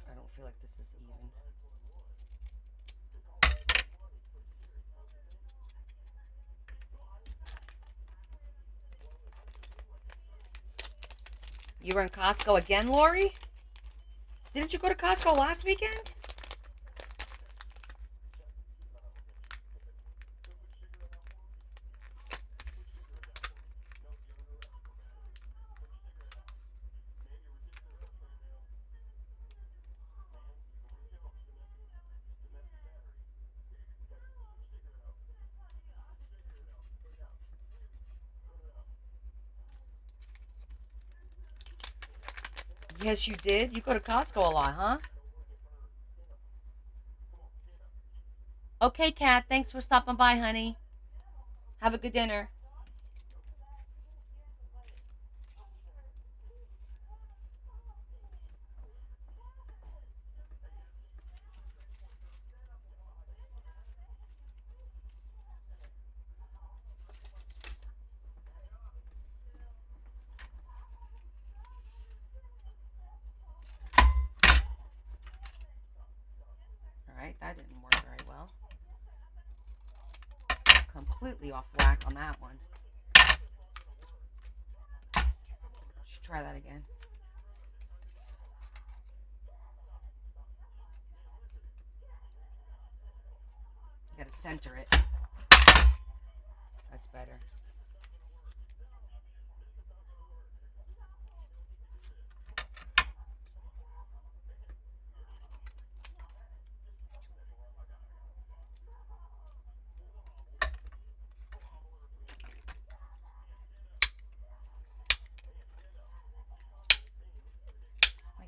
I don't feel like this is even. You were in Costco again, Lori? Didn't you go to Costco last weekend? Yes, you did. You go to Costco a lot, huh? Okay, Kat. Thanks for stopping by, honey. Have a good dinner. All right, that didn't work very well. Completely off whack on that one. Should try that again. You gotta center it. That's better.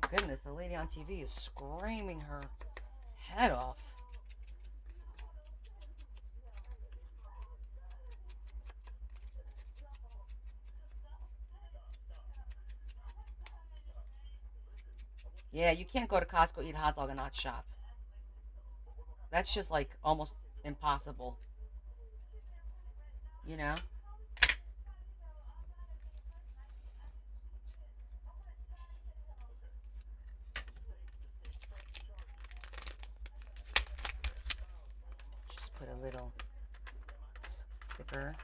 My goodness, the lady on TV is screaming her head off. Yeah, you can't go to Costco, eat a hot dog, and not shop. That's just like almost impossible. You know? Just put a little sticker.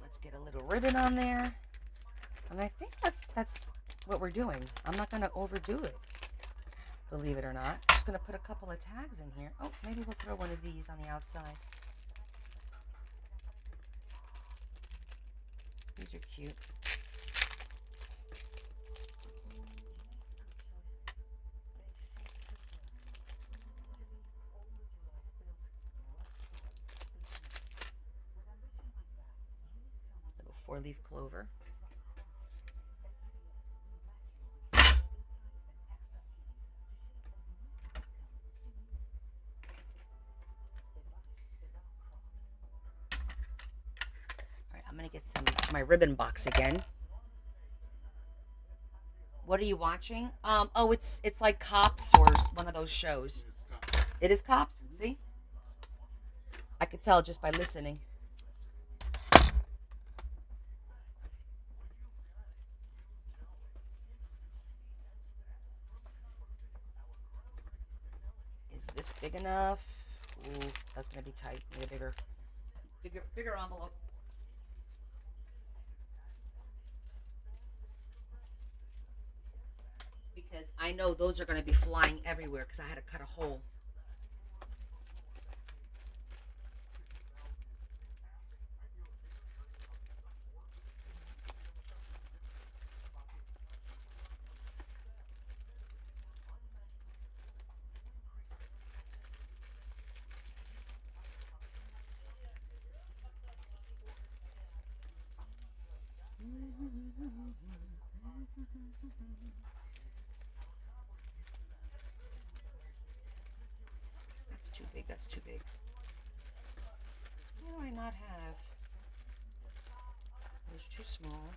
Let's get a little ribbon on there. And I think that's what we're doing. I'm not going to overdo it, believe it or not. Just going to put a couple of tags in here. Oh, maybe we'll throw one of these on the outside. These are cute. Little 4-leaf clover. I'm going to get my ribbon box again. What are you watching? Oh, it's like Cops or one of those shows. It is Cops. See, I could tell just by listening. Is this big enough? Ooh, that's gonna be tight. Need a bigger envelope. Because I know those are gonna be flying everywhere because I had to cut a hole. That's too big. That's too big. What do I not have? Those are too small.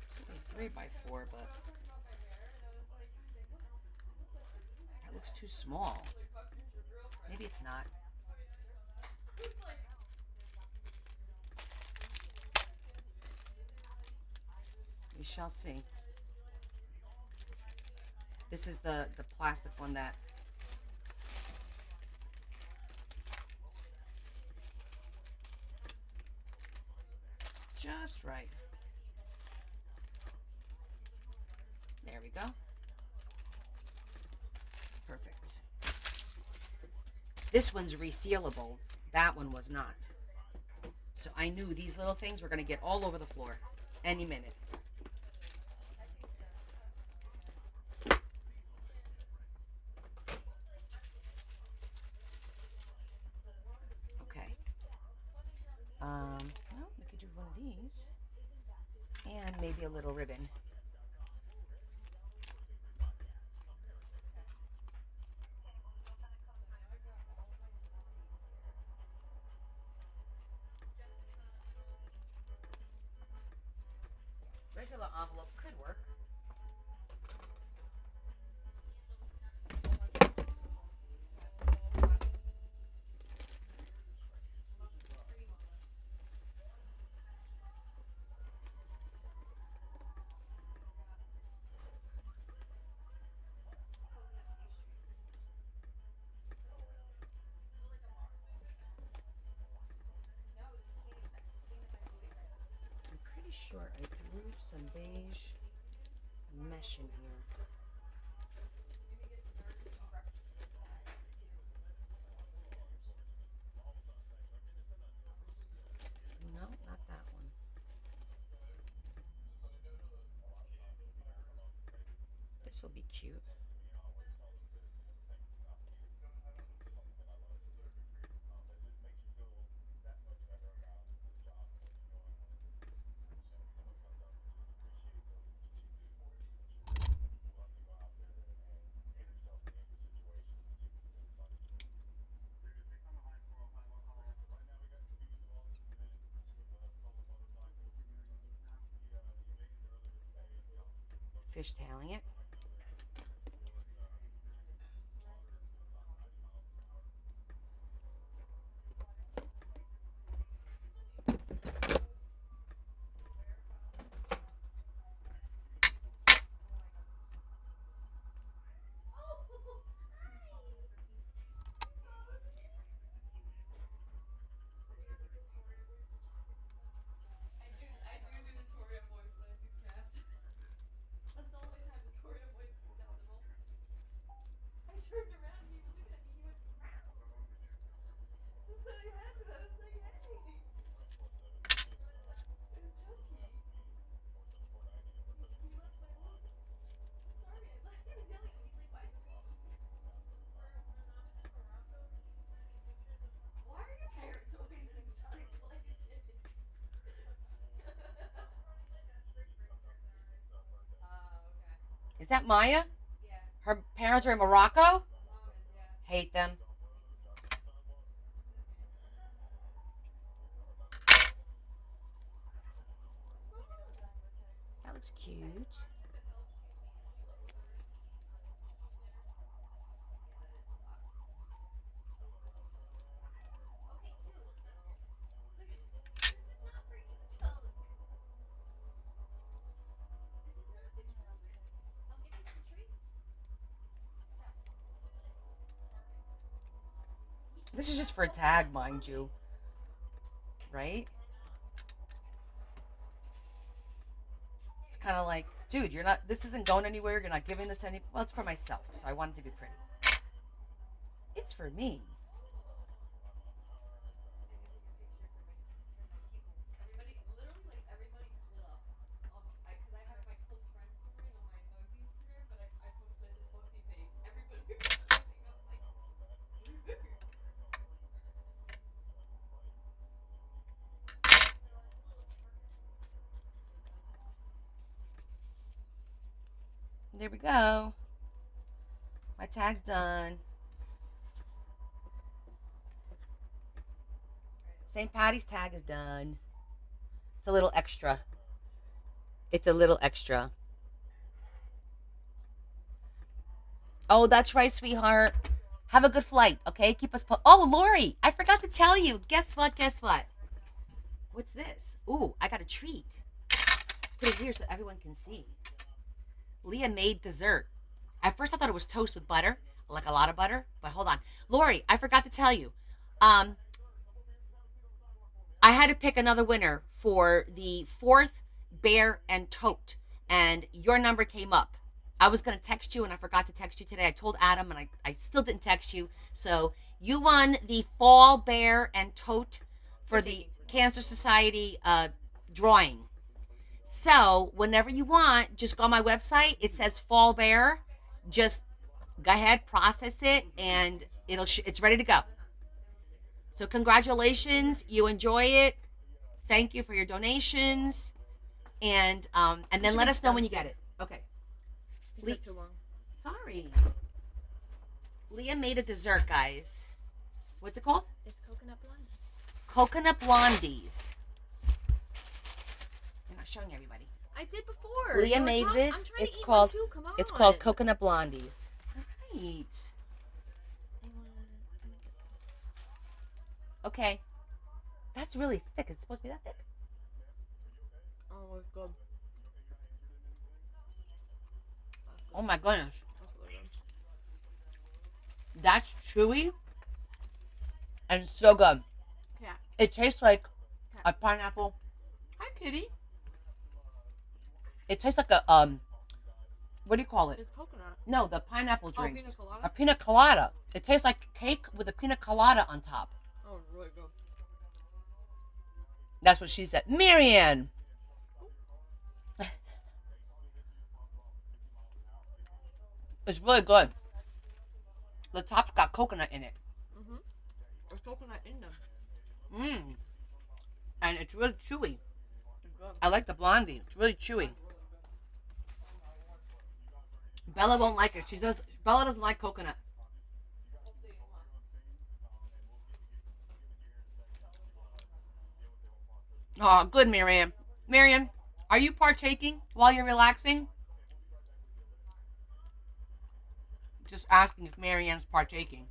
It's a 3x4, but that looks too small. Maybe it's not. We shall see. This is the plastic one that just right. There we go. Perfect. This one's resealable. That one was not. So I knew these little things were going to get all over the floor any minute. Okay. Well, we could do one of these. And maybe a little ribbon. Regular envelope could work. I'm pretty sure I threw some beige mesh in here. No, not that one. This will be cute. Fishtailing it. Is that Maya? Her parents are in Morocco? Hate them. looks cute. This is just for a tag, mind you. Right? It's kind of like, dude, you're not, this isn't going anywhere. You're not giving this to any, well, it's for myself. So I want it to be pretty. It's for me. There we go. My tag's done. St. Patty's tag is done. It's a little extra. It's a little extra. Oh, that's right, sweetheart. Have a good flight, okay? Keep us oh, Lori, I forgot to tell you. Guess what? Guess what? What's this? Ooh, I got a treat. Put it here so everyone can see. Leah made dessert. At first I thought it was toast with butter, like a lot of butter, but hold on. Lori, I forgot to tell you. I had to pick another winner for the 4th Bear and Tote, and your number came up. I was going to text you, and I forgot to text you today. I told Adam, and I still didn't text you. So you won the Fall Bear and Tote for the Cancer Society drawing. So whenever you want, just go on my website. It says Fall Bear. Just go ahead, process it, and it's ready to go. So congratulations. You enjoy it. Thank you for your donations. And then let us know when you get it. Okay. It's too long. Sorry. Leah made a dessert, guys. What's it called? It's coconut blondies. Coconut blondies. I'm not showing everybody. I did before. Leah made this. It's called coconut blondies. Right. Okay. That's really thick. Is it supposed to be that thick? Oh, it's good. Oh my goodness. That's really good. That's chewy and so good. Yeah. It tastes like a pineapple. Hi, kitty. It tastes like a what do you call it? It's coconut. No, the pineapple drinks. Pina colada? A pina colada. It tastes like cake with a pina colada on top. Oh, it's really good. That's what she said. Marianne. It's really good. The top's got coconut in it. Mm-hmm. There's coconut in them. Mmm. And it's really chewy. It's good. I like the blondie. It's really chewy. Bella won't like it. Bella doesn't like coconut. Oh, good, Marianne. Marianne, are you partaking while you're relaxing? Just asking if Marianne's partaking.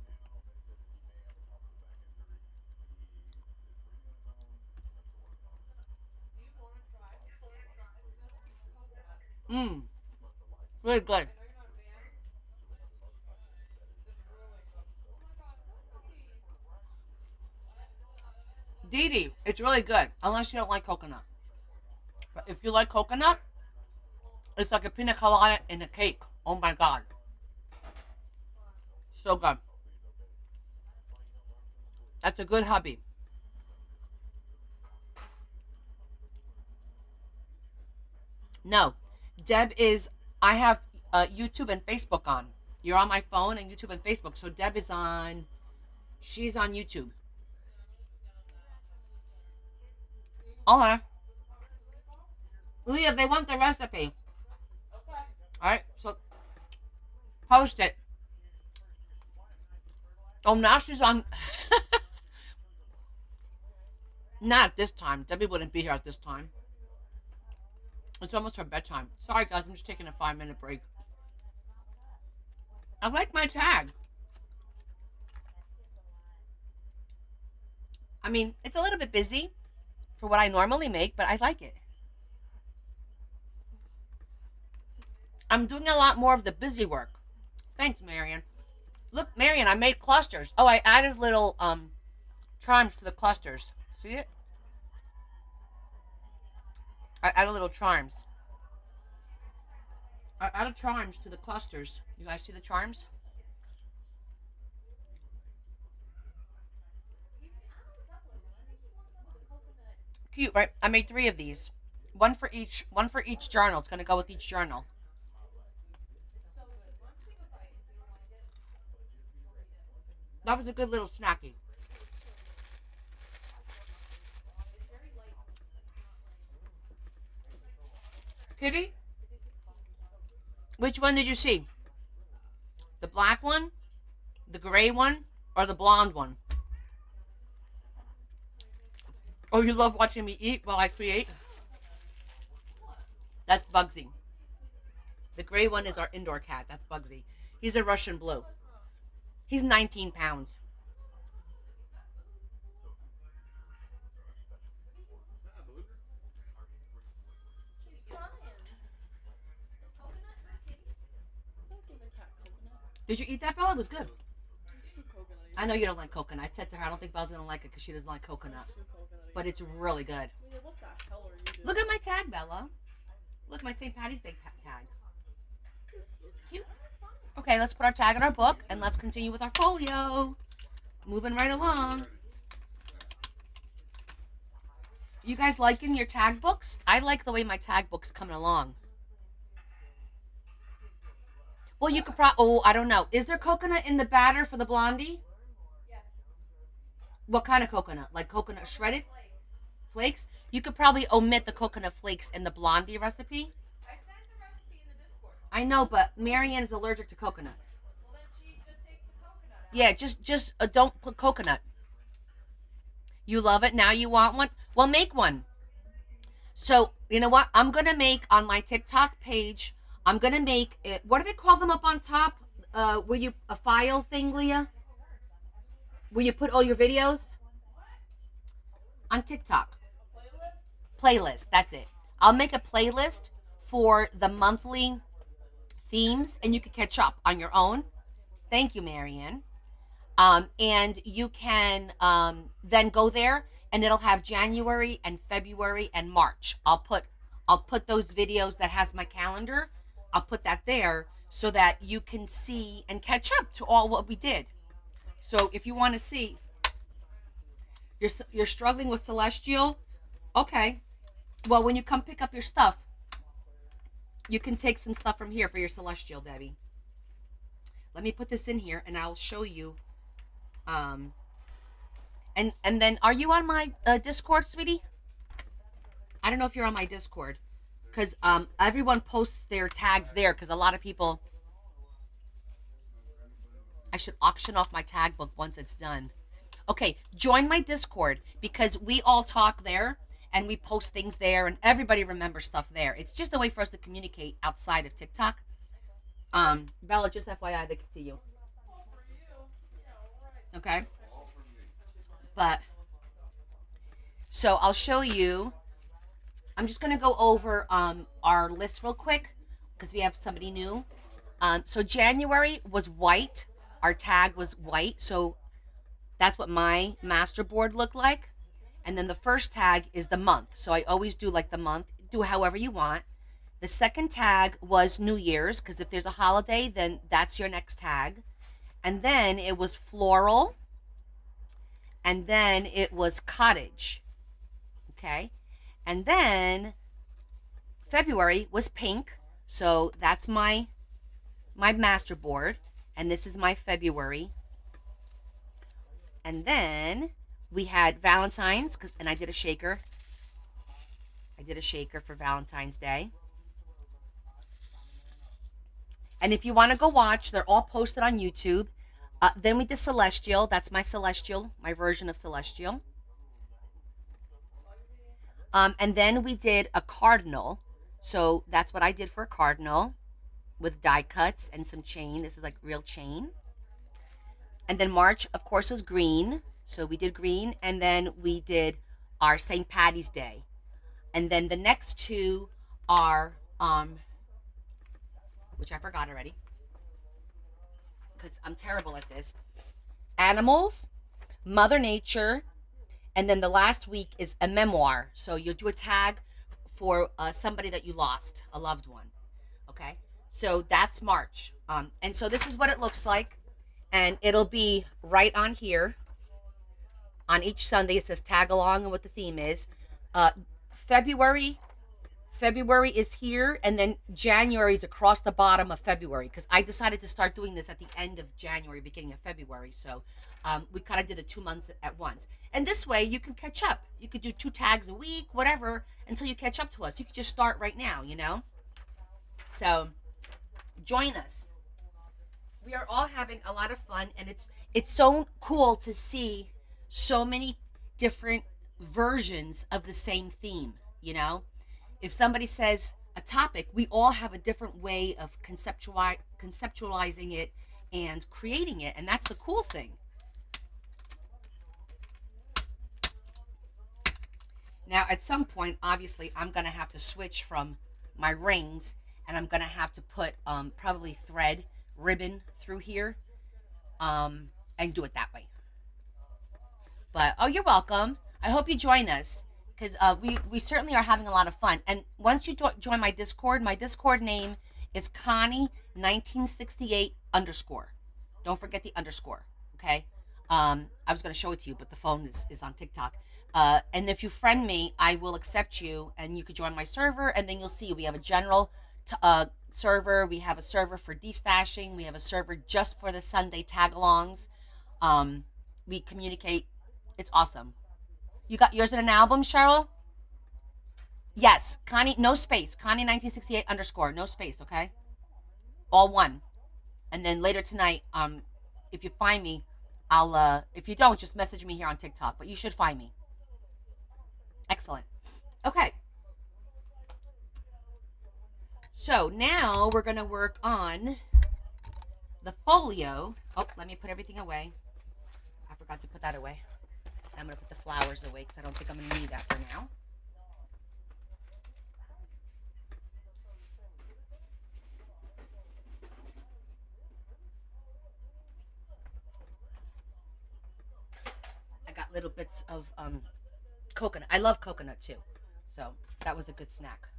Mmm. Really good. Dee Dee, it's really good. Unless you don't like coconut. But if you like coconut, it's like a pina colada in a cake. Oh my god. So good. That's a good hubby. No. Deb is, I have YouTube and Facebook on. You're on my phone and YouTube and Facebook. So Deb is on, she's on YouTube. Okay. Leah, they want the recipe. Okay. Alright, so post it. Oh, now she's on. Not at this time. Debbie wouldn't be here at this time. It's almost our bedtime. Sorry, guys. I'm just taking a 5-minute break. I like my tag. I mean, it's a little bit busy for what I normally make, but I like it. I'm doing a lot more of the busy work. Thanks, Marion. Look, Marion, I made clusters. Oh, I added little charms to the clusters. See it? I added little charms. I added charms to the clusters. You guys see the charms? Cute, right? I made 3 of these. One for each journal. It's gonna go with each journal. That was a good little snacky. Kitty? Which one did you see? The black one, the gray one, or the blonde one? Oh, you love watching me eat while I create? That's Bugsy. The gray one is our indoor cat. That's Bugsy. He's a Russian blue. He's 19 pounds. Did you eat that, Bella? It was good. I know you don't like coconut. I said to her, I don't think Bella's going to like it because she doesn't like coconut. But it's really good. Look at my tag, Bella. Look, my St. Patty's Day tag. Cute. Okay, let's put our tag in our book and let's continue with our folio. Moving right along. You guys liking your tag books? I like the way my tag book's coming along. Well, you could probably, I don't know. Is there coconut in the batter for the blondie? Yes. What kind of coconut? Like coconut shredded? Flakes? You could probably omit the coconut flakes in the blondie recipe. I sent the recipe in the Discord. I know, but Marianne is allergic to coconut. Well, then she just takes the coconut out. Yeah, just don't put coconut. You love it. Now you want one? Well, make one. So, you know what? I'm going to make on my TikTok page, I'm going to make it. What do they call them up on top? Where you, a file thing, Leah? Where you put all your videos? On TikTok. Playlist. That's it. I'll make a playlist for the monthly themes and you can catch up on your own. Thank you, Marianne. And you can then go there and it'll have January and February and March. I'll put those videos that has my calendar. I'll put that there so that you can see and catch up to all what we did. So if you want to see, you're struggling with Celestial, okay. Well, when you come pick up your stuff, you can take some stuff from here for your Celestial, Debbie. Let me put this in here and I'll show you. And then, are you on my Discord, sweetie? I don't know if you're on my Discord. Because everyone posts their tags there. Because a lot of people... I should auction off my tag book once it's done. Okay, join my Discord. Because we all talk there. And we post things there. And everybody remembers stuff there. It's just a way for us to communicate outside of TikTok. Bella, just FYI, they can see you. Okay? But... So, I'll show you... I'm just going to go over our list real quick because we have somebody new. So January was white. Our tag was white. So that's what my master board looked like. And then the first tag is the month. So I always do like the month. Do however you want. The second tag was New Year's because if there's a holiday, then that's your next tag. And then it was floral. And then it was cottage. Okay. And then February was pink. So that's my master board. And this is my February. And then we had Valentine's. And I did a shaker. I did a shaker for Valentine's Day. And if you want to go watch, they're all posted on YouTube. Then we did Celestial. That's my Celestial, my version of Celestial. And then we did a cardinal. So that's what I did for a cardinal with die cuts and some chain. This is like real chain. And then March, of course, was green. So we did green. And then we did our St. Patty's Day. And then the next two are, which I forgot already because I'm terrible at this, animals, Mother Nature, and then the last week is a memoir. So you'll do a tag for somebody that you lost, a loved one. Okay, so that's March. And so this is what it looks like, and it'll be right on here. On each Sunday, it says tag along and what the theme is. February is here, and then January is across the bottom of February because I decided to start doing this at the end of January, beginning of February. So we kind of did the 2 months at once. And this way you can catch up. You could do 2 tags a week, whatever, until you catch up to us. You could just start right now, you know? So join us. We are all having a lot of fun, and it's so cool to see so many different versions of the same theme, you know? If somebody says a topic, we all have a different way of conceptualizing it and creating it, and that's the cool thing. Now, at some point, obviously, I'm going to have to switch from my rings, and I'm going to have to put probably thread, ribbon through here, and do it that way. But, oh, you're welcome. I hope you join us, because we certainly are having a lot of fun. And once you join my Discord name is Connie1968 _. Don't forget the underscore, okay? I was going to show it to you, but the phone is on TikTok. And if you friend me, I will accept you, and you could join my server, and then you'll see we have a general server. We have a server for destashing. We have a server just for the Sunday tag-alongs. We communicate. It's awesome. You got yours in an album, Cheryl? Yes, Connie, no space. Connie1968 _, no space, okay? All one. And then later tonight, if you find me, I'll, if you don't, just message me here on TikTok, but you should find me. Excellent. Okay. So now we're going to work on the folio. Oh, let me put everything away. I forgot to put that away. I'm going to put the flowers away because I don't think I'm going to need that for now. I got little bits of coconut. I love coconut too. So that was a good snack.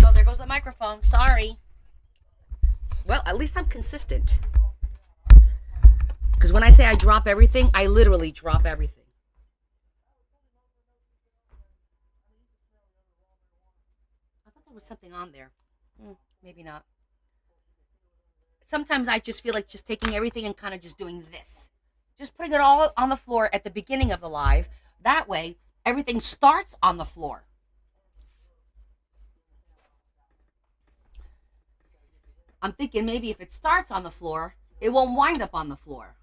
So there goes the microphone. Sorry. Well, at least I'm consistent. Because when I say I drop everything, I literally drop everything. I thought there was something on there. Maybe not. Sometimes I just feel like just taking everything and kind of just doing this. Just putting it all on the floor at the beginning of the live. That way, everything starts on the floor. I'm thinking maybe if it starts on the floor, it won't wind up on the floor.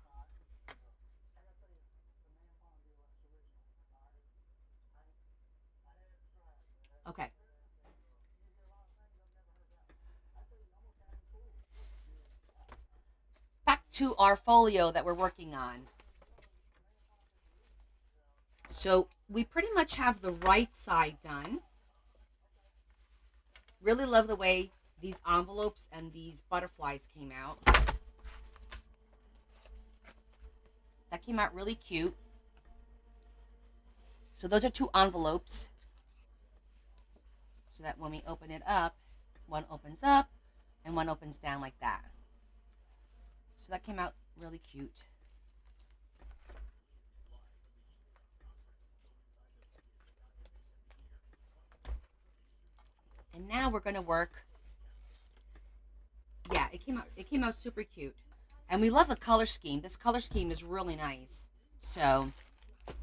Okay. Back to our folio that we're working on. So we pretty much have the right side done. Really love the way these envelopes and these butterflies came out. That came out really cute. So those are 2 envelopes. So that when we open it up, one opens up and one opens down like that. So that came out really cute. And now we're going to work. Yeah, it came out super cute. And we love the color scheme. This color scheme is really nice. So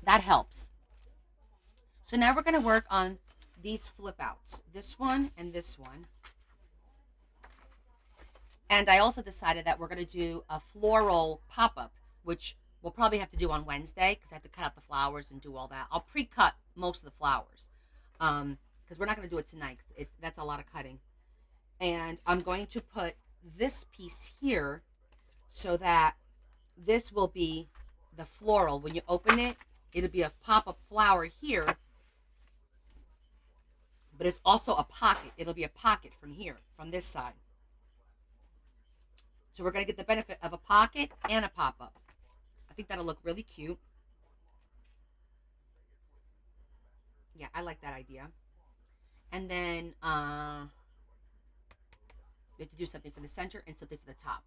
that helps. So now we're going to work on these flip outs. This one and this one. And I also decided that we're going to do a floral pop-up, which we'll probably have to do on Wednesday because I have to cut out the flowers and do all that. I'll pre-cut most of the flowers because we're not going to do it tonight. That's a lot of cutting. And I'm going to put this piece here so that this will be the floral. When you open it, it'll be a pop-up flower here, but it's also a pocket. It'll be a pocket from here, from this side. So we're going to get the benefit of a pocket and a pop-up. I think that'll look really cute. Yeah, I like that idea. And then we have to do something for the center and something for the top.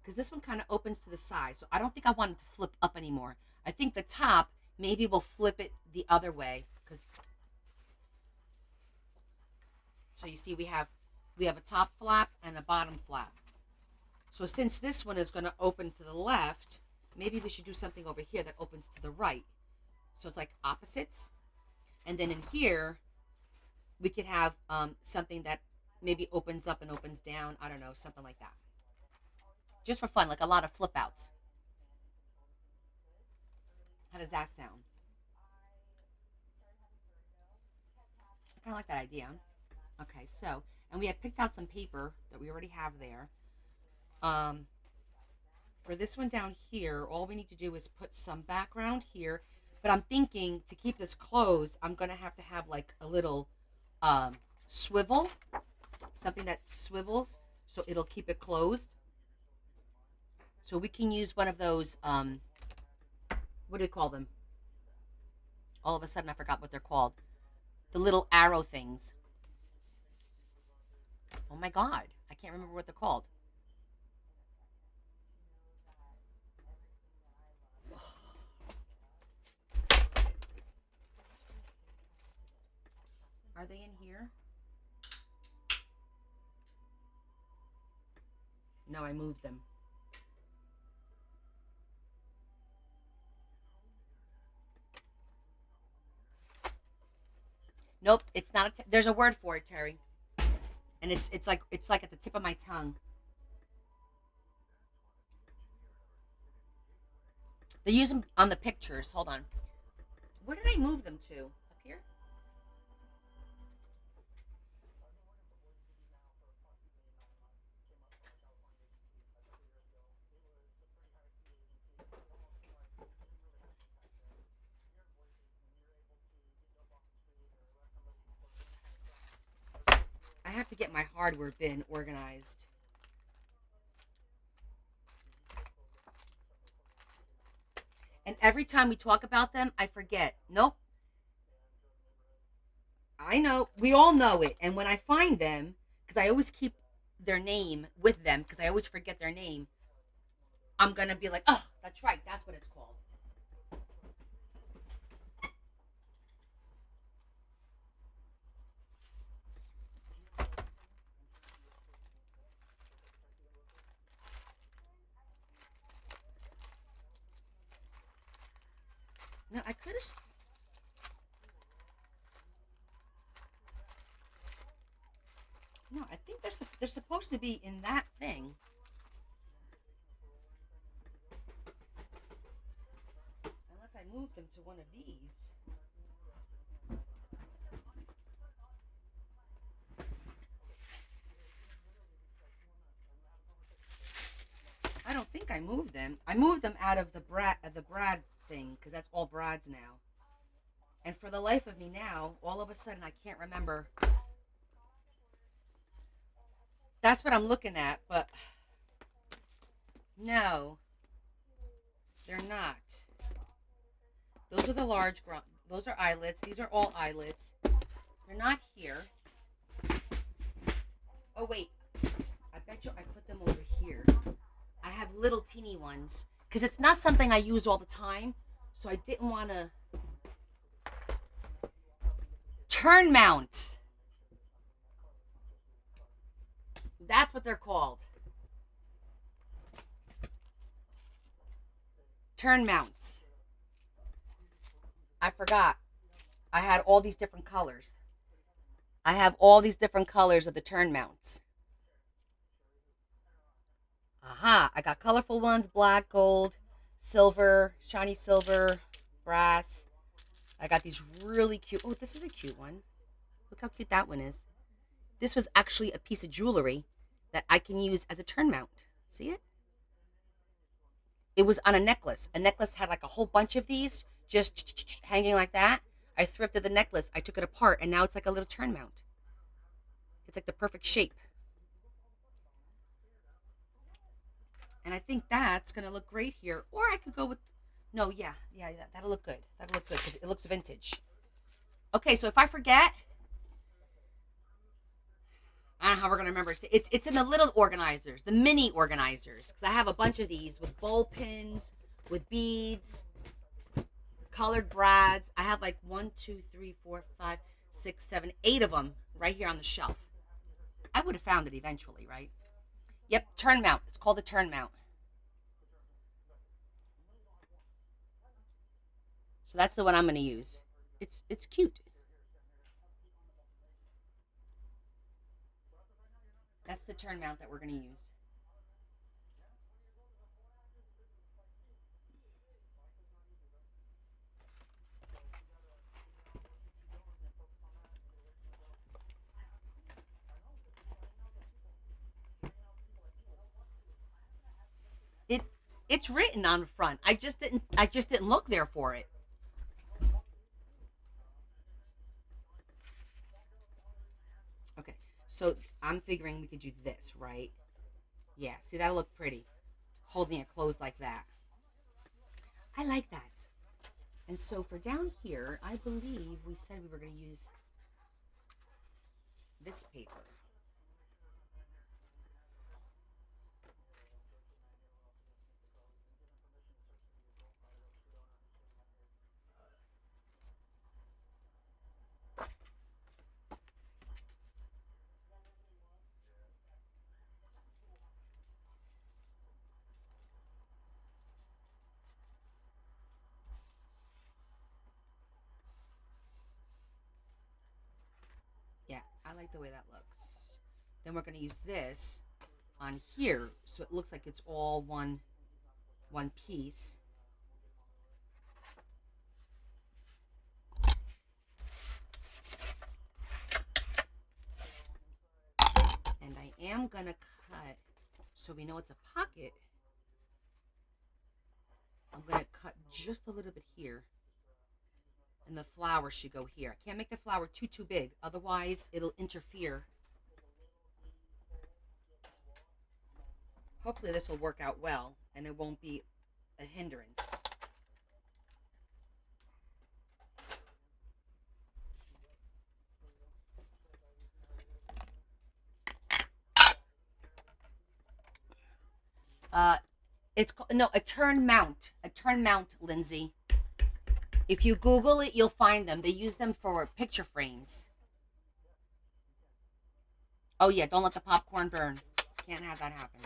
Because this one kind of opens to the side. So I don't think I want it to flip up anymore. I think the top, maybe we'll flip it the other way. So you see we have a top flap and a bottom flap. So since this one is going to open to the left, maybe we should do something over here that opens to the right. So it's like opposites. And then in here, we could have something that maybe opens up and opens down. I don't know, something like that. Just for fun, like a lot of flip outs. How does that sound? I kind of like that idea. Okay, so, and we had picked out some paper that we already have there. For this one down here, all we need to do is put some background here. But I'm thinking to keep this closed, I'm going to have like a little swivel. Something that swivels so it'll keep it closed. So we can use one of those, what do you call them? All of a sudden I forgot what they're called. The little arrow things. Oh my God, I can't remember what they're called. Are they in here? No, I moved them. Nope, it's not. There's a word for it, Terry, and it's like at the tip of my tongue. They use them on the pictures. Hold on. Where did I move them to? Up here? I have to get my hardware bin organized. And every time we talk about them, I forget. Nope. I know. We all know it. And when I find them, because I always keep their name with them, because I always forget their name, I'm going to be like, oh, that's right. That's what it's called. No, I could have. No, I think they're supposed to be in that thing. Unless I moved them to one of these. I don't think I moved them. I moved them out of the Brad thing because that's all Brad's now. And for the life of me now, all of a sudden I can't remember. That's what I'm looking at, but no, they're not. Those are the large, those are eyelets. These are all eyelets. They're not here. Oh, wait. I bet you I put them over here. I have little teeny ones because it's not something I use all the time. So I didn't want to. Turn mount. That's what they're called. Turn mounts. I forgot. I had all these different colors. I have all these different colors of the turn mounts. Aha, I got colorful ones, black, gold, silver, shiny silver, brass. I got these really cute. Oh, this is a cute one. Look how cute that one is. This was actually a piece of jewelry that I can use as a turn mount. See it? It was on a necklace. A necklace had like a whole bunch of these just hanging like that. I thrifted the necklace. I took it apart, and now it's like a little turn mount. It's like the perfect shape. And I think that's going to look great here. Or I could go with, no, yeah, that'll look good. That'll look good because it looks vintage. Okay, so if I forget, I don't know how we're going to remember. It's in the little organizers, the mini organizers, because I have a bunch of these with ball pins, with beads, colored brads. I have like 1, 2, 3, 4, 5, 6, 7, 8 of them right here on the shelf. I would have found it eventually, right? Yep, turn mount. It's called a turn mount. So that's the one I'm going to use. It's cute. That's the turn mount that we're going to use. It it's written on the front. I just didn't look there for it. Okay. So I'm figuring we could do this, right? Yeah, see that'll look pretty. Holding it closed like that. I like that. And so for down here, I believe we said we were going to use this paper. Yeah, I like the way that looks. Then we're going to use this on here so it looks like it's all one piece. And I am going to cut, so we know it's a pocket, I'm going to cut just a little bit here. And the flower should go here. I can't make the flower too big, otherwise it'll interfere. Hopefully this will work out well and it won't be a hindrance. It's no, a turn mount, Lindsay. If you Google it, you'll find them. They use them for picture frames. Oh yeah, don't let the popcorn burn. Can't have that happen.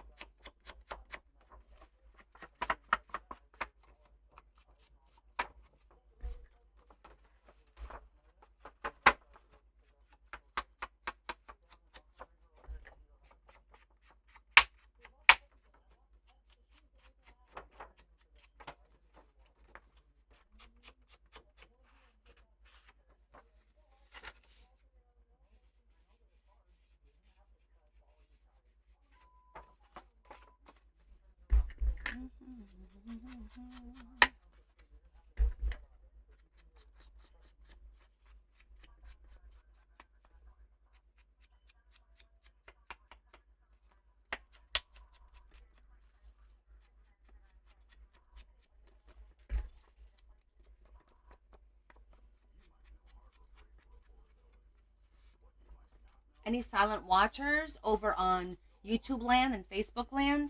Any silent watchers over on YouTube land and Facebook land?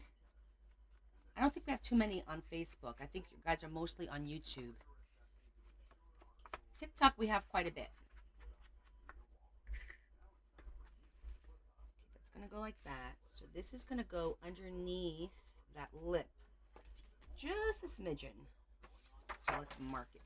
I don't think we have too many on Facebook. I think you guys are mostly on YouTube. TikTok, we have quite a bit. It's going to go like that. So this is going to go underneath that lip. Just a smidgen. So let's mark it.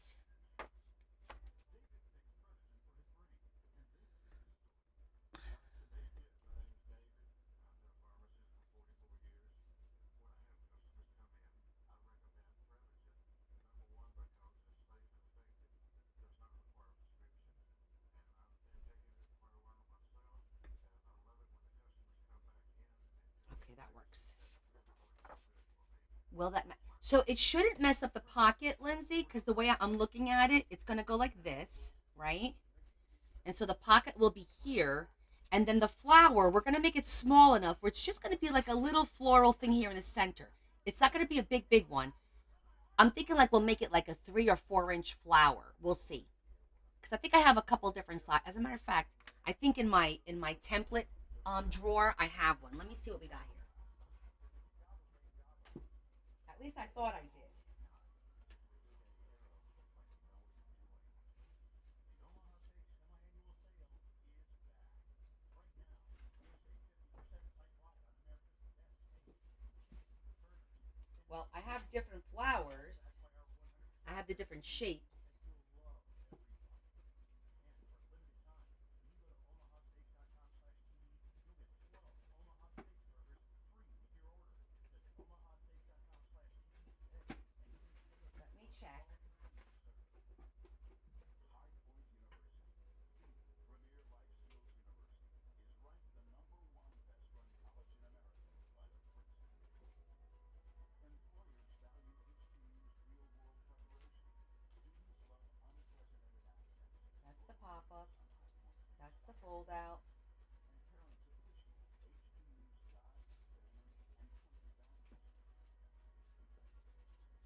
Will that? So it shouldn't mess up the pocket, Lindsay, because the way I'm looking at it, it's gonna go like this, right? And so the pocket will be here, and then the flower, we're gonna make it small enough where it's just gonna be like a little floral thing here in the center. It's not gonna be a big one. I'm thinking like we'll make it like a 3 or 4 inch flower. We'll see, because I think I have a couple different sizes. As a matter of fact, I think in my template drawer I have one. Let me see what we got here. At least I thought I did. Well, I have different flowers. I have the different shapes. Let me check. That's the pop up. That's the fold out.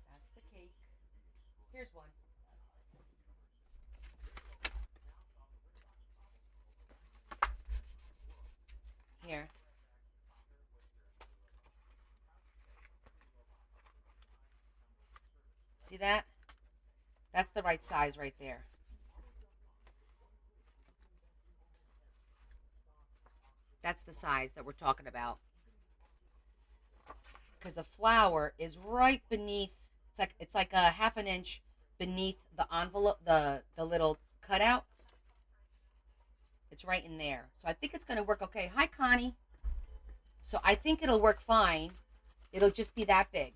That's the cake. Here's one. Here. See that? That's the right size right there. That's the size that we're talking about. Because the flower is right beneath. It's like a half an inch beneath the envelope, the little cutout. It's right in there. So I think it's going to work okay. Hi, Connie. So I think it'll work fine. It'll just be that big.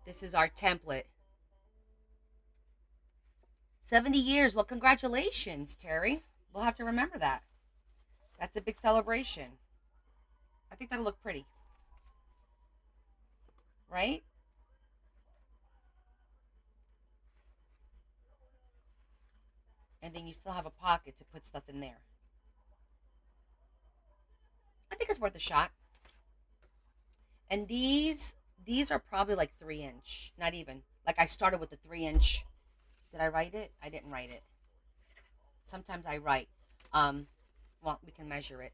This is our template. 70 years. Well, congratulations, Terry. We'll have to remember that. That's a big celebration. I think that'll look pretty. Right? And then you still have a pocket to put stuff in there. I think it's worth a shot. And these are probably like 3 inch, not even. Like I started with the 3 inch. Did I write it? I didn't write it. Sometimes I write. Well, we can measure it.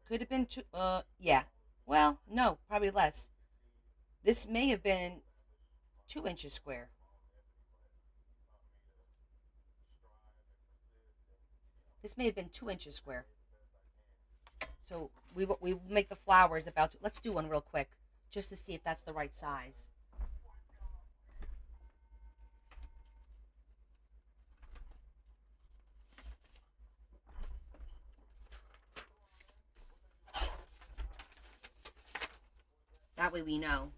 Could have been two. Yeah. Well, no, probably less. This may have been 2 inches square. This may have been 2 inches square. So we make the flowers about. Let's do one real quick, just to see if that's the right size. That way we know.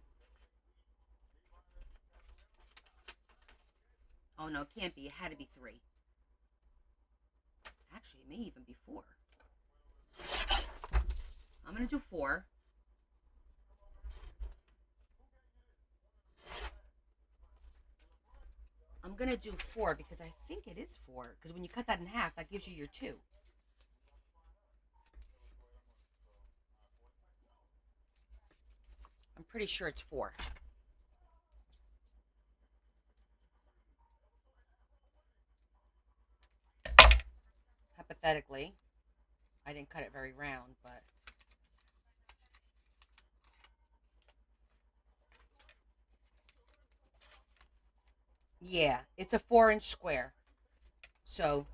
Oh no, it can't be. It had to be 3. Actually, it may even be 4. I'm gonna do 4. I'm gonna do 4 because I think it is 4. Because when you cut that in half, that gives you your 2. I'm pretty sure it's 4. Hypothetically, I didn't cut it very round, but yeah, it's a 4 inch square. So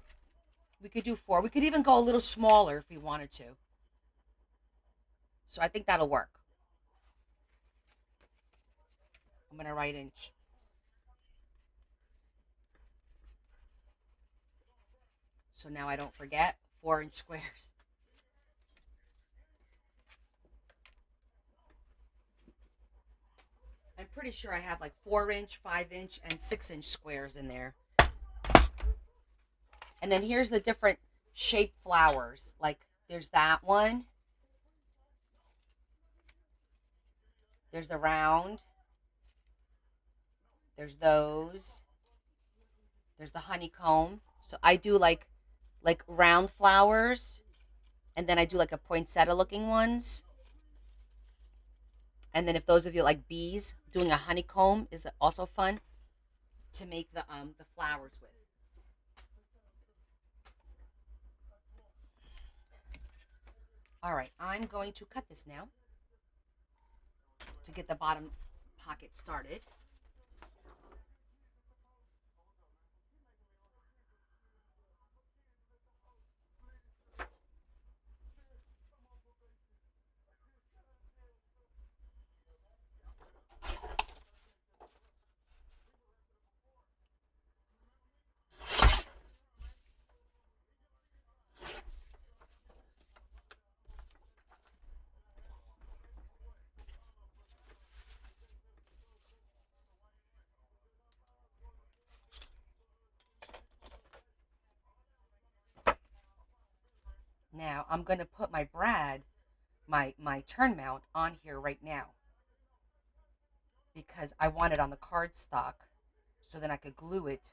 we could do 4. We could even go a little smaller if we wanted to. So I think that'll work. I'm gonna write inch. So now I don't forget 4 inch squares. I'm pretty sure I have like 4 inch, 5 inch, and 6 inch squares in there. And then here's the different shaped flowers. Like there's that one. There's the round. There's those. There's the honeycomb. So I do like round flowers, and then I do like a poinsettia looking ones. And then if those of you like bees, doing a honeycomb is also fun to make the flowers with. All right, I'm going to cut this now to get the bottom pocket started. Now I'm going to put my brad, my turn mount on here right now because I want it on the cardstock so then I could glue it.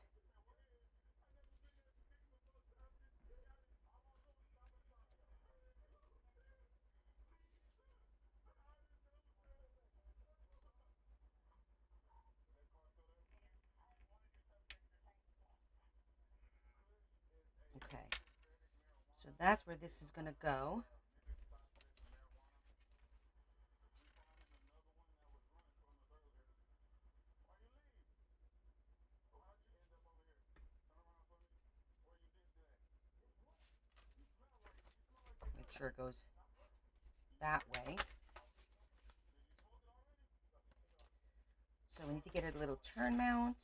Okay, so that's where this is going to go. Make sure it goes that way. So we need to get a little turn mount.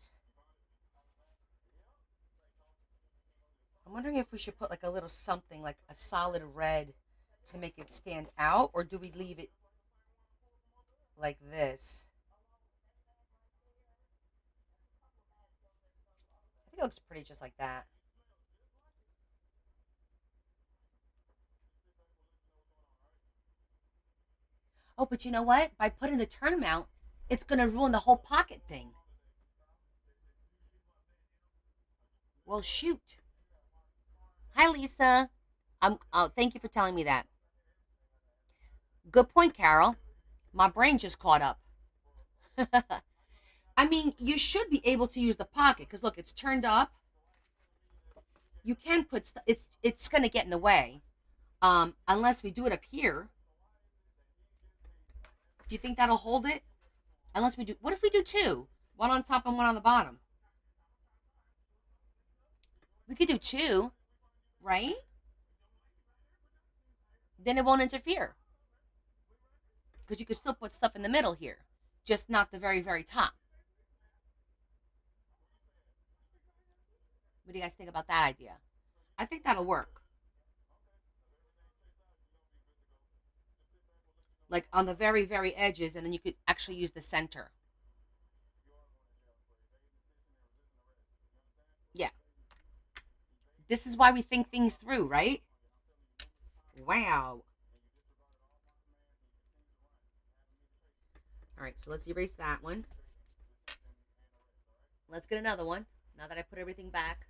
I'm wondering if we should put like a little something like a solid red to make it stand out, or do we leave it like this? I think it looks pretty just like that. Oh, but you know what? By putting the turn mount, it's going to ruin the whole pocket thing. Well, shoot. Hi, Lisa. Thank you for telling me that. Good point, Carol. My brain just caught up. I mean, you should be able to use the pocket because look, it's turned up. You can put it's going to get in the way. Unless we do it up here. Do you think that'll hold it? Unless we do, what if we do two? One on top and one on the bottom. We could do two, right? Then it won't interfere. Because you could still put stuff in the middle here, just not the very, very top. What do you guys think about that idea? I think that'll work. Like on the very, very edges, and then you could actually use the center. Yeah. This is why we think things through, right? Wow. All right, so let's erase that one. Let's get another one. Now that I put everything back.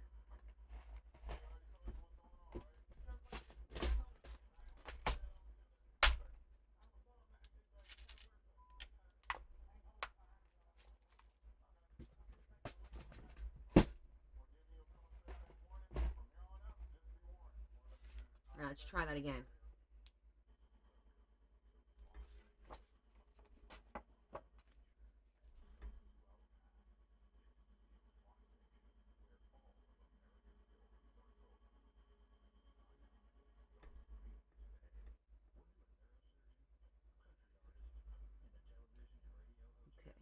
All right, let's try that again. Okay.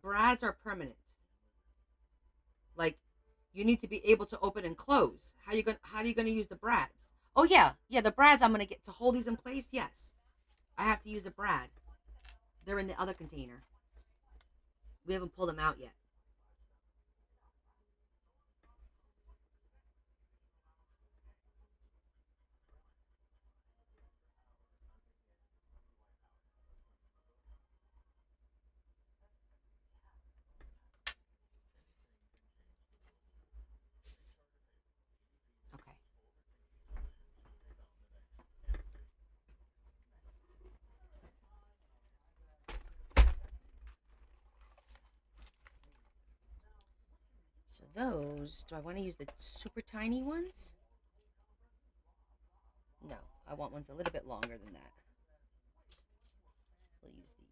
Brads are permanent. Like You need to be able to open and close. How are you gonna use the brads? Oh yeah, yeah, the brads I'm gonna get to hold these in place. Yes, I have to use a brad. They're in the other container. We haven't pulled them out yet. Okay. So those, do I want to use the super tiny ones? No, I want ones a little bit longer than that. We'll use these.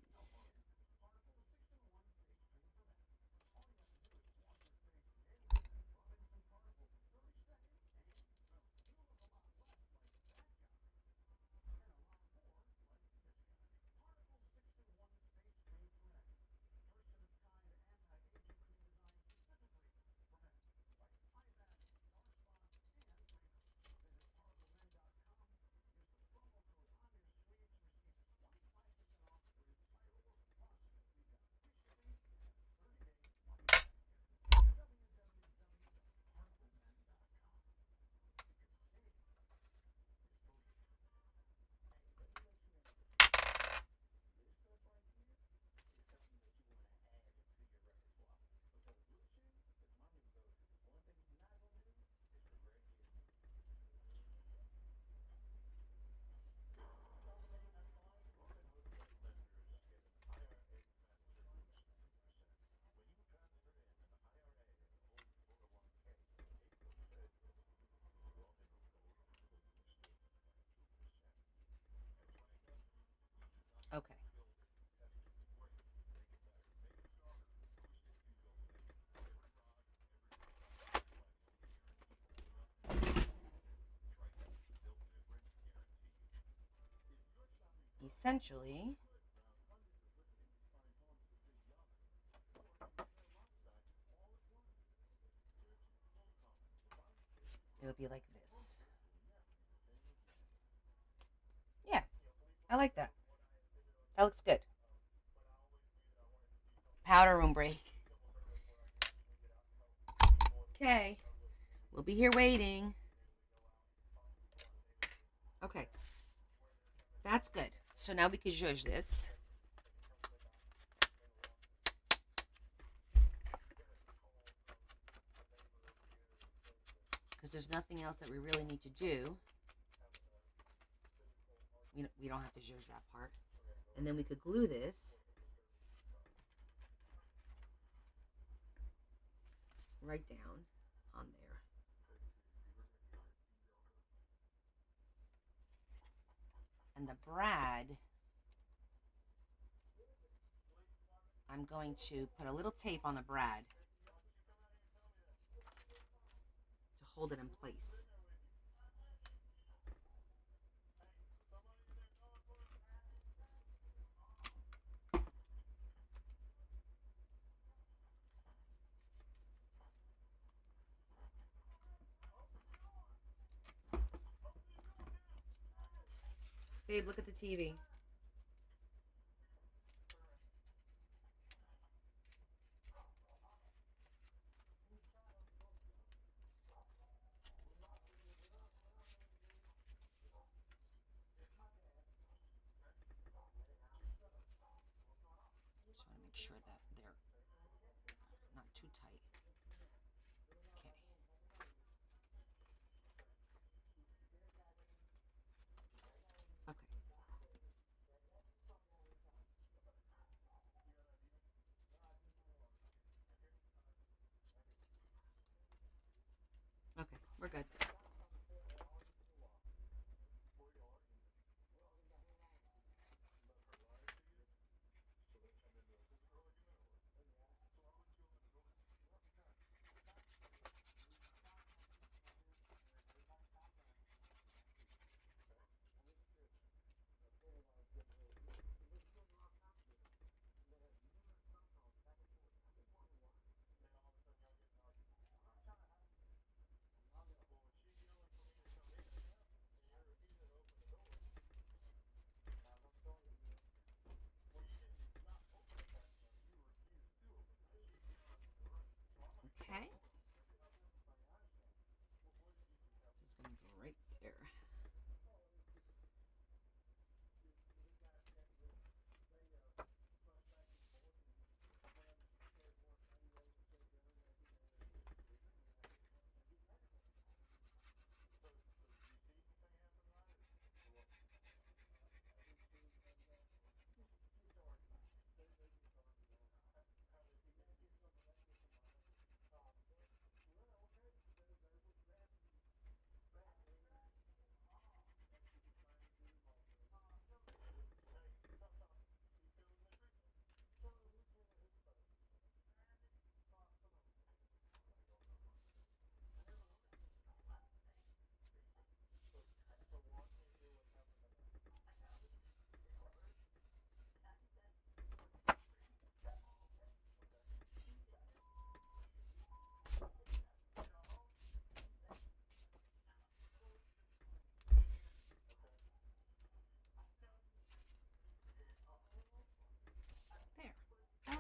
Okay. Essentially, it'll be like this. Yeah, I like that. That looks good. Powder room break. Okay. We'll be here waiting. Okay. That's good. So now we can judge this. Because there's nothing else that we really need to do. We don't have to judge that part. And then we could glue this right down on there. And the brad, I'm going to put a little tape on the brad to hold it in place. Babe, look at the TV. Just want to make sure that they're not too tight. Okay. Okay.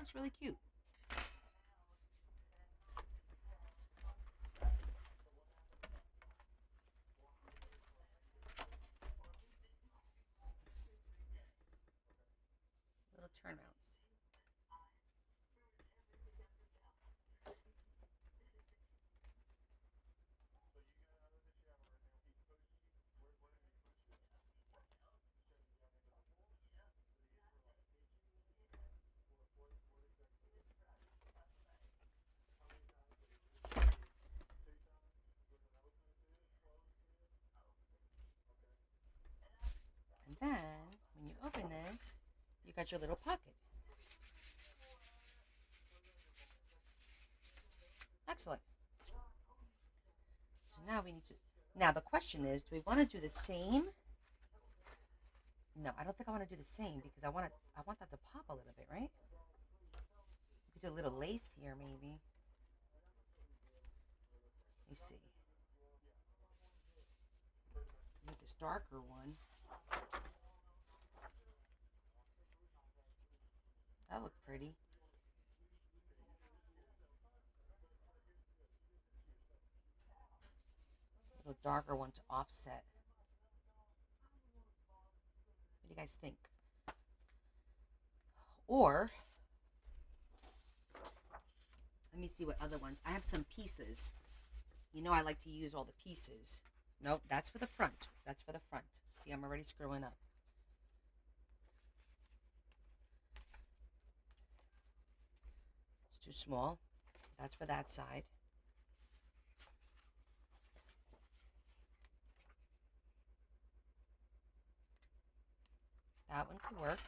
looks really cute. Little turnouts. And then, when you open this, you got your little pocket. Excellent. So now we need to. Now the question is, do we want to do the same? No, I don't think I want to do the same because I want that to pop a little bit, right? We could do a little lace here, maybe. Let me see. Use this darker one. That looked pretty. A little darker one to offset. What do you guys think? Or, let me see what other ones. I have some pieces. You know I like to use all the pieces. Nope, that's for the front. That's for the front. See, I'm already screwing up. It's too small. That's for that side. That one could work.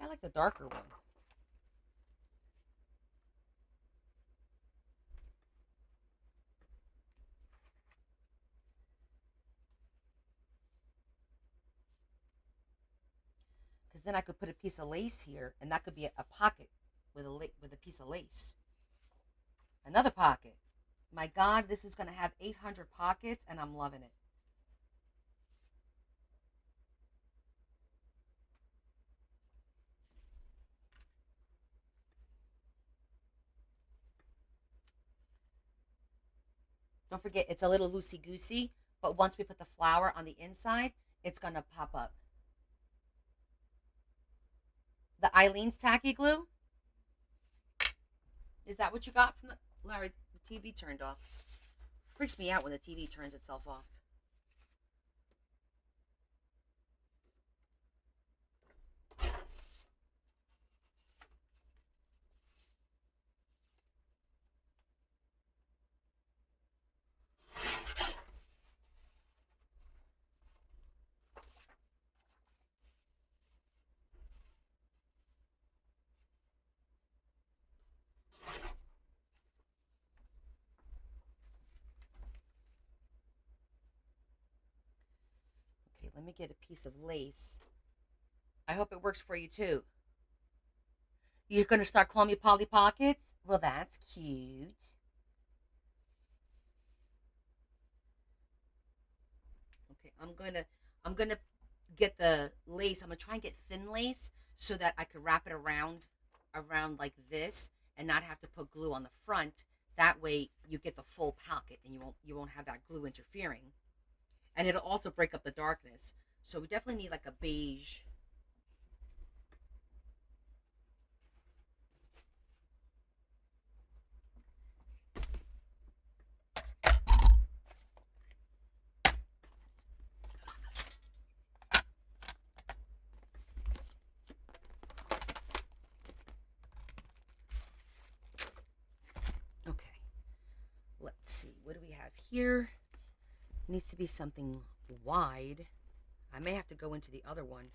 I like the darker one. Because then I could put a piece of lace here, and that could be a pocket with a piece of lace. Another pocket. My God, this is going to have 800 pockets, and I'm loving it. Don't forget, it's a little loosey-goosey, but once we put the flower on the inside, it's going to pop up. The Eileen's Tacky Glue? Is that what you got from the... Larry, the TV turned off. Freaks me out when the TV turns itself off. Okay, let me get a piece of lace. I hope it works for you too. You're going to start calling me Polly Pockets? Well, that's cute. Okay, I'm gonna get the lace. I'm gonna try and get thin lace so that I could wrap it around like this and not have to put glue on the front. That way you get the full pocket and you won't have that glue interfering. And it'll also break up the darkness. So we definitely need like a beige. Okay. Let's see. What do we have here? It needs to be something wide. I may have to go into the other one.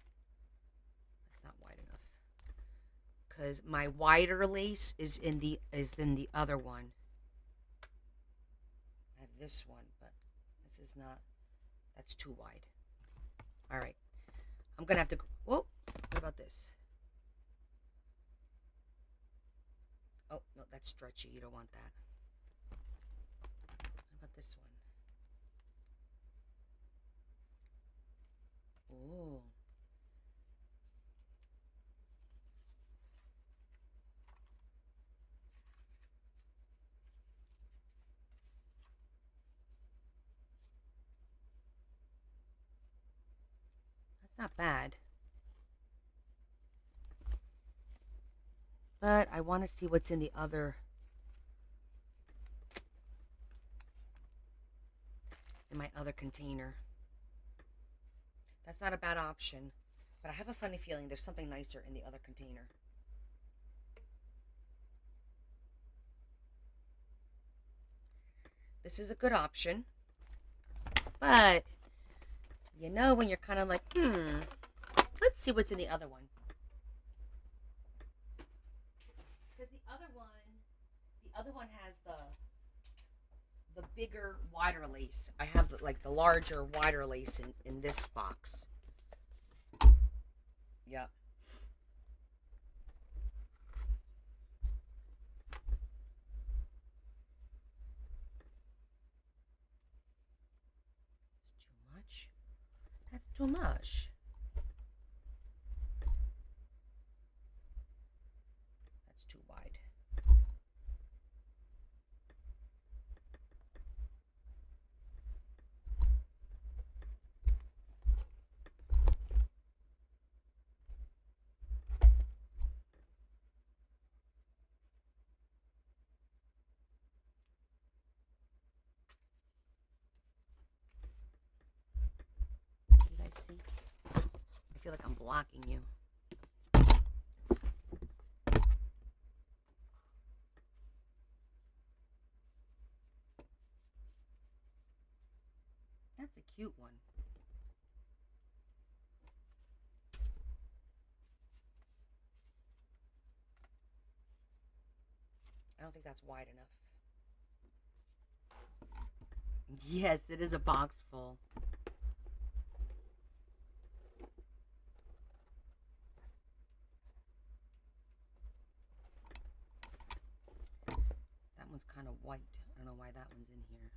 That's not wide enough. Because my wider lace is in the other one. I have this one, but this is not. That's too wide. All right, I'm gonna have to. Whoa! What about this? Oh no, that's stretchy. You don't want that. What about this one? Oh. It's not bad. But I want to see what's in my other container. That's not a bad option, but I have a funny feeling there's something nicer in the other container. This is a good option, but you know when you're kind of like, let's see what's in the other one. Because the other one has the bigger, wider lace. I have like the larger, wider lace in this box. Yep. It's too much. That's too much. That's too wide. You guys see? I feel like I'm blocking you. That's a cute one. I don't think that's wide enough. Yes, it is a box full. That one's kind of white. I don't know why that one's in here.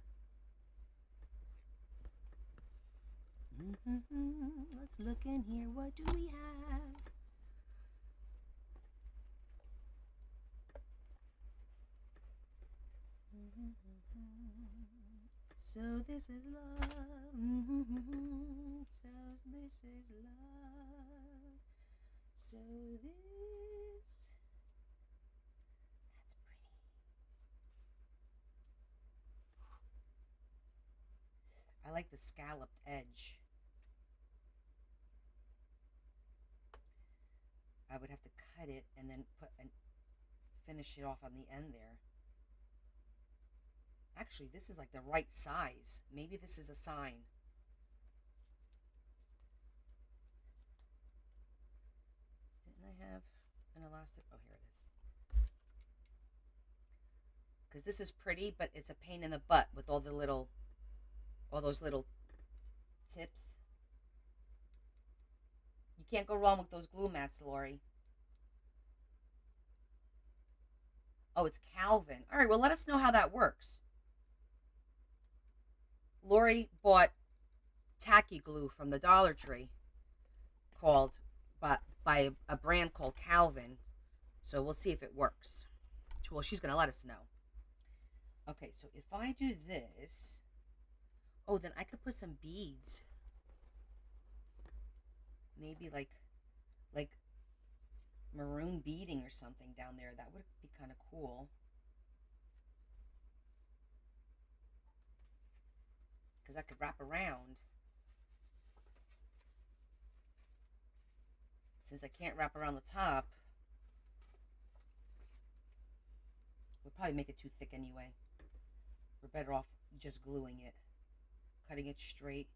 Let's look in here. What do we have? So this is love. So this is love. So this. That's pretty. I like the scalloped edge. I would have to cut it and then finish it off on the end there. Actually, this is like the right size. Maybe this is a sign. Didn't I have an elastic? Oh, here it is. Because this is pretty, but it's a pain in the butt with all those little tips. You can't go wrong with those glue mats, Lori. Oh, it's Calvin. All right, well, let us know how that works. Lori bought tacky glue from the Dollar Tree by a brand called Calvin. So we'll see if it works. Well, she's going to let us know. Okay, so if I do this, oh, then I could put some beads. Maybe like maroon beading or something down there. That would be kind of cool. Because I could wrap around. Since I can't wrap around the top, we'll probably make it too thick anyway. We're better off just gluing it. Cutting it straight,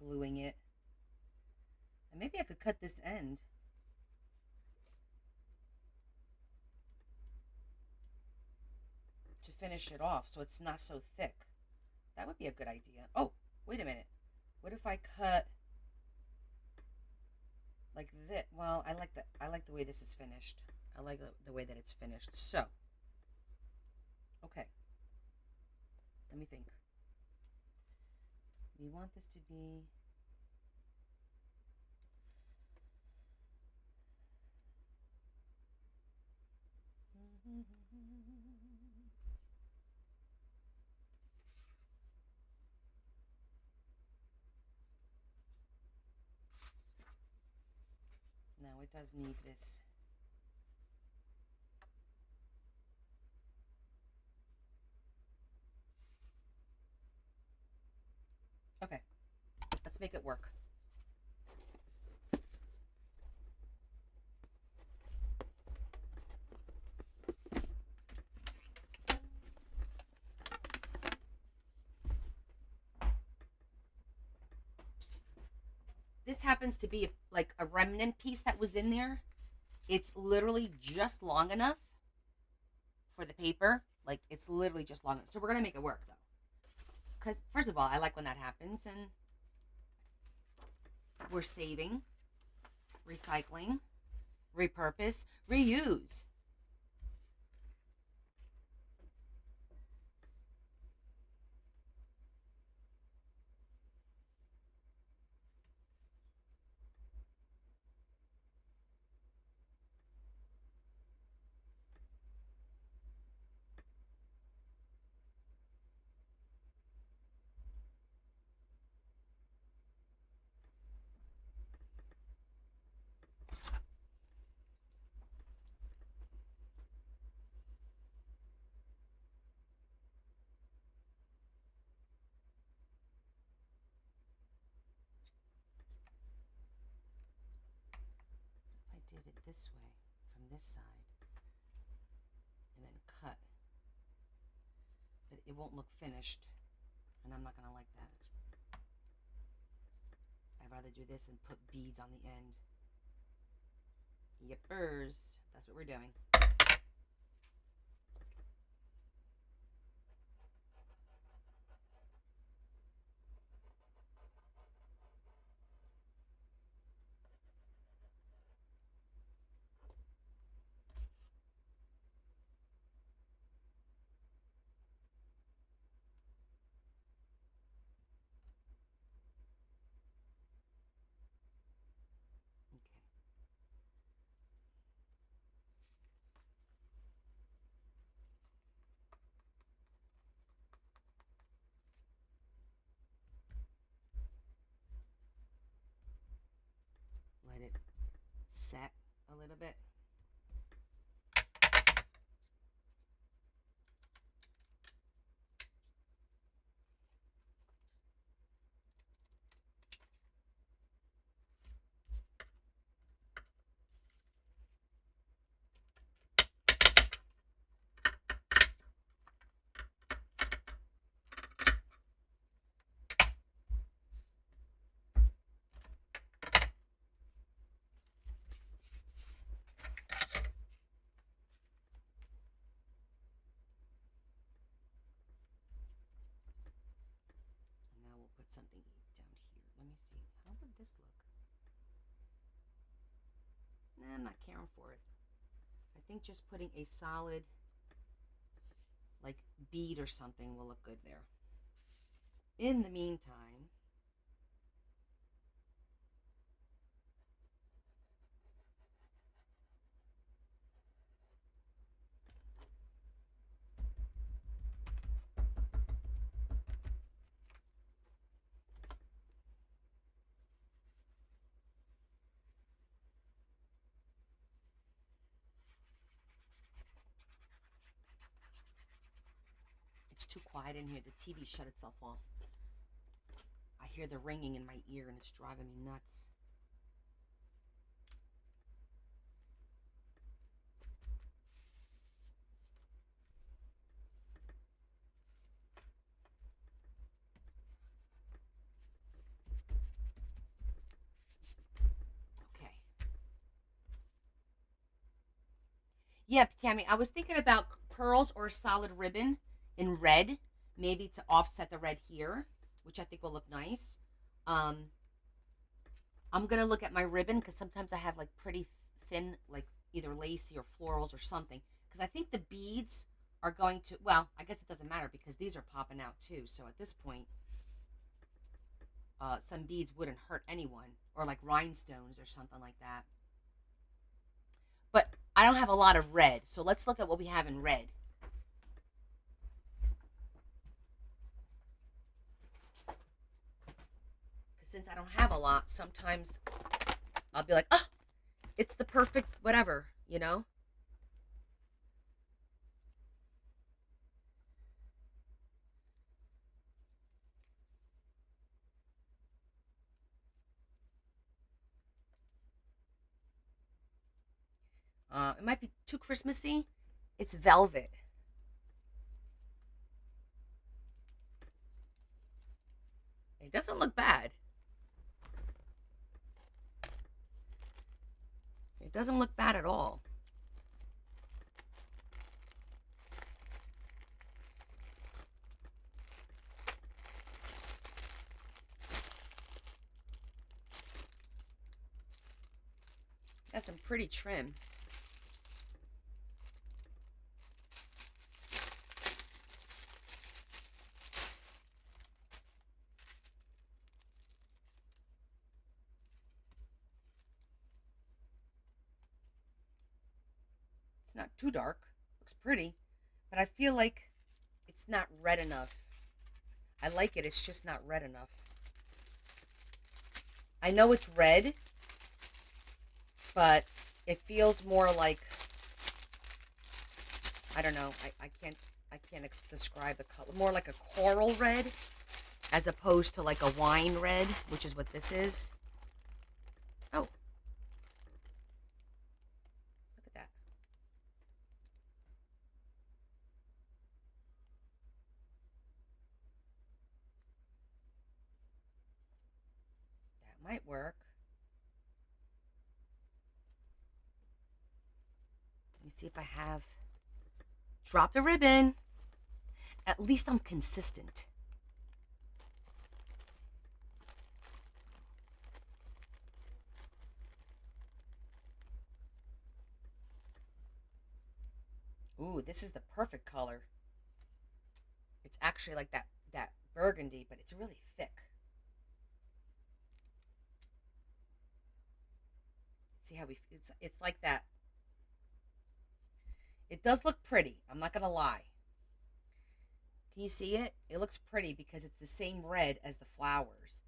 gluing it. And maybe I could cut this end. To finish it off so it's not so thick. That would be a good idea. Oh, wait a minute. What if I cut like this? Well, I like the way this is finished. I like the way that it's finished. So, okay. Let me think. We want this to be it does need this. Okay, let's make it work. This happens to be like a remnant piece that was in there. It's literally just long enough for the paper. Like, it's literally just long enough. So we're going to make it work, though. Because, first of all, I like when that happens. And we're saving, recycling, repurpose, reuse. If I did it this way, from this side, and then cut, but it won't look finished, and I'm not going to like that. I'd rather do this and put beads on the end. Yippers. That's what we're doing. Let it set a little bit. Put something down here. Let me see. How would this look? Nah, I'm not caring for it. I think just putting a solid, like, bead or something will look good there. In the meantime, it's too quiet in here. The TV shut itself off. I hear the ringing in my ear and it's driving me nuts. Okay. Yeah, Tammy, I was thinking about pearls or solid ribbon in red, maybe to offset the red here, which I think will look nice. I'm gonna look at my ribbon because sometimes I have like pretty thin, like either lacy or florals or something. Because I think the beads are going to, well, I guess it doesn't matter because these are popping out too. So at this point, some beads wouldn't hurt anyone, or like rhinestones or something like that. But I don't have a lot of red, so let's look at what we have in red. Since I don't have a lot, sometimes I'll be like, oh, it's the perfect whatever, you know? It might be too Christmassy. It's velvet. It doesn't look bad. It doesn't look bad at all. Got some pretty trim. It's not too dark. Looks pretty. But I feel like it's not red enough. I like it. It's just not red enough. I know it's red, but it feels more like, I don't know. I can't describe the color. More like a coral red as opposed to like a wine red, which is what this is. Oh, look at that. That might work. Let me see if I have. Drop the ribbon. At least I'm consistent. Ooh, this is the perfect color. It's actually like that burgundy, but it's really thick. See how it's like that. It does look pretty. I'm not gonna lie. Can you see it? It looks pretty because it's the same red as the flowers.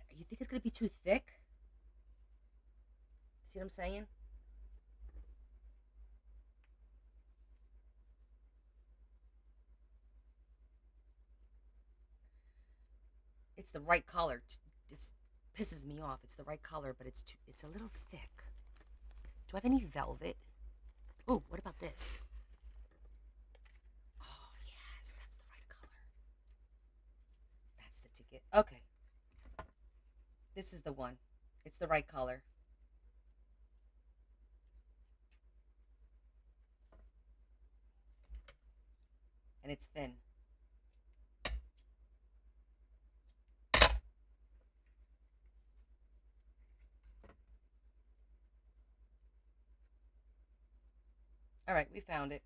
But you think it's gonna be too thick? See what I'm saying? It's the right color. This pisses me off. It's the right color, but it's a little thick. Do I have any velvet? Oh, what about this? Oh, yes, that's the right color. That's the ticket. Okay. This is the one. It's the right color. And it's thin. All right, we found it.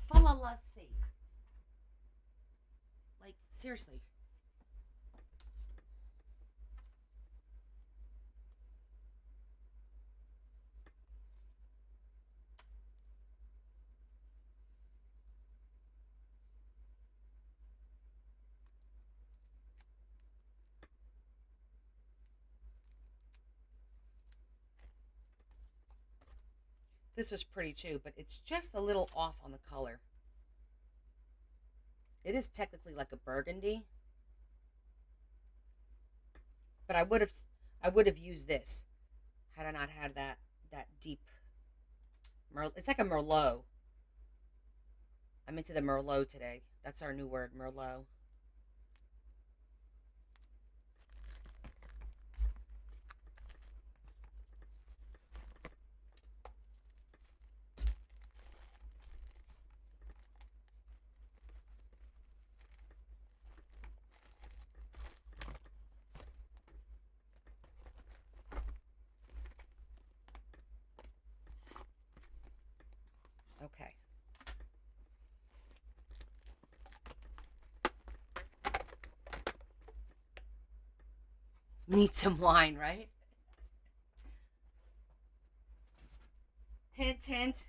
For Allah's sake. Like, seriously. This was pretty too, but it's just a little off on the color. It is technically like a burgundy, but I would have used this had I not had that deep Merlot. It's like a Merlot. I'm into the Merlot today. That's our new word, Merlot. Okay. Need some wine, right? Hint, hint.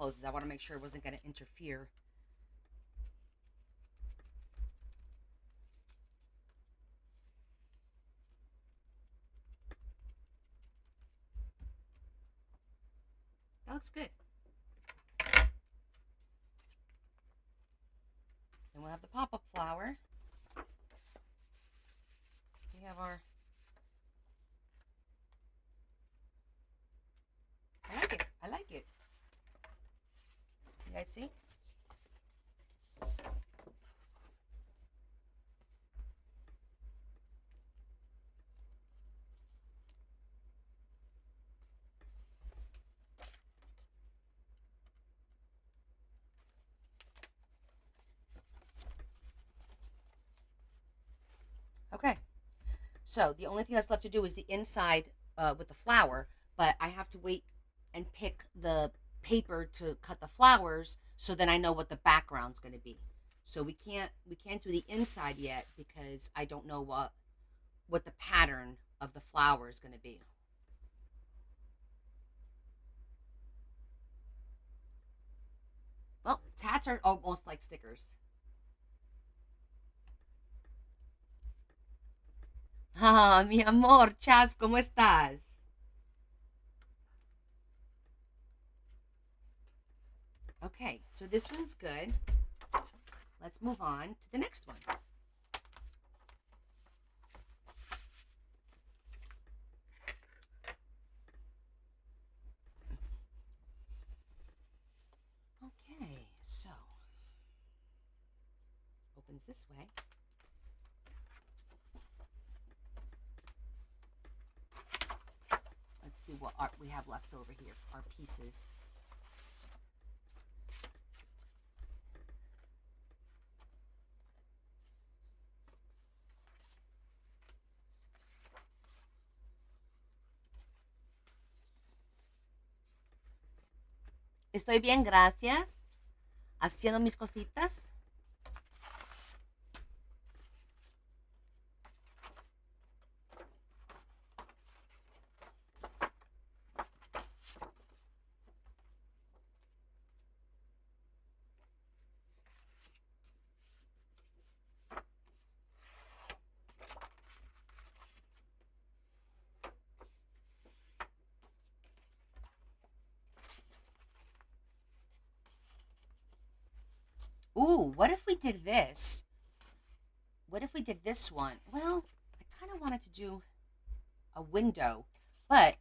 closes. I want to make sure it wasn't going to interfere. That looks good. Then we'll have the pop-up flower. We have our... I like it. I like it. You guys see? Okay. So the only thing that's left to do is the inside with the flower, but I have to wait and pick the paper to cut the flowers so then I know what the background's going to be. So we can't do the inside yet because I don't know what the pattern of the flower is going to be. Well, tats are almost like stickers. Ah, mi amor, Chas, ¿cómo estás? Okay, so this one's good. Let's move on to the next one. Okay, so opens this way. Let's see what art we have left over here, our pieces. Estoy bien, gracias. Haciendo mis cositas. Ooh, what if we did this? What if we did this one? Well, I kind of wanted to do a window, but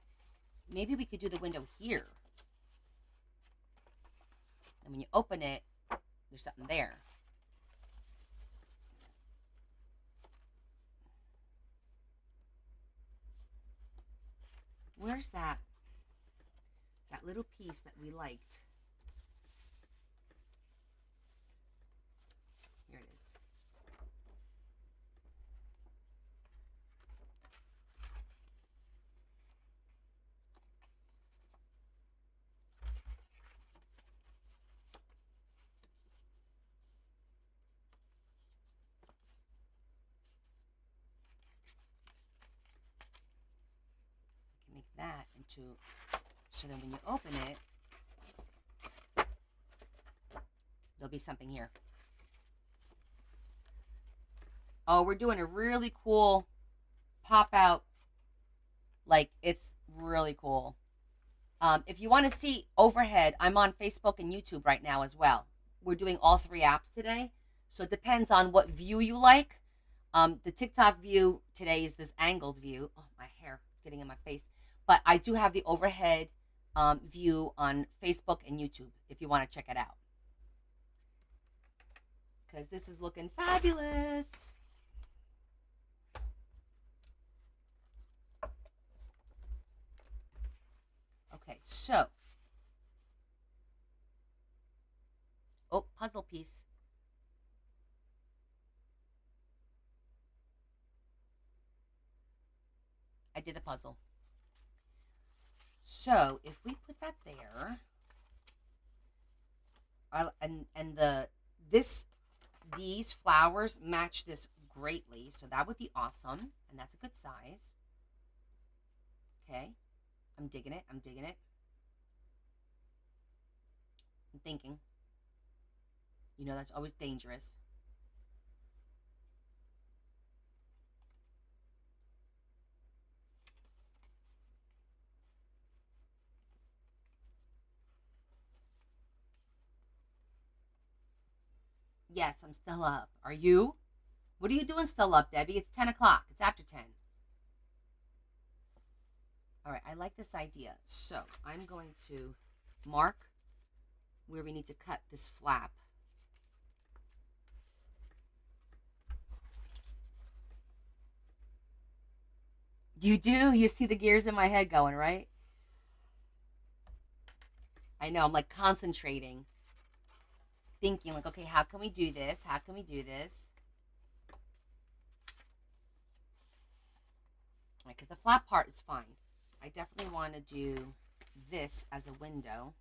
maybe we could do the window here. And when you open it, there's something there. Where's that little piece that we liked? Here it is. We can make that into, so then when you open it, there'll be something here. Oh, we're doing a really cool pop out. Like, it's really cool. If you want to see overhead, I'm on Facebook and YouTube right now as well. We're doing all 3 apps today. So it depends on what view you like. The TikTok view today is this angled view. Oh, my hair is getting in my face. But I do have the overhead view on Facebook and YouTube if you want to check it out. Because this is looking fabulous. Okay, so. Oh, puzzle piece. I did the puzzle. So if we put that there, these flowers match this greatly, so that would be awesome, and that's a good size. Okay, I'm digging it. I'm digging it. I'm thinking. You know, that's always dangerous. Yes, I'm still up. Are you? What are you doing still up, Debbie? It's 10 o'clock. It's after 10. All right, I like this idea. So I'm going to mark where we need to cut this flap. You do? You see the gears in my head going, right? I know. I'm like concentrating, thinking like, okay, how can we do this? How can we do this? Right, because the flap part is fine. I definitely want to do this as a window.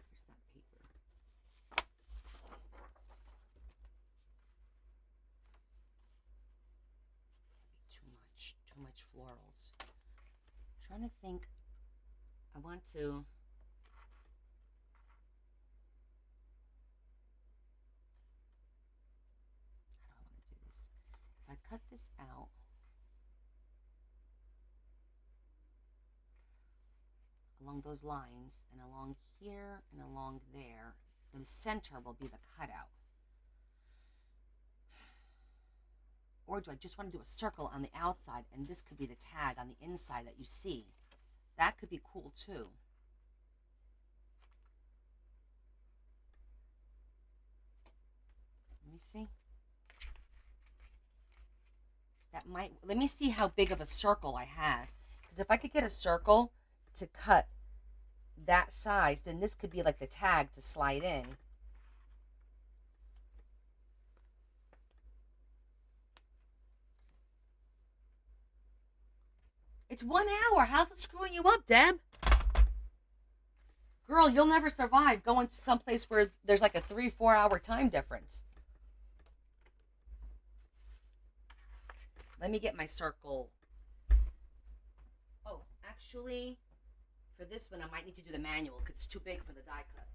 Here's that paper. Too much florals. I'm trying to think. I want to. How do I want to do this? If I cut this out, along those lines, and along here, and along there, the center will be the cutout. Or do I just want to do a circle on the outside, and this could be the tag on the inside that you see? That could be cool too. Let me see. That might, let me see how big of a circle I have. Because if I could get a circle to cut that size, then this could be like the tag to slide in. It's 1 hour. How's it screwing you up, Deb? Girl, you'll never survive going to someplace where there's like a 3-4 hour time difference. Let me get my circle. Oh, actually, for this one, I might need to do the manual because it's too big for the die cut.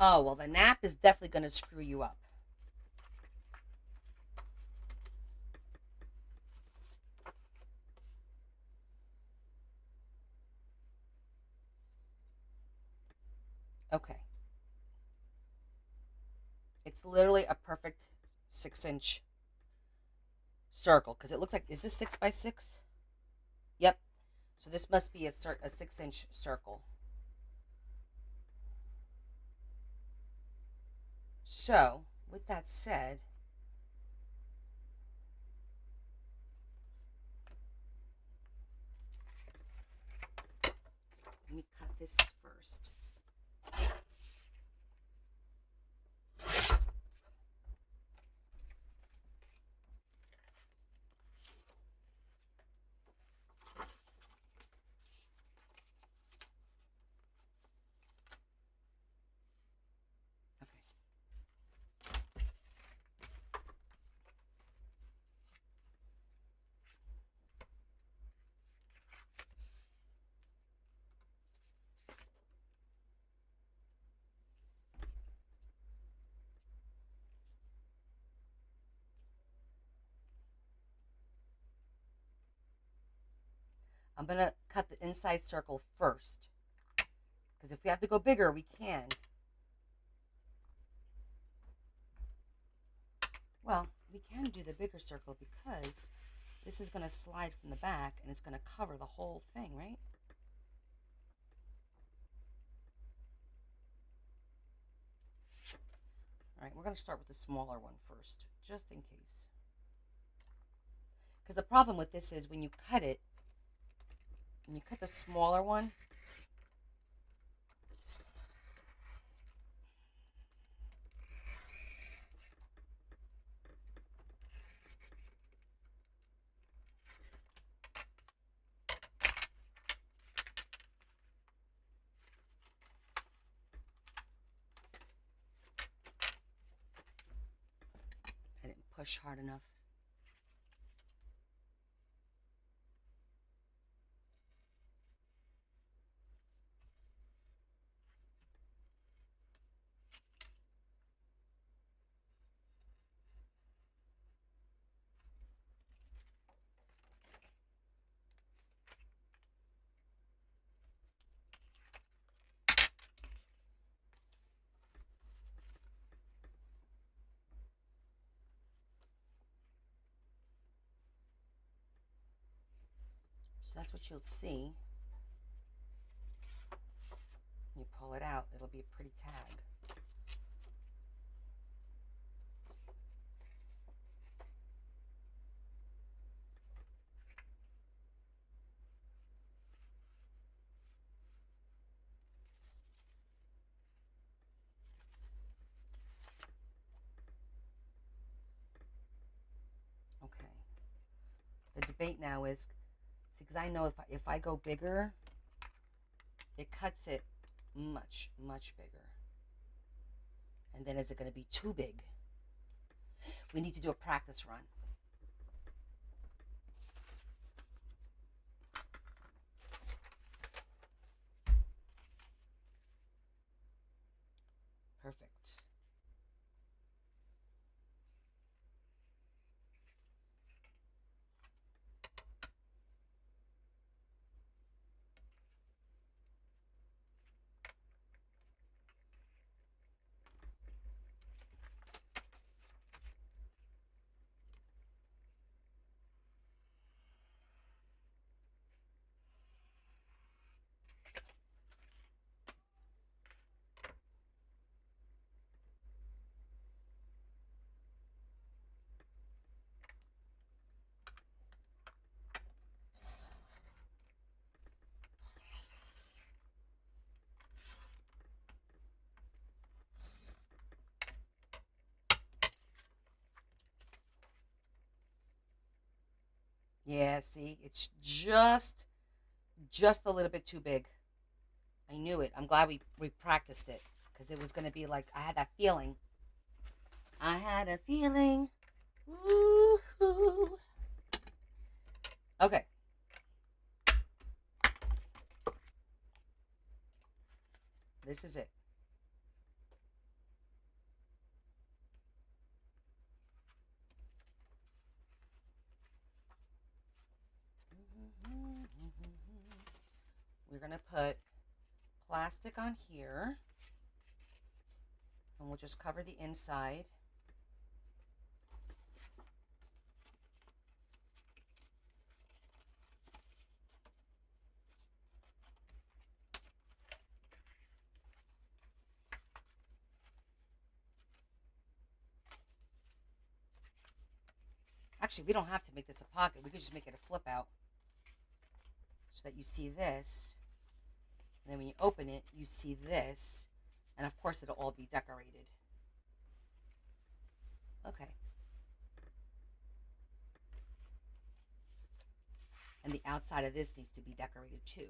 Oh, well, the nap is definitely going to screw you up. Okay. It's literally a perfect 6-inch circle because it looks like, is this 6 by 6? Yep. So this must be a 6-inch circle. So, with that said, let me cut this first. I'm going to cut the inside circle first. Because if we have to go bigger, we can. Well, we can do the bigger circle because this is going to slide from the back and it's going to cover the whole thing, right? All right, we're going to start with the smaller one first, just in case. Because the problem with this is when you cut it, And you cut the smaller one. I didn't push hard enough. So that's what you'll see. You pull it out, it'll be a pretty tag. Okay. The debate now is, see, because I know if I go bigger, it cuts it much, much bigger. And then is it going to be too big? We need to do a practice run. Perfect. Yeah, see, it's just a little bit too big. I knew it. I'm glad we practiced it because it was going to be like, I had that feeling. I had a feeling. Woo-hoo. Okay. This is it. We're going to put plastic on here. And we'll just cover the inside. Actually, we don't have to make this a pocket. We could just make it a flip out. So that you see this. And then when you open it, you see this. And of course, it'll all be decorated. Okay. And the outside of this needs to be decorated too.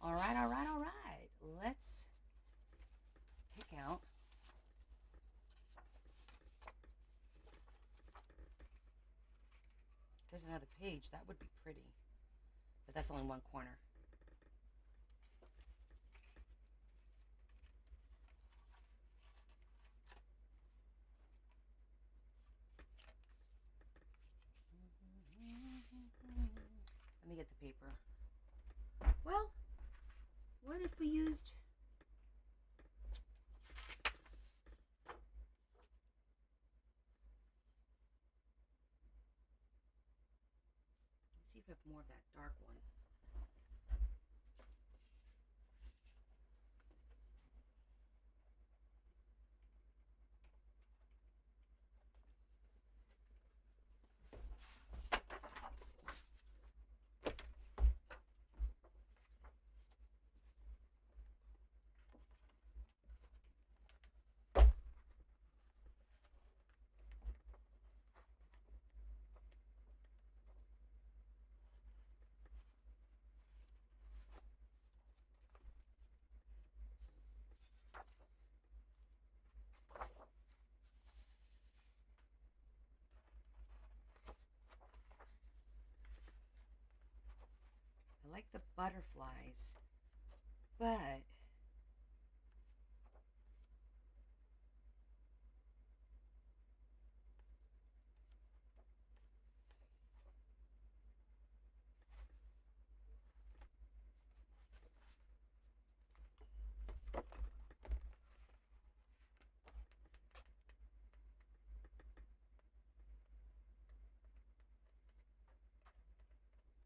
All right, all right, all right. Let's pick out. If there's another page, that would be pretty. But that's only one corner. Let me get the paper. Well, what if we used... Let's see if I have more of that dark one. like the butterflies, but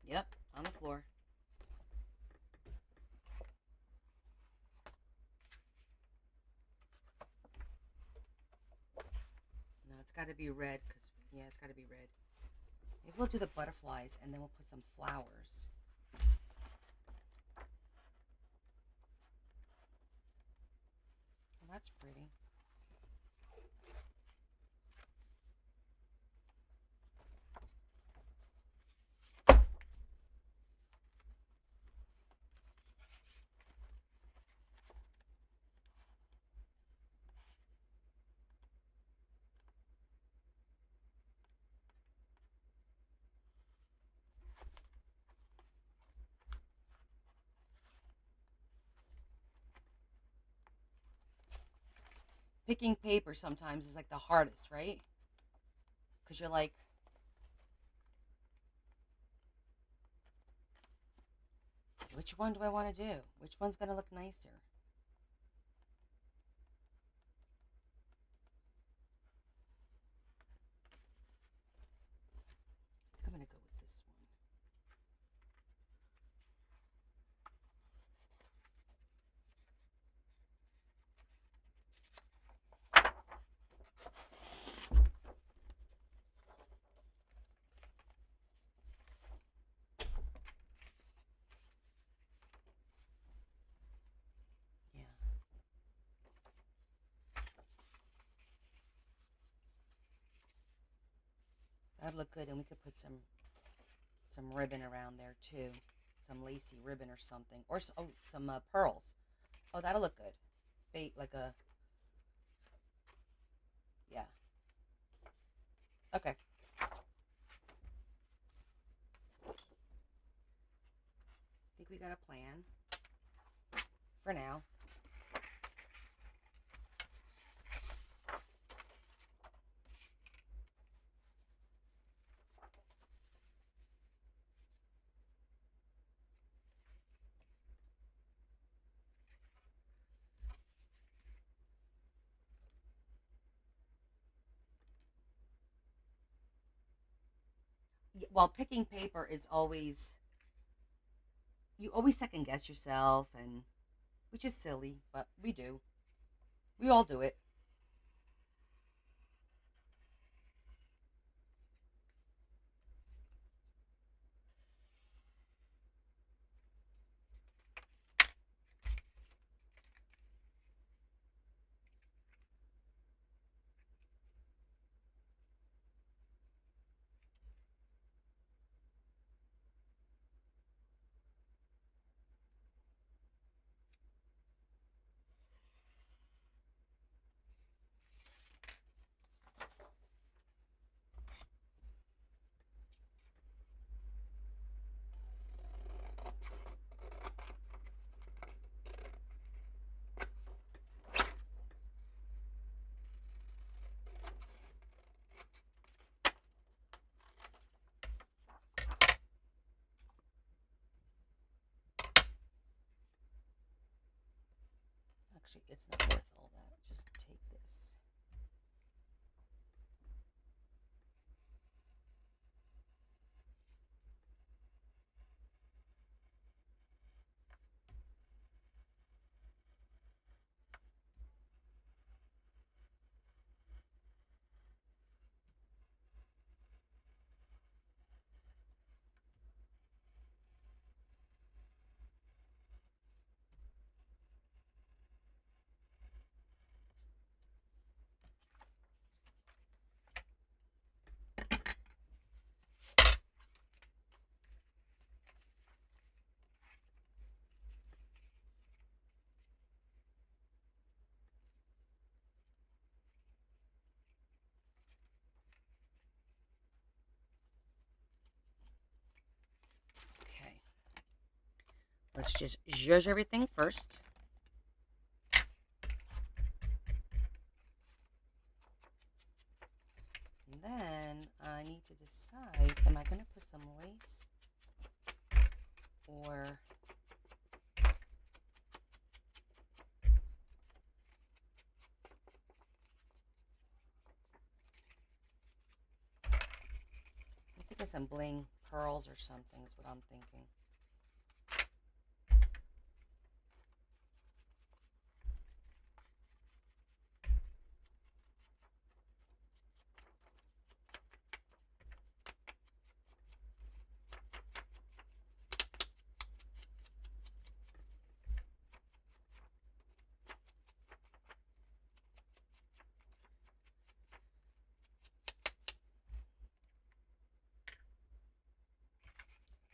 yep, on the floor. No, it's got to be red because, yeah, it's got to be red. Maybe we'll do the butterflies and then we'll put some flowers. Well, that's pretty. Picking paper sometimes is like the hardest, right? Because you're like, which one do I want to do? Which one's going to look nicer? I think I'm going to go with this one. Yeah. That'd look good, and we could put some ribbon around there too, some lacy ribbon or something, or some pearls. Oh, that'll look good. Bait like a, yeah. Okay. I think we got a plan for now. Well, picking paper is always, you always second guess yourself, and which is silly, but we do. We all do it. Actually, it's not worth all that. Just take this. Let's just zhuzh everything first. And then I need to decide, am I going to put some lace or I'm thinking some bling pearls or something is what I'm thinking.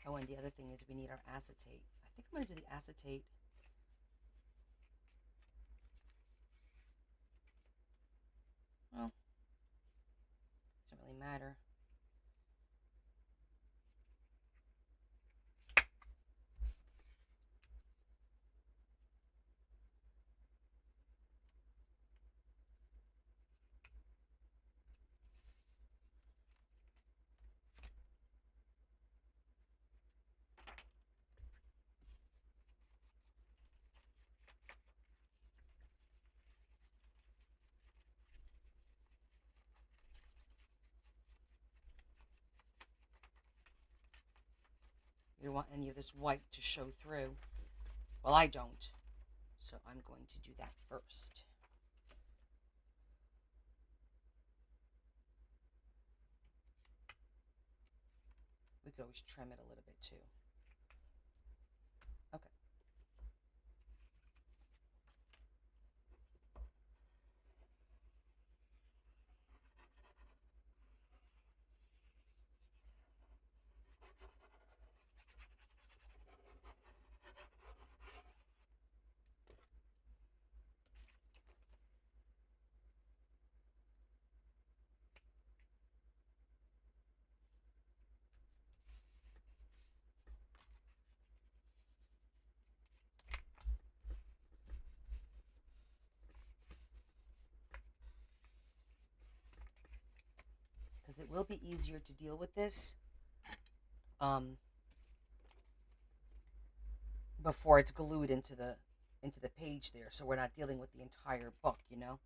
Oh, and the other thing is we need our acetate. I think I'm going to do the acetate. Well, doesn't really matter. You don't want any of this white to show through. Well, I don't. So I'm going to do that first. We could always trim it a little bit too. Okay. Because it will be easier to deal with this before it's glued into the page there, so we're not dealing with the entire book, you know.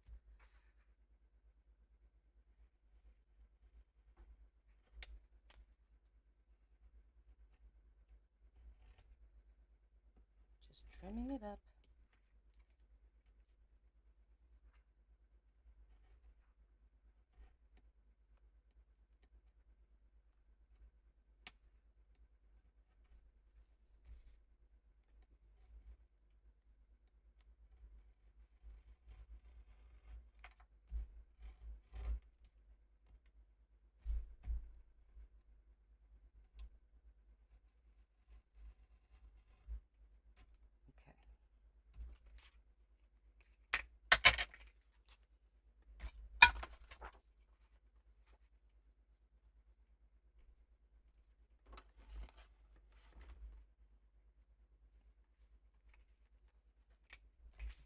Just trimming it up.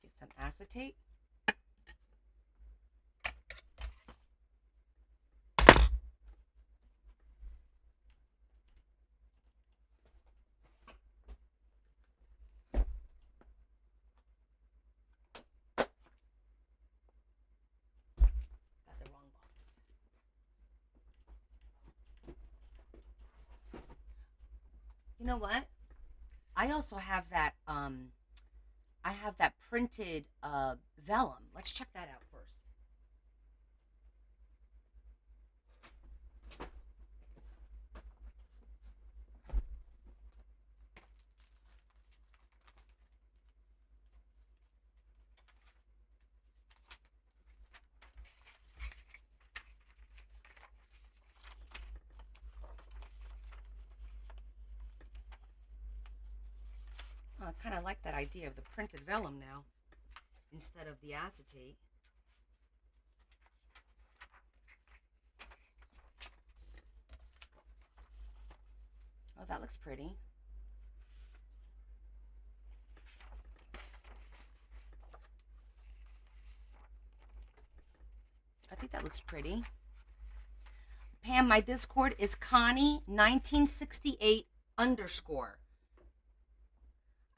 Get some acetate. Got the wrong box. You know what? I also have that I have that printed vellum. Let's check that out first. I kind of like that idea of the printed vellum now instead of the acetate. Oh, that looks pretty. looks pretty. Pam, my Discord is Connie1968 underscore.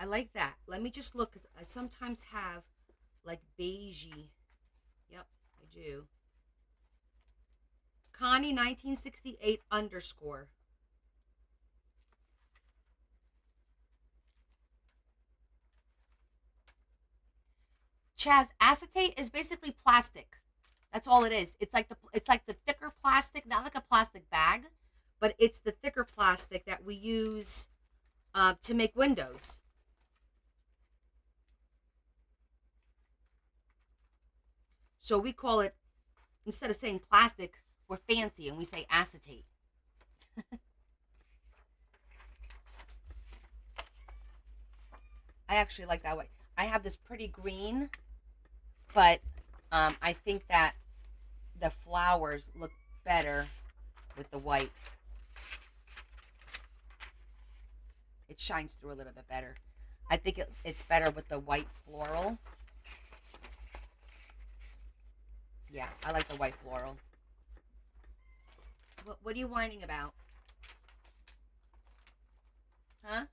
I like that. Let me just look, because I sometimes have like beigey. Yep, I do. Connie1968 underscore. Chaz, acetate is basically plastic. That's all it is. It's like the thicker plastic, not like a plastic bag, but it's the thicker plastic that we use to make windows. So we call it, instead of saying plastic, we're fancy and we say acetate. I actually like that way. I have this pretty green, but I think that the flowers look better with the white. It shines through a little bit better. I think it's better with the white floral. Yeah, I like the white floral. What are you whining about? Huh?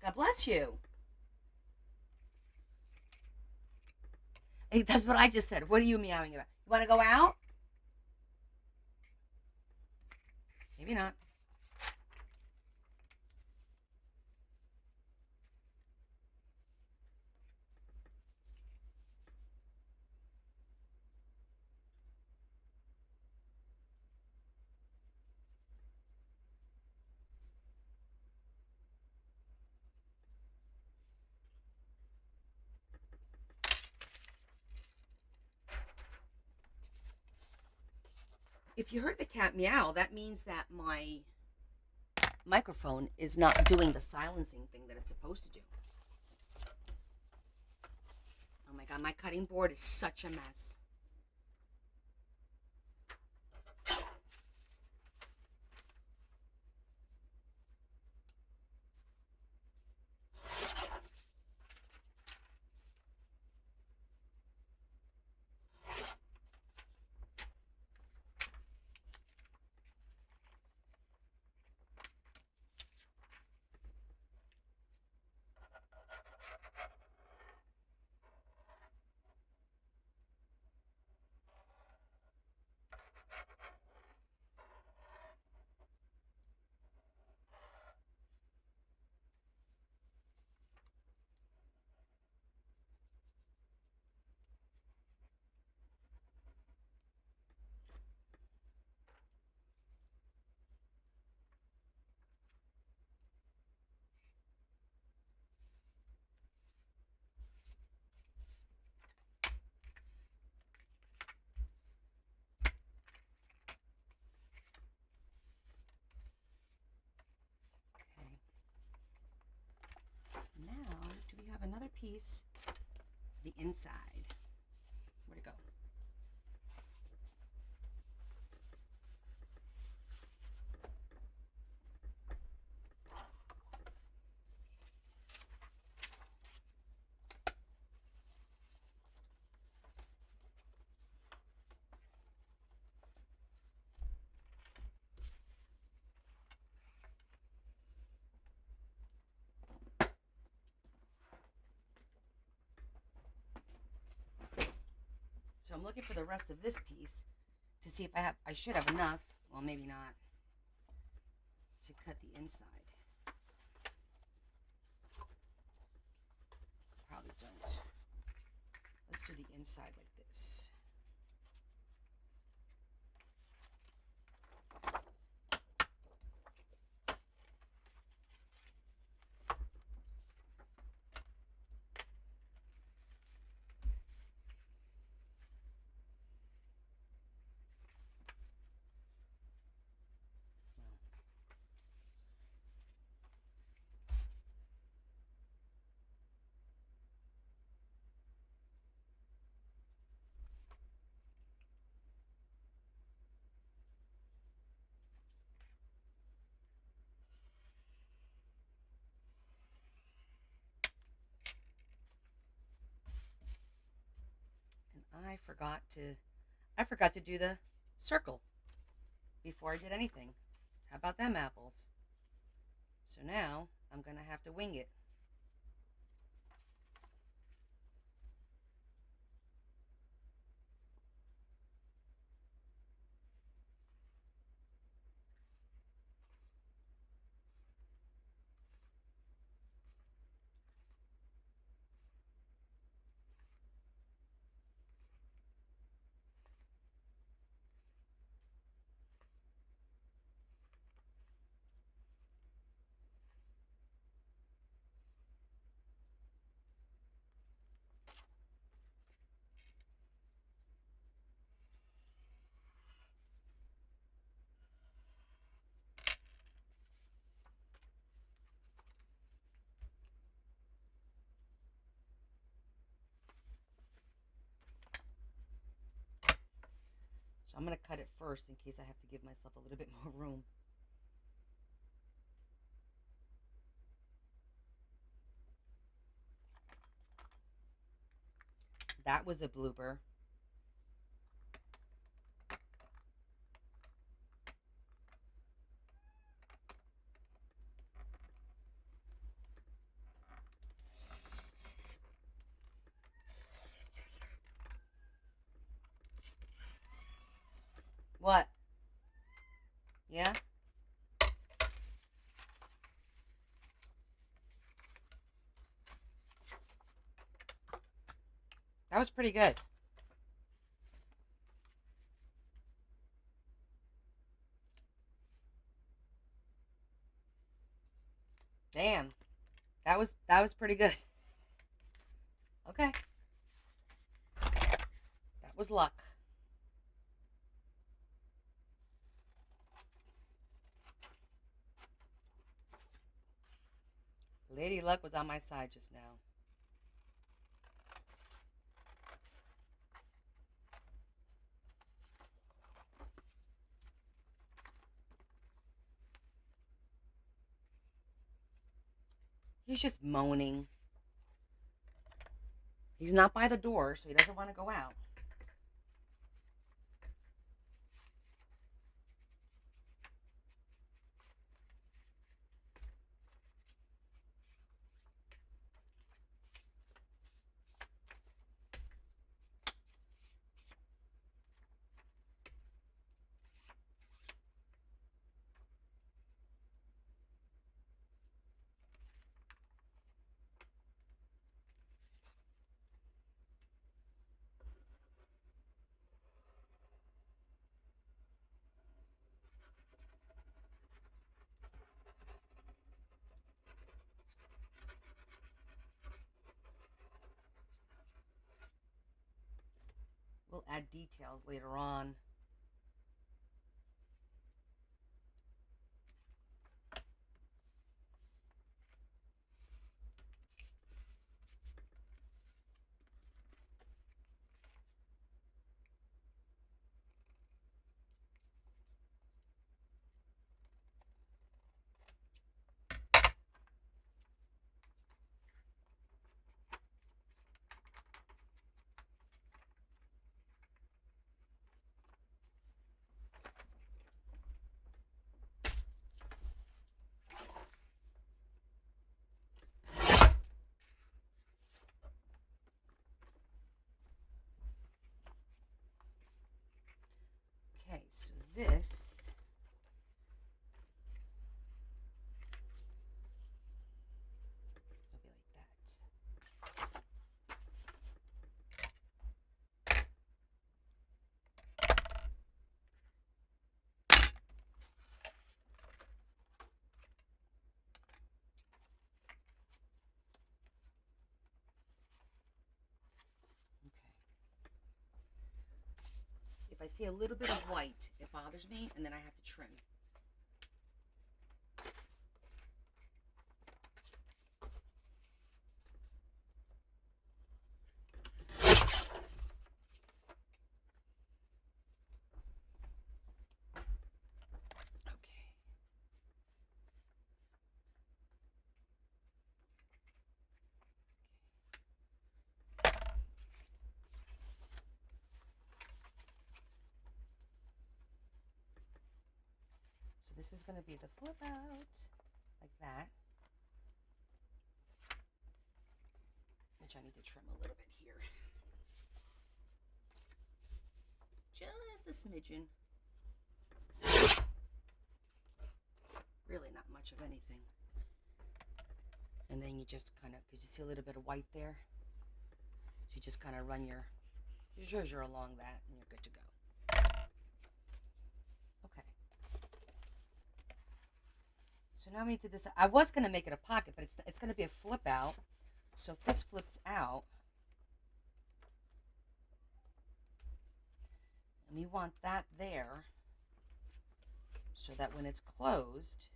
God bless you. Hey, that's what I just said. What are you meowing about? You want to go out? Maybe not. If you heard the cat meow, that means that my microphone is not doing the silencing thing that it's supposed to do. Oh my god, my cutting board is such a mess. Now, do we have another piece of the inside? Where'd it go? So I'm looking for the rest of this piece to see if I should have enough, well maybe not, to cut the inside. Probably don't. Let's do the inside like this. I forgot to, I forgot to do the circle before I did anything. How about them apples? So now I'm going to have to wing it. So I'm going to cut it first in case I have to give myself a little bit more room. That was a blooper. What? Yeah? That was pretty good. Damn. That was pretty good. Okay. That was luck. Lady Luck was on my side just now. He's just moaning. He's not by the door, so he doesn't want to go out. We'll add details later on. Okay, so this will be like that. Okay. If I see a little bit of white, it bothers me, and then I have to trim. this is going to be the flip out, like that. Which I need to trim a little bit here. Just a smidgen. Really not much of anything. And then you just kind of, because you see a little bit of white there, so you just kind of run your zhuzher along that, and you're good to go. Okay. So now we need to decide. I was going to make it a pocket, but it's going to be a flip out. So if this flips out, and we want that there, so that when it's closed,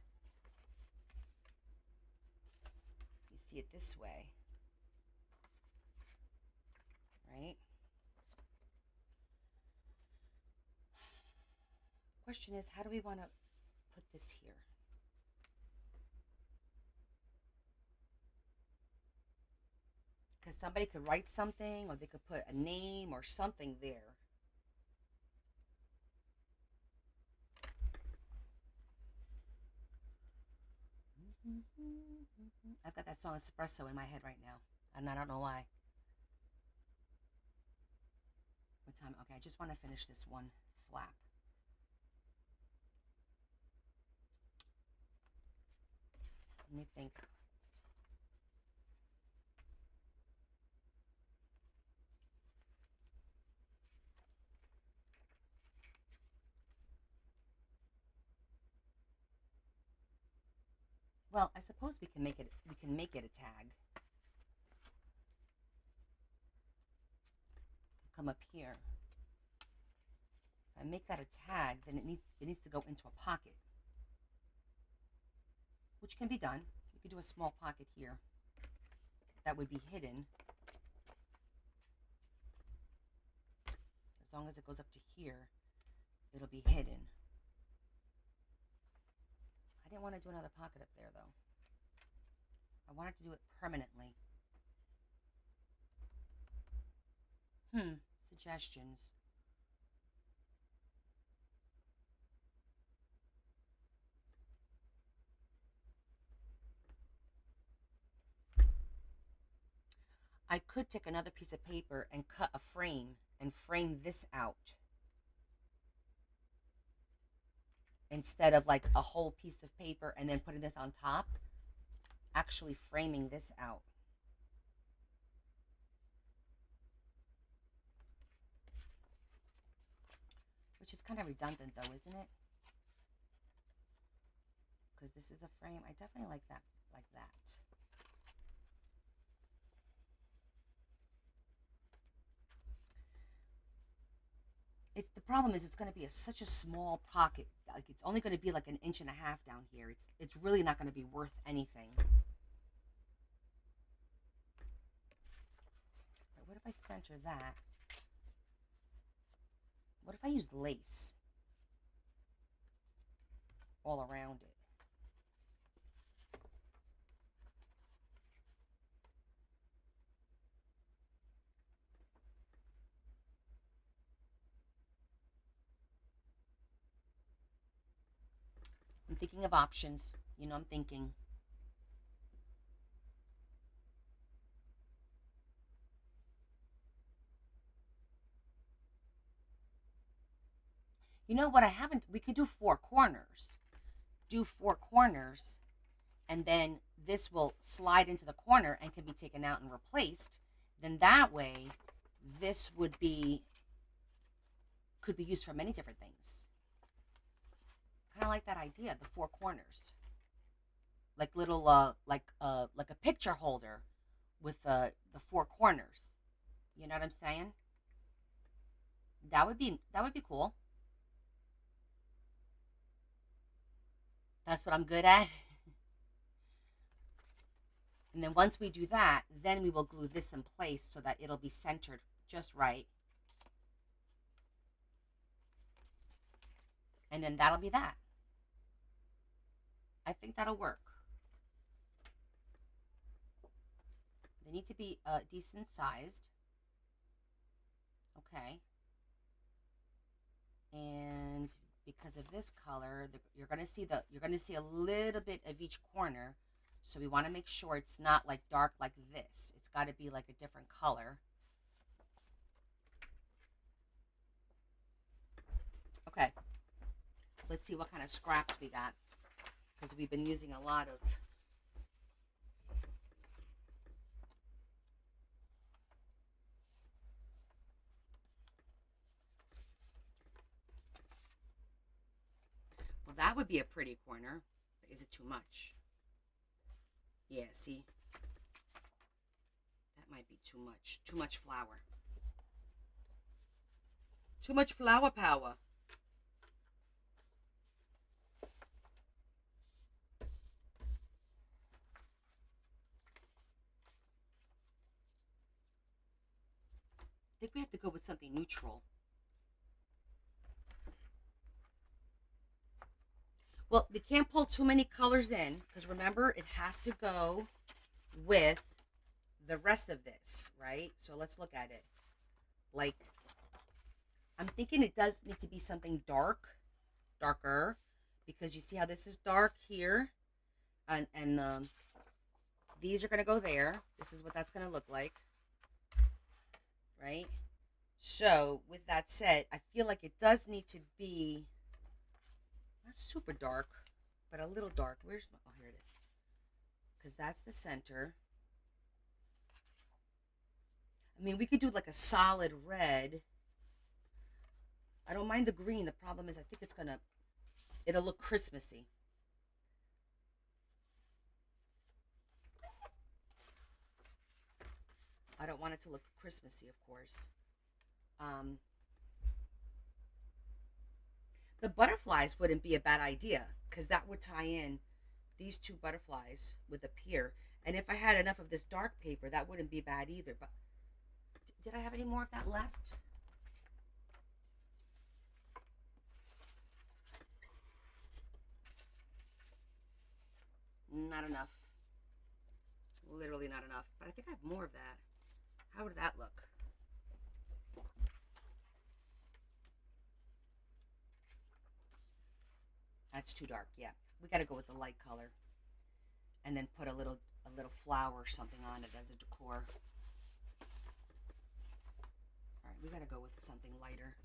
you see it this way, right? Question is, how do we want to put this here? Because somebody could write something, or they could put a name or something there. I've got that song Espresso in my head right now, and I don't know why. What time? Okay, I just want to finish this one flap. Let me think. Well, I suppose we can make it a tag. Come up here. If I make that a tag, then it needs to go into a pocket, which can be done. You could do a small pocket here that would be hidden, as long as it goes up to here, it'll be hidden. I didn't want to do another pocket up there, though. I wanted to do it permanently. Suggestions. I could take another piece of paper and cut a frame and frame this out, instead of like a whole piece of paper and then putting this on top. Actually framing this out. Which is kind of redundant, though, isn't it? Because this is a frame. I definitely like that, like that. The problem is it's going to be such a small pocket. Like, it's only going to be like 1.5 inches down here. It's really not going to be worth anything. Right, what if I center that? What if I use lace all around it? I'm thinking of options. You know, I'm thinking. You know what? We could do 4 corners. Do 4 corners, and then this will slide into the corner and can be taken out and replaced. Then that way, this could be used for many different things. Kind of like that idea, the 4 corners, like little like a picture holder with the 4 corners. You know what I'm saying? That would be cool. That's what I'm good at. And then once we do that, then we will glue this in place so that it'll be centered just right. And then that'll be that. I think that'll work. They need to be decent sized. Okay. And because of this color, you're gonna see a little bit of each corner. So we want to make sure it's not like dark like this. It's got to be like a different color. Okay, let's see what kind of scraps we got, because we've been using a lot of. Well, that would be a pretty corner. Is it too much? Yeah, see? That might be too much. Too much flour. Too much flour power. I think we have to go with something neutral. Well, we can't pull too many colors in, because remember, it has to go with the rest of this, right? So let's look at it. Like, I'm thinking it does need to be something darker, because you see how this is dark here, and these are going to go there. This is what that's going to look like, right? So with that said, I feel like it does need to be not super dark, but a little dark. Where's my, oh, here it is, because that's the center. I mean, we could do like a solid red. I don't mind the green. The problem is I think it'll look Christmassy. I don't want it to look Christmassy, of course. The butterflies wouldn't be a bad idea, because that would tie in these two butterflies with a pier. And if I had enough of this dark paper, that wouldn't be bad either. But did I have any more of that left? Not enough. Literally not enough. But I think I have more of that. How would that look? That's too dark. Yeah, we got to go with the light color, and then put a little flower or something on it as a decor. All right, we got to go with something lighter.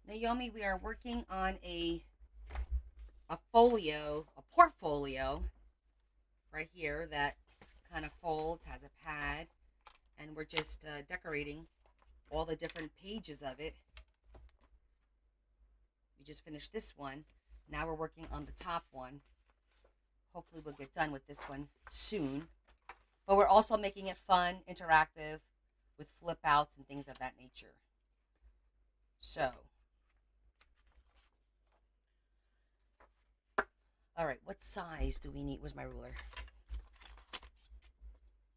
Naomi, we are working on a portfolio right here that kind of folds, has a pad, and we're just decorating all the different pages of it. We just finished this one. Now we're working on the top one. Hopefully we'll get done with this one soon. But we're also making it fun, interactive, with flip outs and things of that nature. So, all right, what size do we need? Where's my ruler?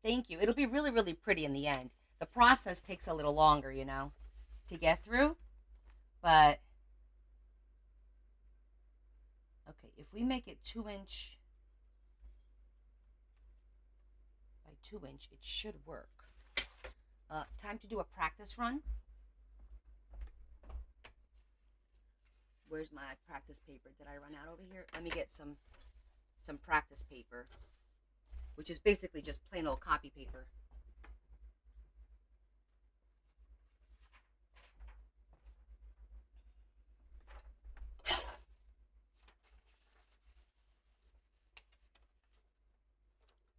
Thank you. It'll be really, really pretty in the end. The process takes a little longer, you know, to get through. But, okay, if we make it 2-inch by 2-inch, it should work. Time to do a practice run. Where's my practice paper? Did I run out over here? Let me get some practice paper, which is basically just plain old copy paper.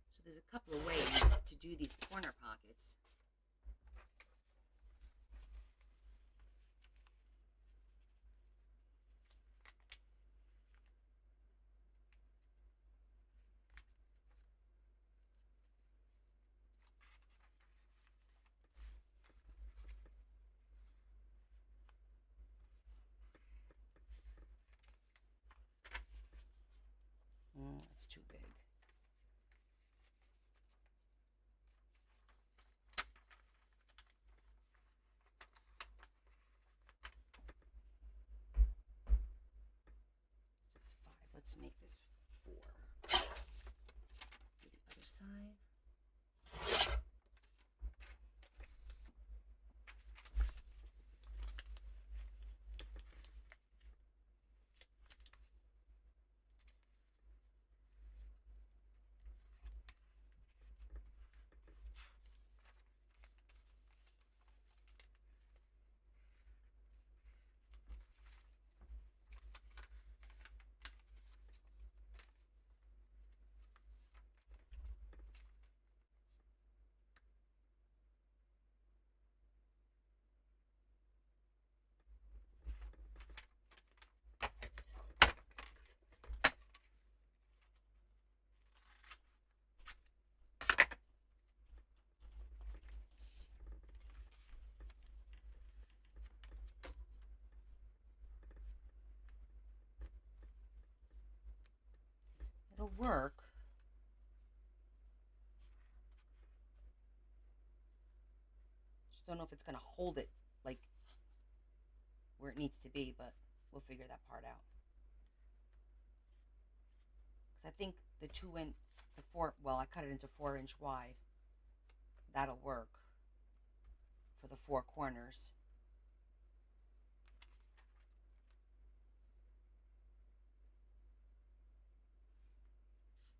So there's a couple of ways to do these corner pockets. let's make this 4. Do the other side. It'll work. Just don't know if it's going to hold it like where it needs to be, but we'll figure that part out. Because I think the 4, well, I cut it into 4-inch wide. That'll work for the 4 corners.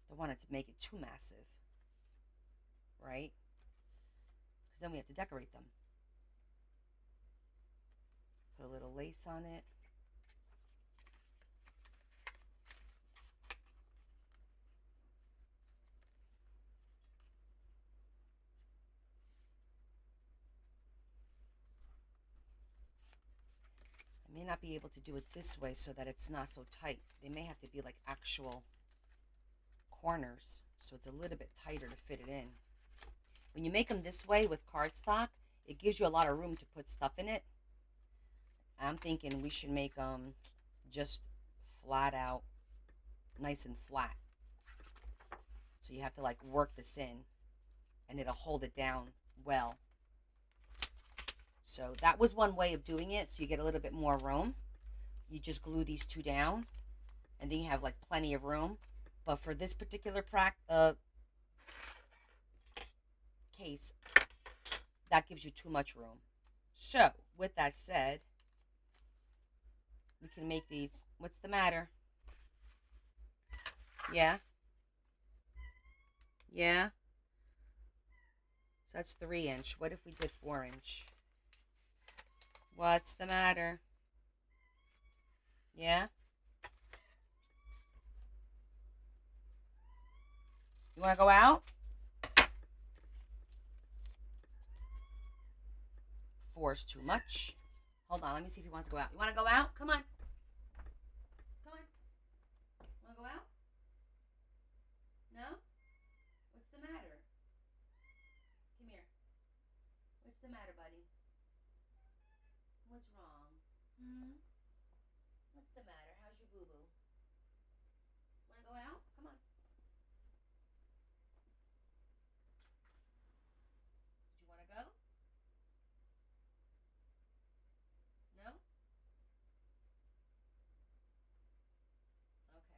Don't want it to make it too massive, right? Because then we have to decorate them. Put a little lace on it. I may not be able to do it this way so that it's not so tight. They may have to be like actual corners, so it's a little bit tighter to fit it in. When you make them this way with cardstock, it gives you a lot of room to put stuff in it. I'm thinking we should make them just flat out, nice and flat. So you have to like work this in and it'll hold it down well. So that was one way of doing it, so you get a little bit more room. You just glue these 2 down and then you have like plenty of room. But for this particular case, that gives you too much room. So, with that said, we can make these. What's the matter? Yeah? Yeah? So that's 3-inch. What if we did 4-inch? What's the matter? Yeah? You want to go out? 4 is too much. Hold on, let me see if he wants to go out. You want to go out? Come on. Come on. Want to go out? No? What's the matter? Come here. What's the matter, buddy? What's wrong? What's the matter? How's your boo-boo? Want to go out? Come on. Do you want to go? No? Okay.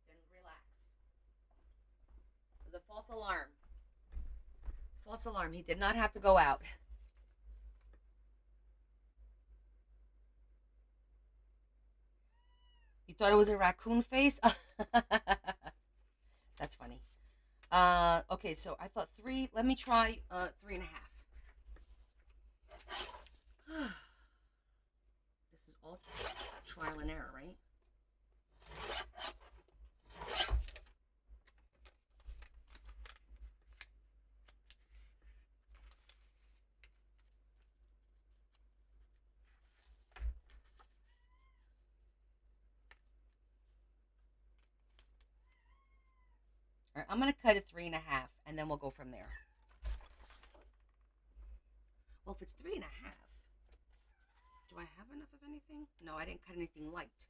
Then relax. It was a false alarm. False alarm. He did not have to go out. You thought it was a raccoon face? That's funny. Okay, so I thought 3. Let me try 3.5. This is all trial and error, right? All right, I'm going to cut it 3.5, and then we'll go from there. Well, if it's 3.5, do I have enough of anything? No, I didn't cut anything light.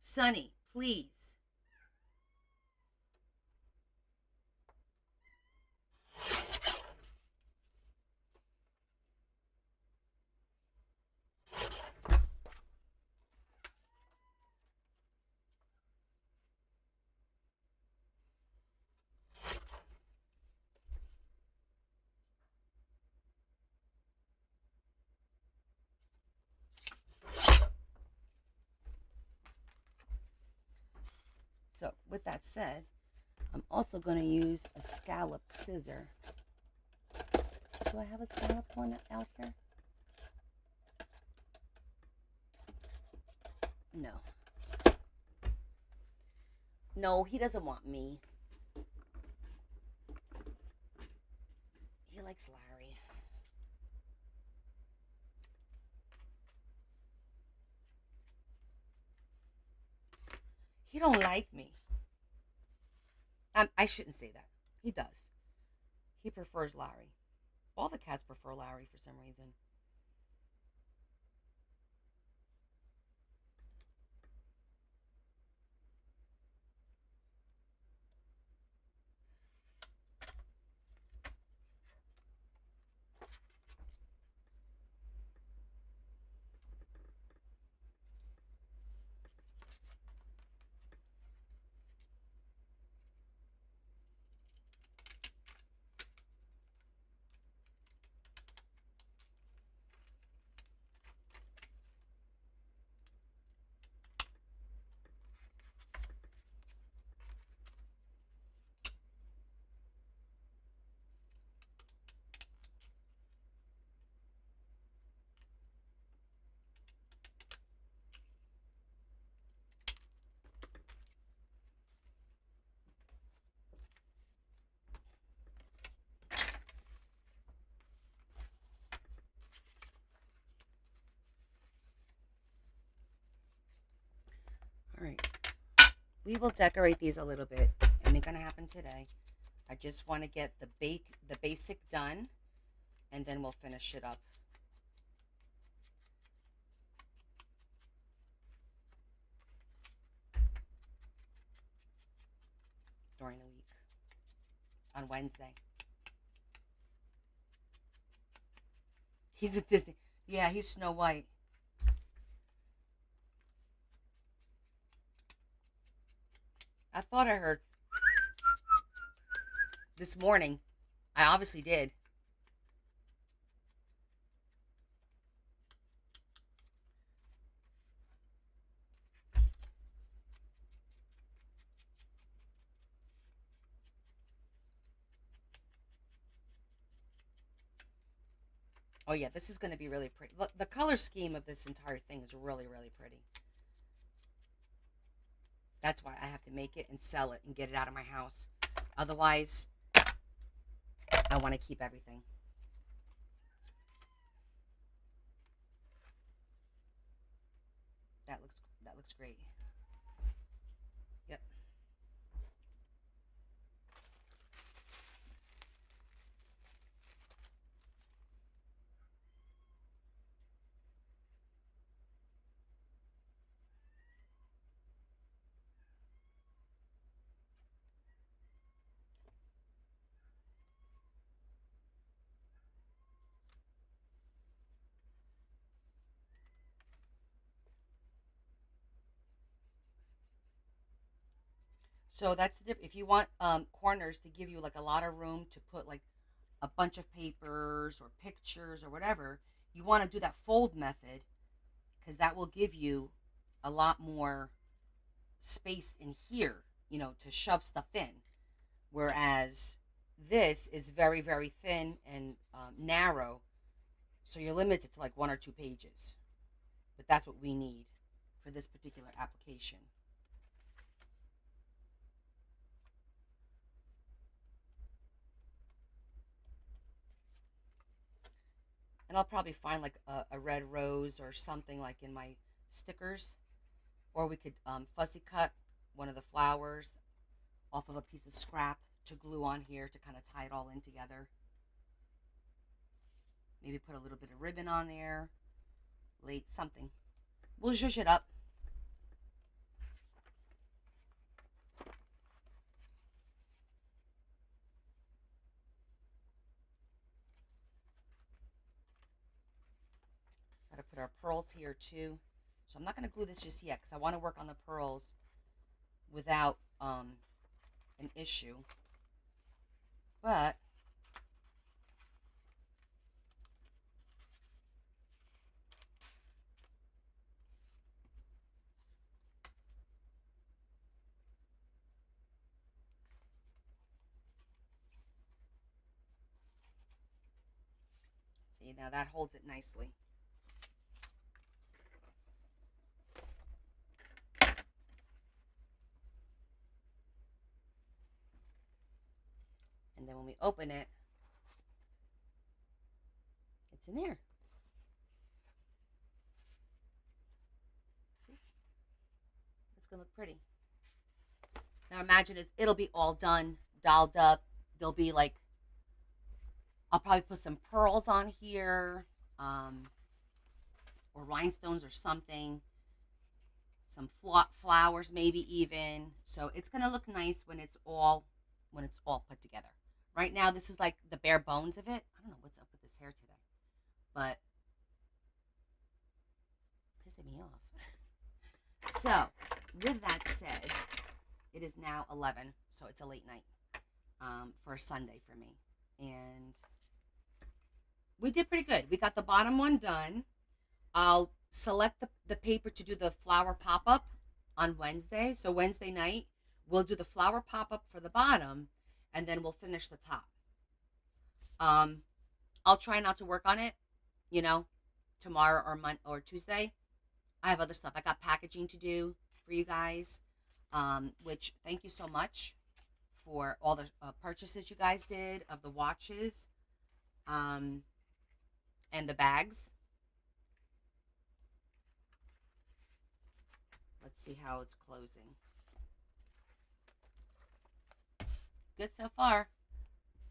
Sunny, please. So with that said, I'm also going to use a scalloped scissor. Do I have a scalloped one out here? No. No, he doesn't want me. He likes Larry. He don't like me. I shouldn't say that. He does. He prefers Larry. All the cats prefer Larry for some reason. All right. We will decorate these a little bit. Ain't gonna happen today. I just want to get the basic done, and then we'll finish it up during the week on Wednesday. He's a Disney. Yeah, he's Snow White. I thought I heard this morning. I obviously did. Oh yeah, this is going to be really pretty. Look, the color scheme of this entire thing is really, really pretty. That's why I have to make it and sell it and get it out of my house. Otherwise, I want to keep everything. That looks great. Yep. So that's the difference. If you want corners to give you like a lot of room to put like a bunch of papers or pictures or whatever, you want to do that fold method because that will give you a lot more space in here, to shove stuff in. Whereas this is very, very thin and narrow, so you're limited to like 1 or 2 pages. But that's what we need for this particular application. And I'll probably find like a red rose or something like in my stickers. Or we could fuzzy cut one of the flowers off of a piece of scrap to glue on here to kind of tie it all in together. Maybe put a little bit of ribbon on there. Late something. We'll zhuzh it up. Gotta put our pearls here too. So I'm not gonna glue this just yet because I want to work on the pearls without an issue. But See, now that holds it nicely. And then when we open it, it's in there. See? It's going to look pretty. Now imagine it'll be all done, dolled up. There'll be like, I'll probably put some pearls on here, or rhinestones or something. Some flowers maybe even. So it's going to look nice when it's all put together. Right now, this is like the bare bones of it. I don't know what's up with this hair today, but pissing me off. So, with that said, it is now 11, so it's a late night for a Sunday for me. And we did pretty good. We got the bottom one done. I'll select the paper to do the flower pop-up on Wednesday. So Wednesday night, we'll do the flower pop-up for the bottom, and then we'll finish the top. I'll try not to work on it, tomorrow or Tuesday. I have other stuff. I got packaging to do for you guys, which thank you so much for all the purchases you guys did of the watches and the bags. Let's see how it's closing. Good so far.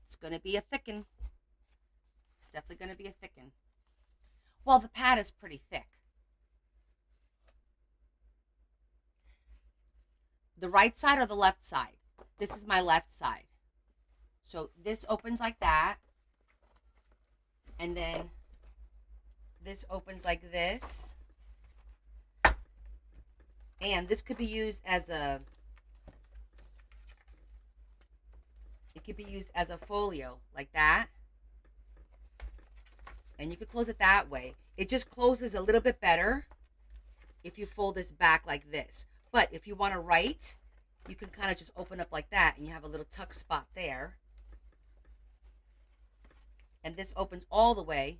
It's going to be a thickin'. It's definitely going to be a thickin'. Well, the pad is pretty thick. The right side or the left side? This is my left side. So this opens like that. And then this opens like this. And this could be used as a folio like that. And you could close it that way. It just closes a little bit better if you fold this back like this. But if you want to write, you can kind of just open up like that and you have a little tuck spot there. And this opens all the way.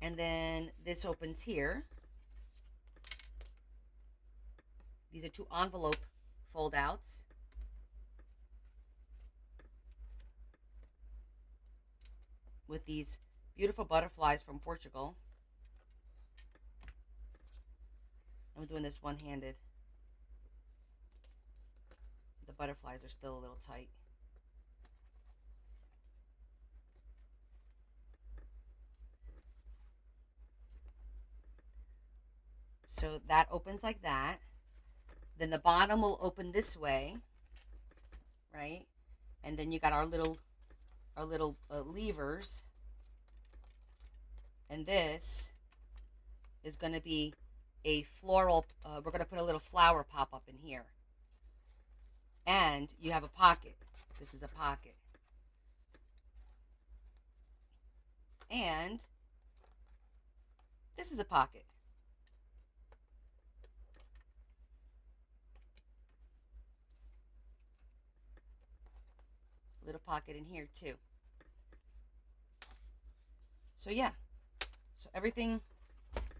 And then this opens here. These are two envelope fold outs. With these beautiful butterflies from Portugal. I'm doing this one-handed. The butterflies are still a little tight. So that opens like that. Then the bottom will open this way, right? And then you got our little levers. And this is going to be a floral, we're going to put a little flower pop up in here. And you have a pocket. This is a pocket. And this is a pocket. Little pocket in here too. So yeah. So everything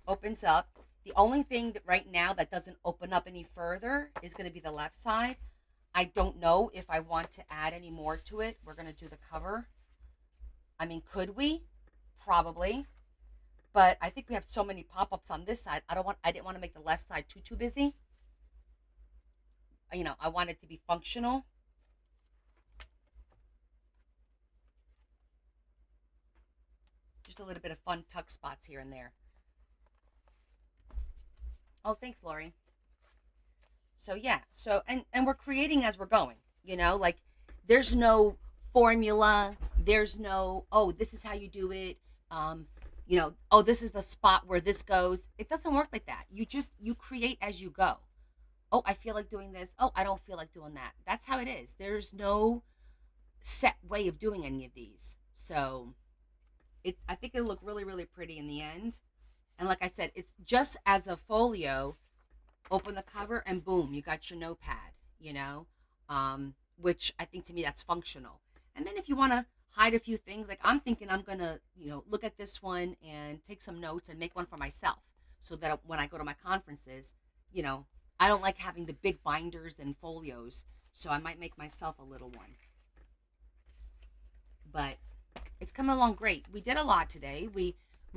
opens up. The only thing that right now that doesn't open up any further is going to be the left side. I don't know if I want to add any more to it. We're going to do the cover. I mean, could we? Probably. But I think we have so many pop-ups on this side. I didn't want to make the left side too busy. I want it to be functional. Just a little bit of fun tuck spots here and there. Oh, thanks, Lori. So yeah, and we're creating as we're going, like there's no formula, there's no, oh, this is how you do it, oh, this is the spot where this goes. It doesn't work like that. You create as you go. Oh, I feel like doing this. Oh, I don't feel like doing that. That's how it is. There's no set way of doing any of these. So I think it'll look really, really pretty in the end. And like I said, it's just as a folio. Open the cover and boom, you got your notepad, which I think to me that's functional. And then if you want to hide a few things. Like I'm thinking I'm gonna, look at this one and take some notes and make one for myself, so that when I go to my conferences, you know, I don't like having the big binders and folios, so I might make myself a little one. But it's coming along great. We did a lot today. We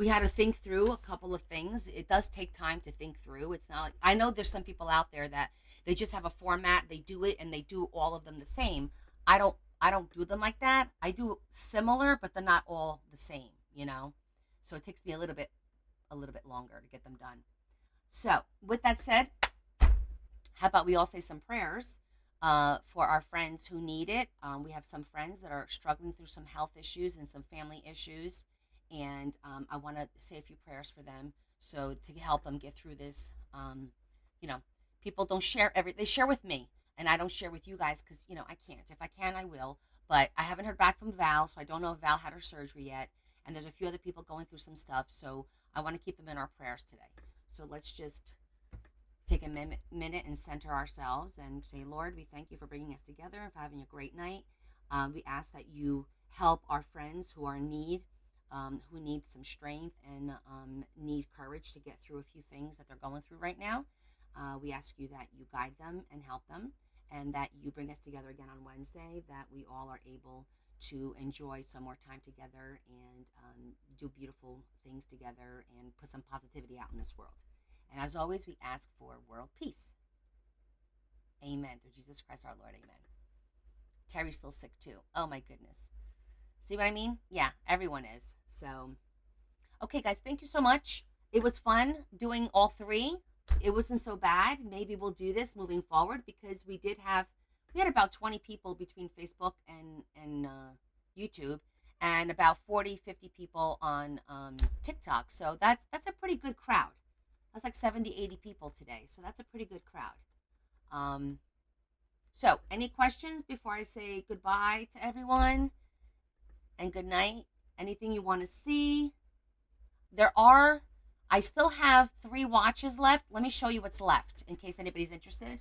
had to think through a couple of things. It does take time to think through. It's not like, I know there's some people out there that they just have a format, they do it and they do all of them the same. I don't do them like that. I do similar, but they're not all the same. So it takes me a little bit longer to get them done. So, with that said, how about we all say some prayers for our friends who need it? We have some friends that are struggling through some health issues and some family issues, and I want to say a few prayers for them, so to help them get through this. You know, people don't share they share with me, and I don't share with you guys because I can't. If I can, I will. But I haven't heard back from Val, so I don't know if Val had her surgery yet. And there's a few other people going through some stuff, so I want to keep them in our prayers today. So let's just take a minute and center ourselves and say, Lord, we thank you for bringing us together and for having a great night. We ask that you help our friends who are in need, who need some strength and need courage to get through a few things that they're going through right now. We ask you that you guide them and help them, and that you bring us together again on Wednesday, that we all are able to enjoy some more time together and do beautiful things together and put some positivity out in this world. And as always, we ask for world peace. Amen. Through Jesus Christ our Lord. Amen. Terry's still sick too. Oh my goodness. See what I mean? Yeah, everyone is. So, okay, guys, thank you so much. It was fun doing all three. It wasn't so bad. Maybe we'll do this moving forward, because we had about 20 people between Facebook and YouTube, and about 40-50 people on TikTok. So that's a pretty good crowd. That's like 70-80 people today. So that's a pretty good crowd. So any questions before I say goodbye to everyone and good night? Anything you want to see? I still have 3 watches left. Let me show you what's left in case anybody's interested.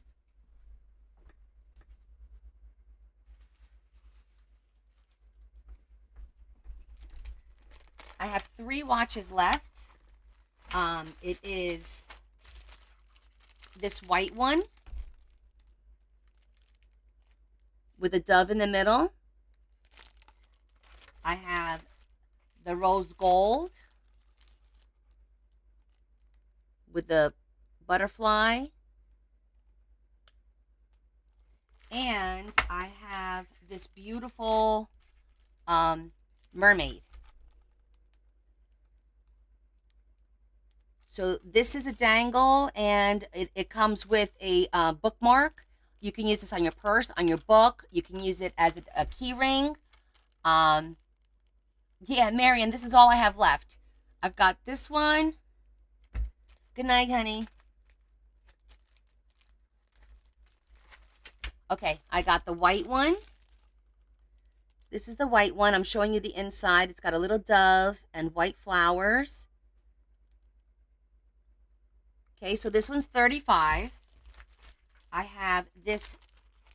I have 3 watches left. It is this white one with a dove in the middle. I have the rose gold with the butterfly. And I have this beautiful mermaid. So this is a dangle, and it comes with a bookmark. You can use this on your purse, on your book. You can use it as a key ring. Yeah, Marian, this is all I have left. I've got this one. Good night, honey. Okay, I got the white one. This is the white one. I'm showing you the inside. It's got a little dove and white flowers. Okay, so this one's $35. I have this.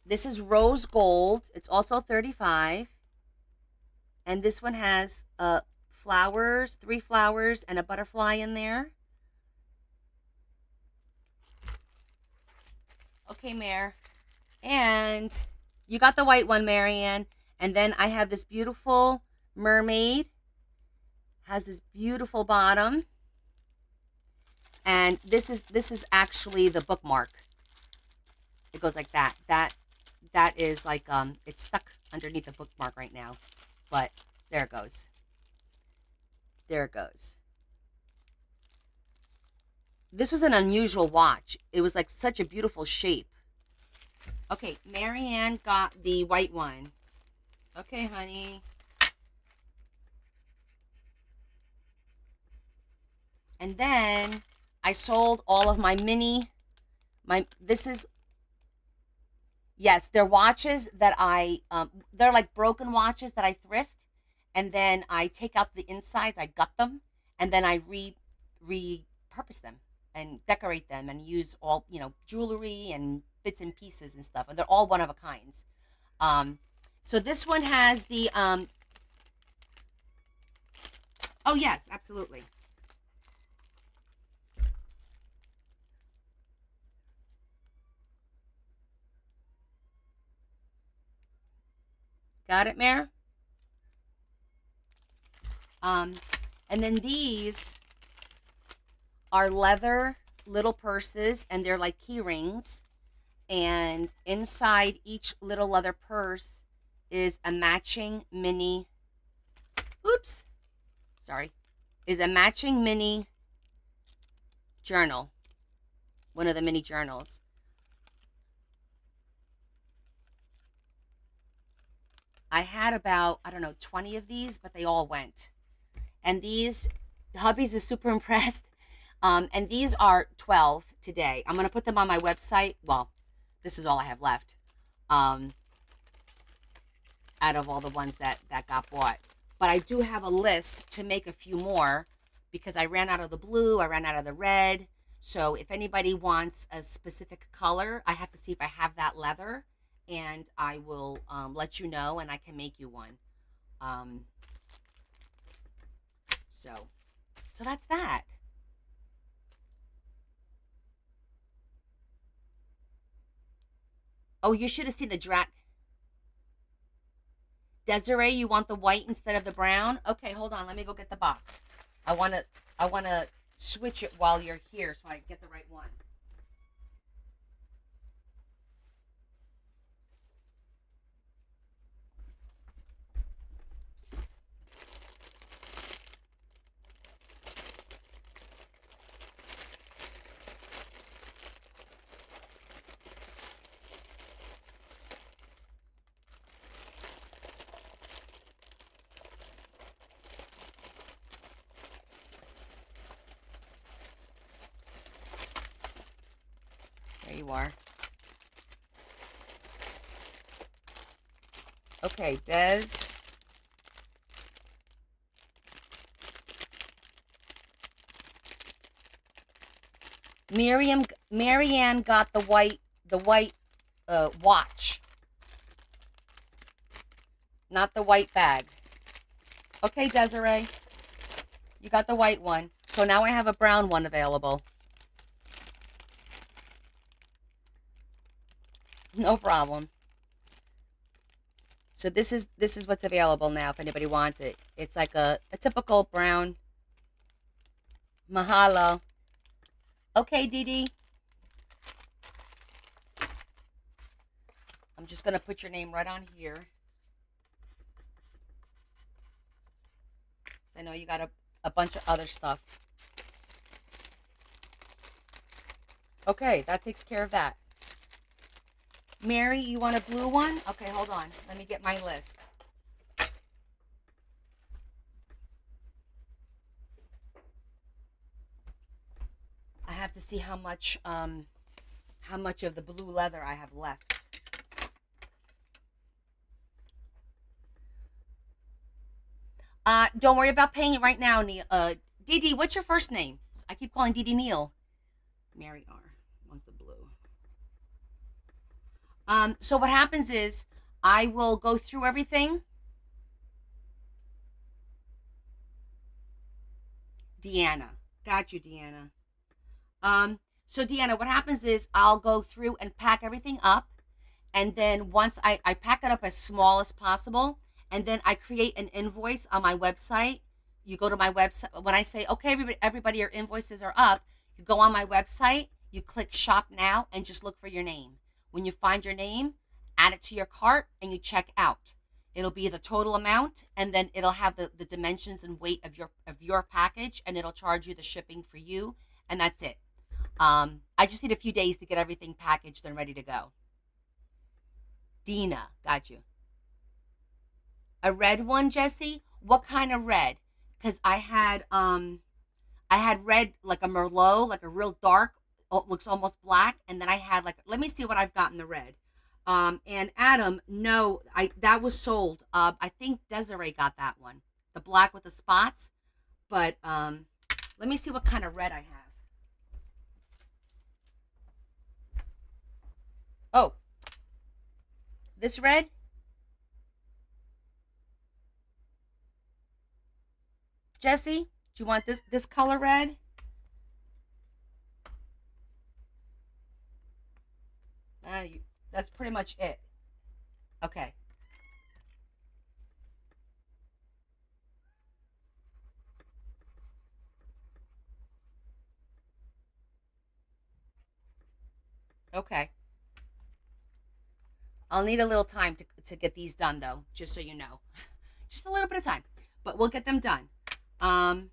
This is rose gold. It's also $35. And this one has flowers, 3 flowers, and a butterfly in there. Okay, Mare. And you got the white one, Marianne. And then I have this beautiful mermaid. Has this beautiful bottom. And this is actually the bookmark. It goes like that. That is like it's stuck underneath the bookmark right now. But there it goes. There it goes. This was an unusual watch. It was like such a beautiful shape. Okay, Marianne got the white one. Okay, honey. And then I sold all of my yes, they're watches that they're like broken watches that I thrift, and then I take out the insides, I gut them, and then I repurpose them and decorate them and use all, jewelry and bits and pieces and stuff, and they're all one of a kinds. So this one has the Oh, yes, absolutely. Got it, Mare? Um, and then these are leather little purses, and they're like key rings. And inside each little leather purse is a matching mini, oops, sorry, is a matching mini journal, one of the mini journals. I had about, I don't know, 20 of these, but they all went. And these, hubbies is super impressed. And these are 12 today. I'm going to put them on my website. Well, this is all I have left. Out of all the ones that got bought. But I do have a list to make a few more because I ran out of the blue, I ran out of the red. So if anybody wants a specific color, I have to see if I have that leather, and I will let you know, and I can make you one. Um, so, so that's that. Oh, you should have seen the drag. Desiree, you want the white instead of the brown? Okay, hold on. Let me go get the box. I wanna I wanna switch it while you're here so I get the right one. There you are. Okay, Des. Marianne got the white watch, not the white bag. Okay, Desiree, you got the white one. So now I have a brown one available. No problem. So this is what's available now if anybody wants it. It's like a typical brown. Mahalo. Okay, Dee Dee. I'm just gonna put your name right on here. I know you got a bunch of other stuff. Okay, that takes care of that. Mary, you want a blue one? Okay, hold on. Let me get my list. I have to see how much of the blue leather I have left. Don't worry about paying it right now, Neil. Dee Dee, what's your first name? I keep calling Dee Dee Neil. Mary R. Wants the blue. So what happens is I will go through everything. Deanna. Got you, Deanna. So Deanna, what happens is I'll go through and pack everything up. And then once I pack it up as small as possible, and then I create an invoice on my website. You go to my website. When I say, okay, everybody, your invoices are up, you go on my website, you click shop now, and just look for your name. When you find your name, add it to your cart, and you check out. It'll be the total amount, and then it'll have the dimensions and weight of your package, and it'll charge you the shipping for you, and that's it. I just need a few days to get everything packaged and ready to go. Dina, got you. A red one, Jesse? What kind of red? Because I had red like a Merlot, like a real dark, looks almost black, and then I had like, let me see what I've got in the red. And Adam, no, that was sold. I think Desiree got that one, the black with the spots. But let me see what kind of red I have. Oh, this red? Jesse, do you want this color red? That's pretty much it. Okay. Okay. I'll need a little time to get these done, though, just so you know. Just a little bit of time, but we'll get them done. I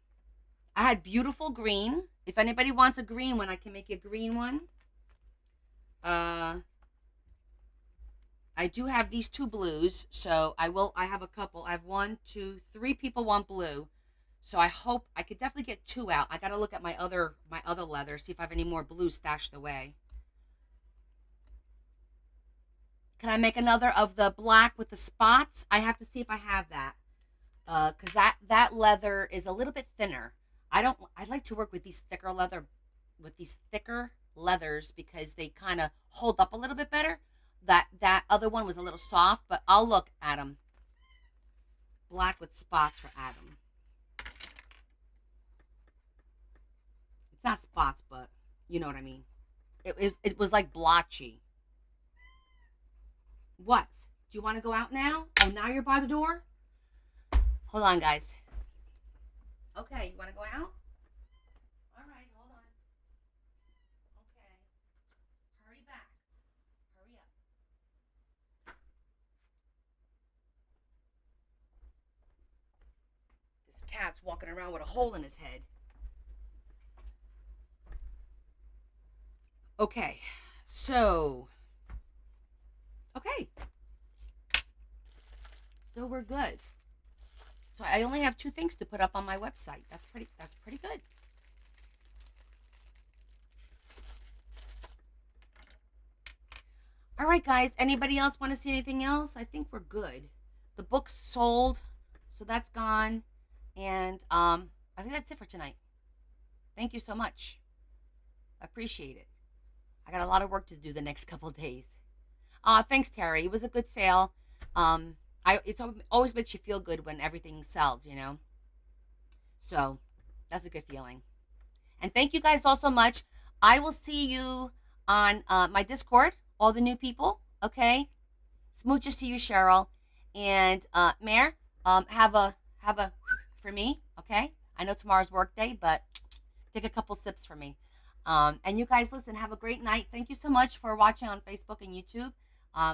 had beautiful green. If anybody wants a green one, I can make you a green one. I do have these two blues, so I have a couple. I have 1, 2, 3 people want blue. So I hope I could definitely get 2 out. I got to look at my other leather, see if I have any more blue stashed away. Can I make another of the black with the spots? I have to see if I have that. Because that leather is a little bit thinner. I like to work with these thicker leathers because they kind of hold up a little bit better. That other one was a little soft, but I'll look at them. Black with spots for Adam. It's not spots, but you know what I mean. It was like blotchy. What? Do you want to go out now? Oh, now you're by the door? Hold on, guys. Okay, you want to go out? All right, hold on. Okay. Hurry back. Hurry up. This cat's walking around with a hole in his head. Okay, so. Okay. So we're good. So I only have 2 things to put up on my website. That's pretty good. All right, guys. Anybody else want to see anything else? I think we're good. The book's sold, so that's gone. And I think that's it for tonight. Thank you so much. I appreciate it. I got a lot of work to do the next couple of days. Thanks, Terry. It was a good sale. It always makes you feel good when everything sells, you know. So that's a good feeling. And thank you guys all so much. I will see you on my Discord. All the new people, okay? Smooches to you, Cheryl, and Mare. Have a for me, okay? I know tomorrow's work day, but take a couple sips for me. And you guys, listen. Have a great night. Thank you so much for watching on Facebook and YouTube.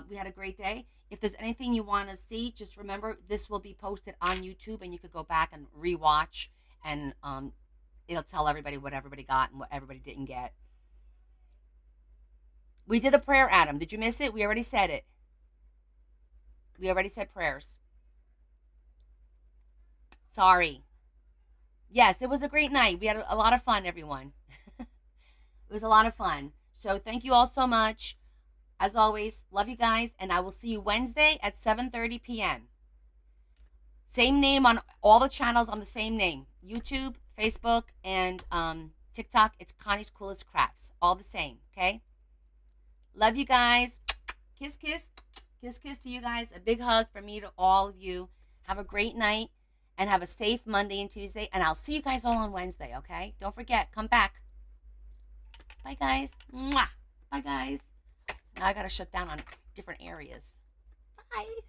We had a great day. If there's anything you want to see, just remember this will be posted on YouTube, and you could go back and rewatch, and it'll tell everybody what everybody got and what everybody didn't get. We did a prayer, Adam. Did you miss it? We already said it. We already said prayers. Sorry. Yes, it was a great night. We had a lot of fun, everyone. It was a lot of fun. So thank you all so much. As always, love you guys, and I will see you Wednesday at 7:30 p.m. Same name on all the channels on the same name. YouTube, Facebook, and TikTok. It's Connie's Coolest Crafts. All the same, okay? Love you guys. Kiss, kiss. Kiss, kiss to you guys. A big hug from me to all of you. Have a great night, and have a safe Monday and Tuesday, and I'll see you guys all on Wednesday, okay? Don't forget, come back. Bye, guys. Mwah. Bye, guys. Now I got to shut down on different areas. Bye.